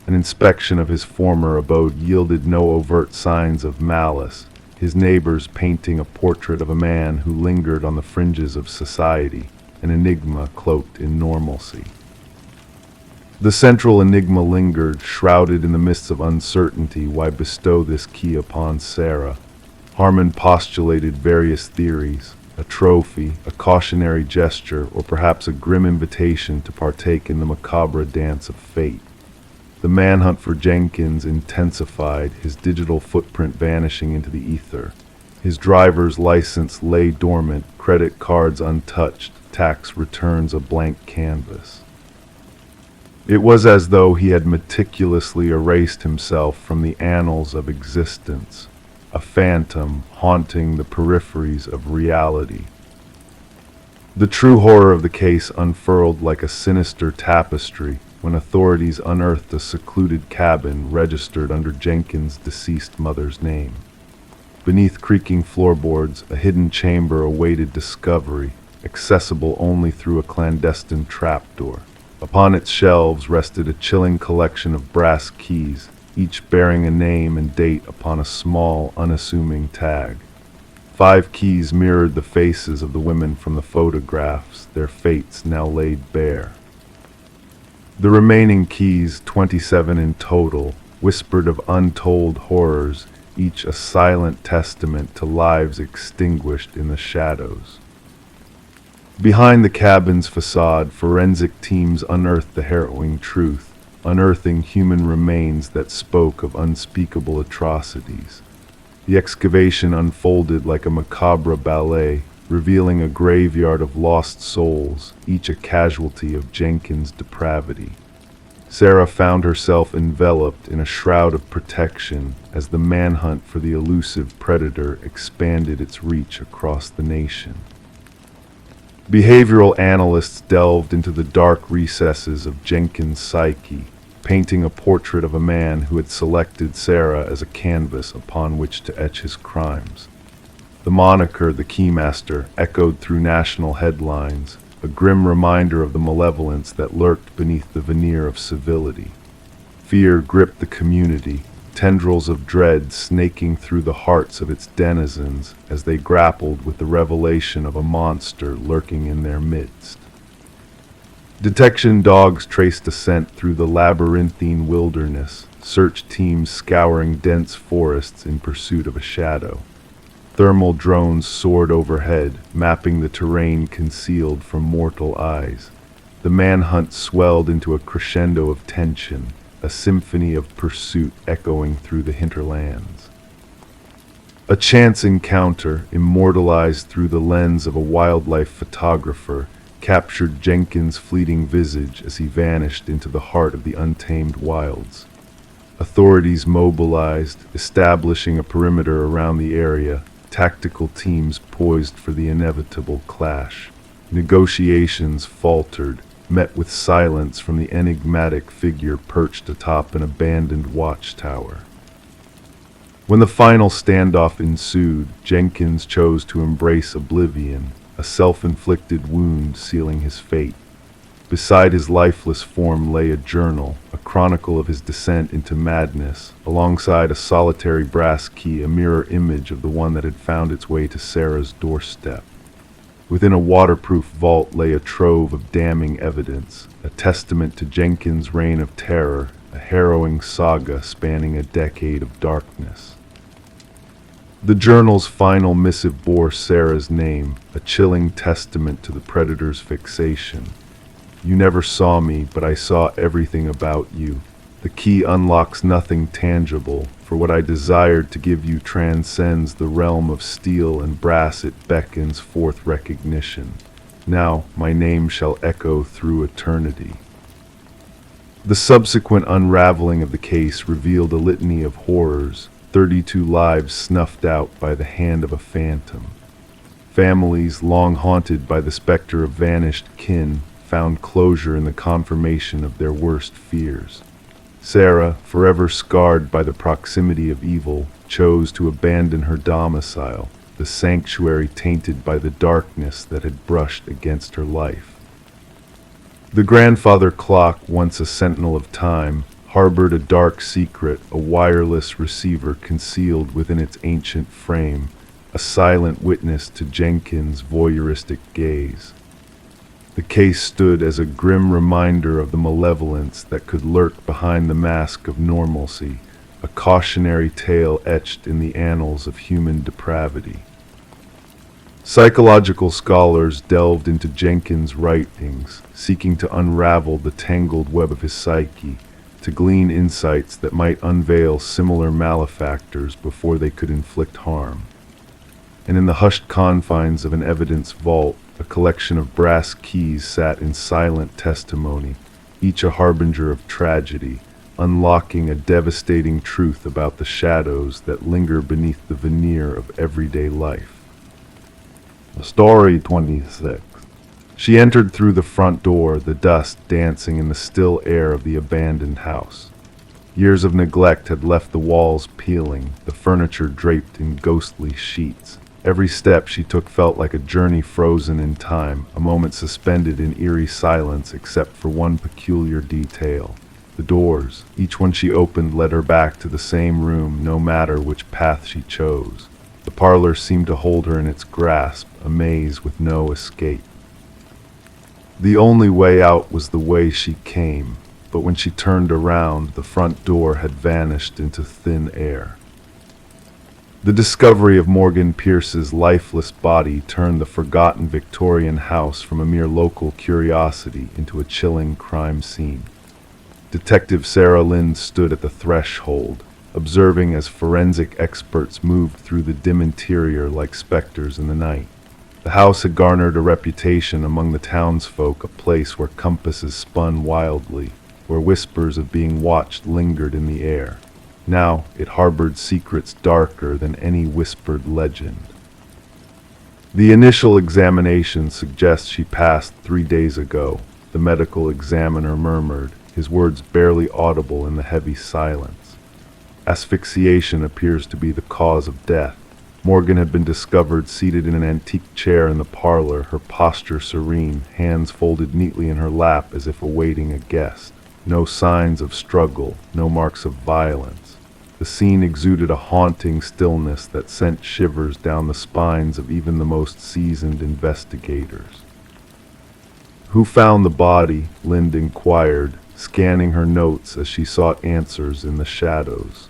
An inspection of his former abode yielded no overt signs of malice, his neighbors painting a portrait of a man who lingered on the fringes of society, an enigma cloaked in normalcy. The central enigma lingered, shrouded in the mists of uncertainty. Why bestow this key upon Sarah? Harmon postulated various theories: a trophy, a cautionary gesture, or perhaps a grim invitation to partake in the macabre dance of fate. The manhunt for Jenkins intensified, his digital footprint vanishing into the ether. His driver's license lay dormant, credit cards untouched, tax returns a blank canvas. It was as though he had meticulously erased himself from the annals of existence, a phantom haunting the peripheries of reality. The true horror of the case unfurled like a sinister tapestry when authorities unearthed a secluded cabin registered under Jenkins' deceased mother's name. Beneath creaking floorboards, a hidden chamber awaited discovery, accessible only through a clandestine trapdoor. Upon its shelves rested a chilling collection of brass keys, each bearing a name and date upon a small, unassuming tag. 5 keys mirrored the faces of the women from the photographs, their fates now laid bare. The remaining keys, 27 in total, whispered of untold horrors, each a silent testament to lives extinguished in the shadows. Behind the cabin's facade, forensic teams unearthed the harrowing truth, unearthing human remains that spoke of unspeakable atrocities. The excavation unfolded like a macabre ballet, revealing a graveyard of lost souls, each a casualty of Jenkins' depravity. Sarah found herself enveloped in a shroud of protection as the manhunt for the elusive predator expanded its reach across the nation. Behavioral analysts delved into the dark recesses of Jenkins' psyche, painting a portrait of a man who had selected Sarah as a canvas upon which to etch his crimes. The moniker, the Keymaster, echoed through national headlines, a grim reminder of the malevolence that lurked beneath the veneer of civility. Fear gripped the community, tendrils of dread snaking through the hearts of its denizens as they grappled with the revelation of a monster lurking in their midst. Detection dogs traced a scent through the labyrinthine wilderness, search teams scouring dense forests in pursuit of a shadow. Thermal drones soared overhead, mapping the terrain concealed from mortal eyes. The manhunt swelled into a crescendo of tension, a symphony of pursuit echoing through the hinterlands. A chance encounter, immortalized through the lens of a wildlife photographer, captured Jenkins' fleeting visage as he vanished into the heart of the untamed wilds. Authorities mobilized, establishing a perimeter around the area, tactical teams poised for the inevitable clash. Negotiations faltered, met with silence from the enigmatic figure perched atop an abandoned watchtower. When the final standoff ensued, Jenkins chose to embrace oblivion, a self-inflicted wound sealing his fate. Beside his lifeless form lay a journal, a chronicle of his descent into madness, alongside a solitary brass key, a mirror image of the one that had found its way to Sarah's doorstep. Within a waterproof vault lay a trove of damning evidence, a testament to Jenkins' reign of terror, a harrowing saga spanning a decade of darkness. The journal's final missive bore Sarah's name, a chilling testament to the predator's fixation. "You never saw me, but I saw everything about you. The key unlocks nothing tangible, for what I desired to give you transcends the realm of steel and brass. It beckons forth recognition. Now my name shall echo through eternity." The subsequent unraveling of the case revealed a litany of horrors, 32 lives snuffed out by the hand of a phantom. Families long haunted by the specter of vanished kin found closure in the confirmation of their worst fears. Sarah, forever scarred by the proximity of evil, chose to abandon her domicile, the sanctuary tainted by the darkness that had brushed against her life. The grandfather clock, once a sentinel of time, harbored a dark secret, a wireless receiver concealed within its ancient frame, a silent witness to Jenkins' voyeuristic gaze. The case stood as a grim reminder of the malevolence that could lurk behind the mask of normalcy, a cautionary tale etched in the annals of human depravity. Psychological scholars delved into Jenkins' writings, seeking to unravel the tangled web of his psyche, to glean insights that might unveil similar malefactors before they could inflict harm. And in the hushed confines of an evidence vault, a collection of brass keys sat in silent testimony, each a harbinger of tragedy, unlocking a devastating truth about the shadows that linger beneath the veneer of everyday life. Story 26. She entered through the front door, the dust dancing in the still air of the abandoned house. Years of neglect had left the walls peeling, the furniture draped in ghostly sheets. Every step she took felt like a journey frozen in time, a moment suspended in eerie silence except for one peculiar detail. The doors, each one she opened, led her back to the same room, no matter which path she chose. The parlor seemed to hold her in its grasp, a maze with no escape. The only way out was the way she came, but when she turned around, the front door had vanished into thin air. The discovery of Morgan Pierce's lifeless body turned the forgotten Victorian house from a mere local curiosity into a chilling crime scene. Detective Sarah Lynn stood at the threshold, observing as forensic experts moved through the dim interior like specters in the night. The house had garnered a reputation among the townsfolk, a place where compasses spun wildly, where whispers of being watched lingered in the air. Now it harbored secrets darker than any whispered legend. The initial examination suggests she passed 3 days ago, the medical examiner murmured, his words barely audible in the heavy silence. Asphyxiation appears to be the cause of death. Morgan had been discovered seated in an antique chair in the parlor, her posture serene, hands folded neatly in her lap as if awaiting a guest. No signs of struggle, no marks of violence. The scene exuded a haunting stillness that sent shivers down the spines of even the most seasoned investigators. "Who found the body?" Lind inquired, scanning her notes as she sought answers in the shadows.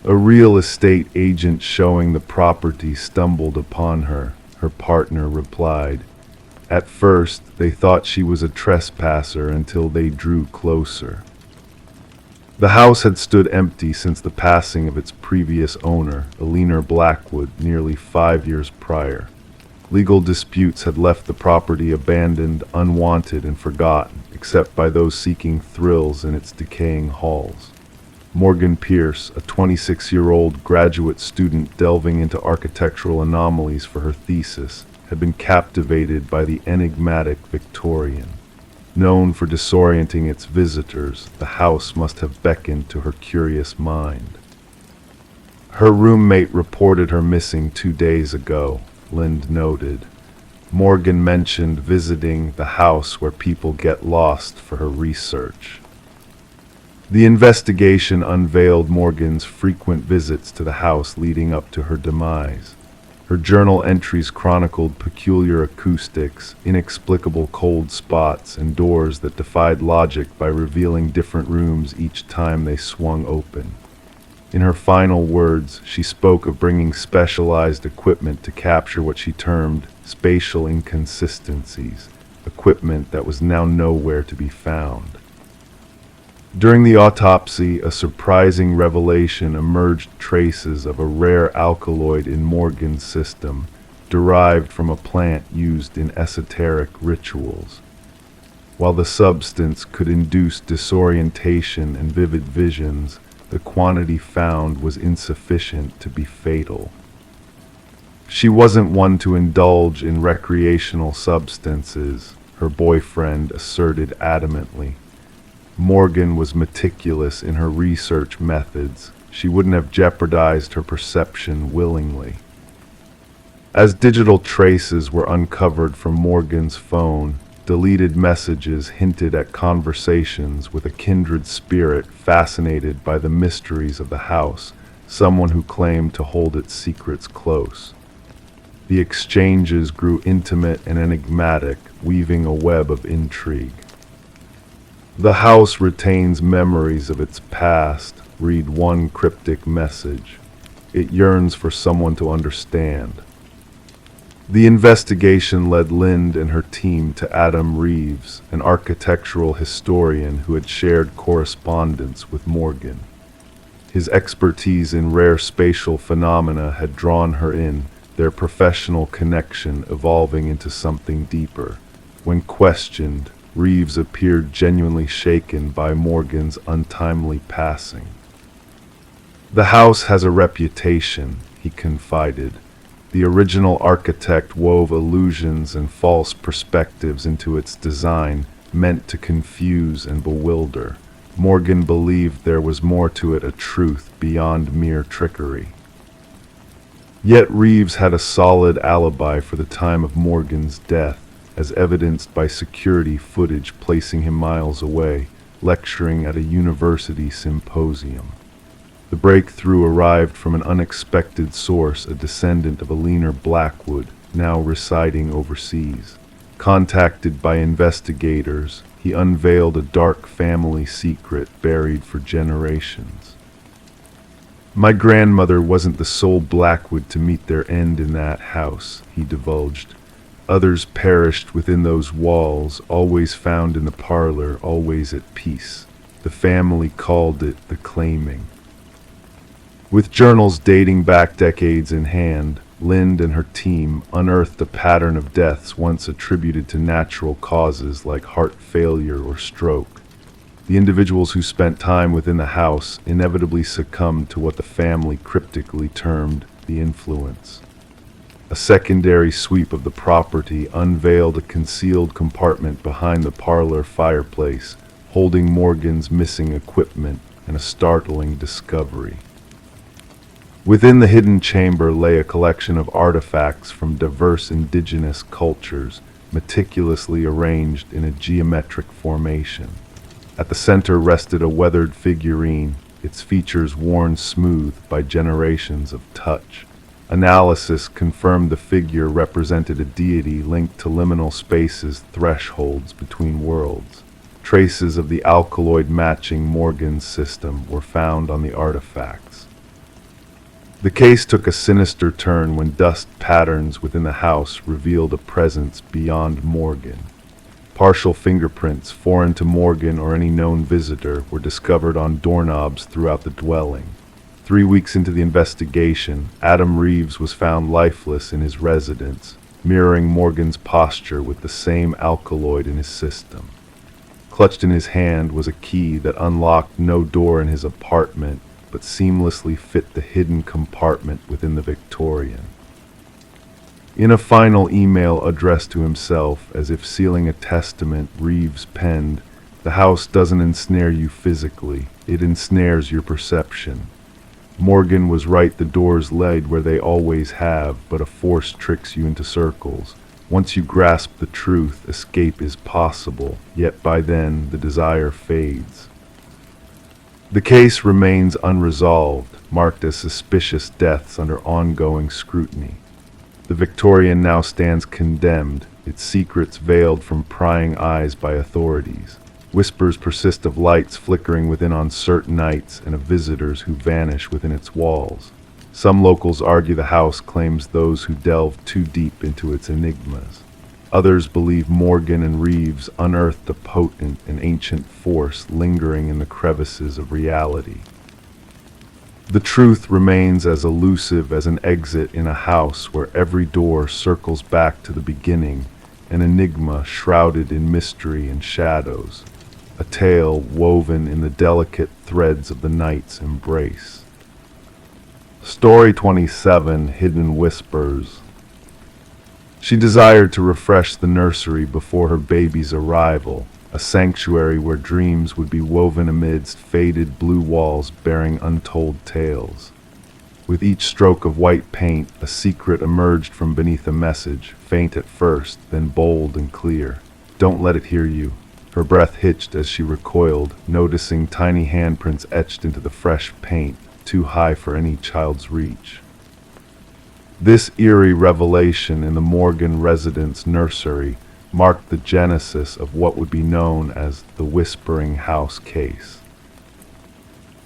"A real estate agent showing the property stumbled upon her," her partner replied. "At first, they thought she was a trespasser until they drew closer." The house had stood empty since the passing of its previous owner, Eleanor Blackwood, nearly 5 years prior. Legal disputes had left the property abandoned, unwanted, and forgotten, except by those seeking thrills in its decaying halls. Morgan Pierce, a 26-year-old graduate student delving into architectural anomalies for her thesis, had been captivated by the enigmatic Victorian. Known for disorienting its visitors, the house must have beckoned to her curious mind. Her roommate reported her missing 2 days ago, Lind noted. Morgan mentioned visiting the house where people get lost for her research. The investigation unveiled Morgan's frequent visits to the house leading up to her demise. Her journal entries chronicled peculiar acoustics, inexplicable cold spots, and doors that defied logic by revealing different rooms each time they swung open. In her final words, she spoke of bringing specialized equipment to capture what she termed spatial inconsistencies, equipment that was now nowhere to be found. During the autopsy, a surprising revelation emerged: traces of a rare alkaloid in Morgan's system, derived from a plant used in esoteric rituals. While the substance could induce disorientation and vivid visions, the quantity found was insufficient to be fatal. She wasn't one to indulge in recreational substances, her boyfriend asserted adamantly. Morgan was meticulous in her research methods. She wouldn't have jeopardized her perception willingly. As digital traces were uncovered from Morgan's phone, deleted messages hinted at conversations with a kindred spirit fascinated by the mysteries of the house, someone who claimed to hold its secrets close. The exchanges grew intimate and enigmatic, weaving a web of intrigue. The house retains memories of its past, read one cryptic message. It yearns for someone to understand. The investigation led Lind and her team to Adam Reeves, an architectural historian who had shared correspondence with Morgan. His expertise in rare spatial phenomena had drawn her in, their professional connection evolving into something deeper. When questioned, Reeves appeared genuinely shaken by Morgan's untimely passing. "The house has a reputation," he confided. "The original architect wove illusions and false perspectives into its design, meant to confuse and bewilder. Morgan believed there was more to it, a truth beyond mere trickery." Yet Reeves had a solid alibi for the time of Morgan's death, as evidenced by security footage placing him miles away, lecturing at a university symposium. The breakthrough arrived from an unexpected source, a descendant of Alina Blackwood, now residing overseas. Contacted by investigators, he unveiled a dark family secret buried for generations. "My grandmother wasn't the sole Blackwood to meet their end in that house," he divulged. "Others perished within those walls, always found in the parlor, always at peace. The family called it the claiming." With journals dating back decades in hand, Lind and her team unearthed a pattern of deaths once attributed to natural causes like heart failure or stroke. The individuals who spent time within the house inevitably succumbed to what the family cryptically termed the influence. A secondary sweep of the property unveiled a concealed compartment behind the parlor fireplace, holding Morgan's missing equipment, and a startling discovery. Within the hidden chamber lay a collection of artifacts from diverse indigenous cultures, meticulously arranged in a geometric formation. At the center rested a weathered figurine, its features worn smooth by generations of touch. Analysis confirmed the figure represented a deity linked to liminal spaces, thresholds between worlds. Traces of the alkaloid matching Morgan's system were found on the artifacts. The case took a sinister turn when dust patterns within the house revealed a presence beyond Morgan. Partial fingerprints, foreign to Morgan or any known visitor, were discovered on doorknobs throughout the dwelling. 3 weeks into the investigation, Adam Reeves was found lifeless in his residence, mirroring Morgan's posture with the same alkaloid in his system. Clutched in his hand was a key that unlocked no door in his apartment, but seamlessly fit the hidden compartment within the Victorian. In a final email addressed to himself, as if sealing a testament, Reeves penned, "The house doesn't ensnare you physically, it ensnares your perception. Morgan was right, the doors led where they always have, but a force tricks you into circles. Once you grasp the truth, escape is possible, yet by then the desire fades." The case remains unresolved, marked as suspicious deaths under ongoing scrutiny. The Victorian now stands condemned, its secrets veiled from prying eyes by authorities. Whispers persist of lights flickering within on certain nights and of visitors who vanish within its walls. Some locals argue the house claims those who delve too deep into its enigmas. Others believe Morgan and Reeves unearthed a potent and ancient force lingering in the crevices of reality. The truth remains as elusive as an exit in a house where every door circles back to the beginning, an enigma shrouded in mystery and shadows, a tale woven in the delicate threads of the night's embrace. Story 27, Hidden Whispers. She desired to refresh the nursery before her baby's arrival, a sanctuary where dreams would be woven amidst faded blue walls bearing untold tales. With each stroke of white paint, a secret emerged from beneath a message, faint at first, then bold and clear. "Don't let it hear you." Her breath hitched as she recoiled, noticing tiny handprints etched into the fresh paint, too high for any child's reach. This eerie revelation in the Morgan residence nursery marked the genesis of what would be known as the Whispering House case.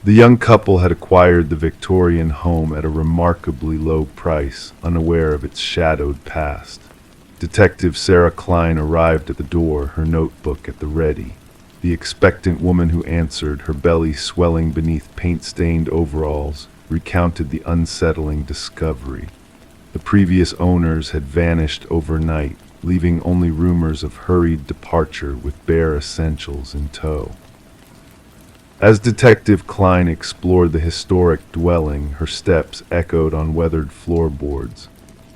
The young couple had acquired the Victorian home at a remarkably low price, unaware of its shadowed past. Detective Sarah Klein arrived at the door, her notebook at the ready. The expectant woman who answered, her belly swelling beneath paint-stained overalls, recounted the unsettling discovery. The previous owners had vanished overnight, leaving only rumors of hurried departure with bare essentials in tow. As Detective Klein explored the historic dwelling, her steps echoed on weathered floorboards.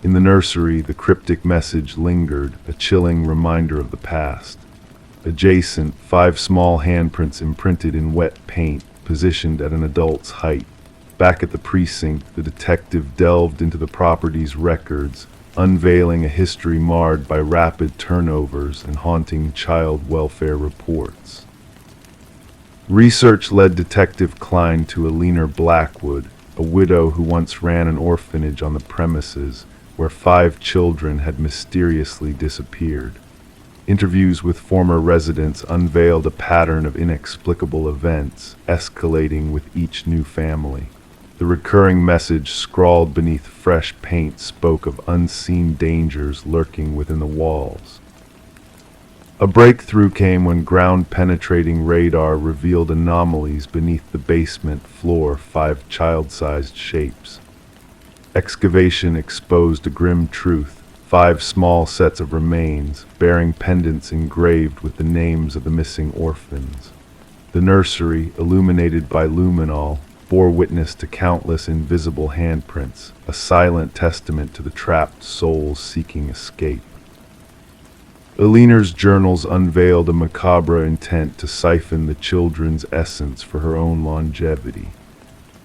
In the nursery, the cryptic message lingered, a chilling reminder of the past. Adjacent, 5 small handprints imprinted in wet paint, positioned at an adult's height. Back at the precinct, the detective delved into the property's records, unveiling a history marred by rapid turnovers and haunting child welfare reports. Research led Detective Klein to Alina Blackwood, a widow who once ran an orphanage on the premises, where 5 children had mysteriously disappeared. Interviews with former residents unveiled a pattern of inexplicable events, escalating with each new family. The recurring message scrawled beneath fresh paint spoke of unseen dangers lurking within the walls. A breakthrough came when ground-penetrating radar revealed anomalies beneath the basement floor, 5 child-sized shapes. Excavation exposed a grim truth. 5 small sets of remains, bearing pendants engraved with the names of the missing orphans. The nursery, illuminated by luminol, bore witness to countless invisible handprints, a silent testament to the trapped souls seeking escape. Alina's journals unveiled a macabre intent to siphon the children's essence for her own longevity.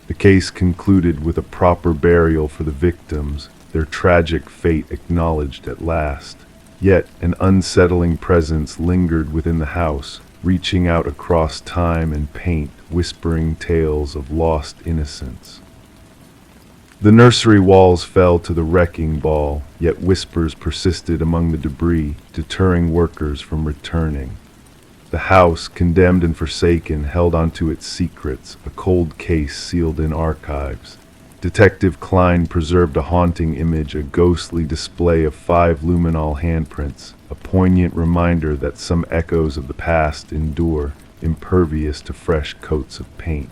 The case concluded with a proper burial for the victims, their tragic fate acknowledged at last. Yet an unsettling presence lingered within the house, reaching out across time and paint, whispering tales of lost innocence. The nursery walls fell to the wrecking ball, yet whispers persisted among the debris, deterring workers from returning. The house, condemned and forsaken, held onto its secrets, a cold case sealed in archives. Detective Klein preserved a haunting image, a ghostly display of 5 luminol handprints, a poignant reminder that some echoes of the past endure, impervious to fresh coats of paint.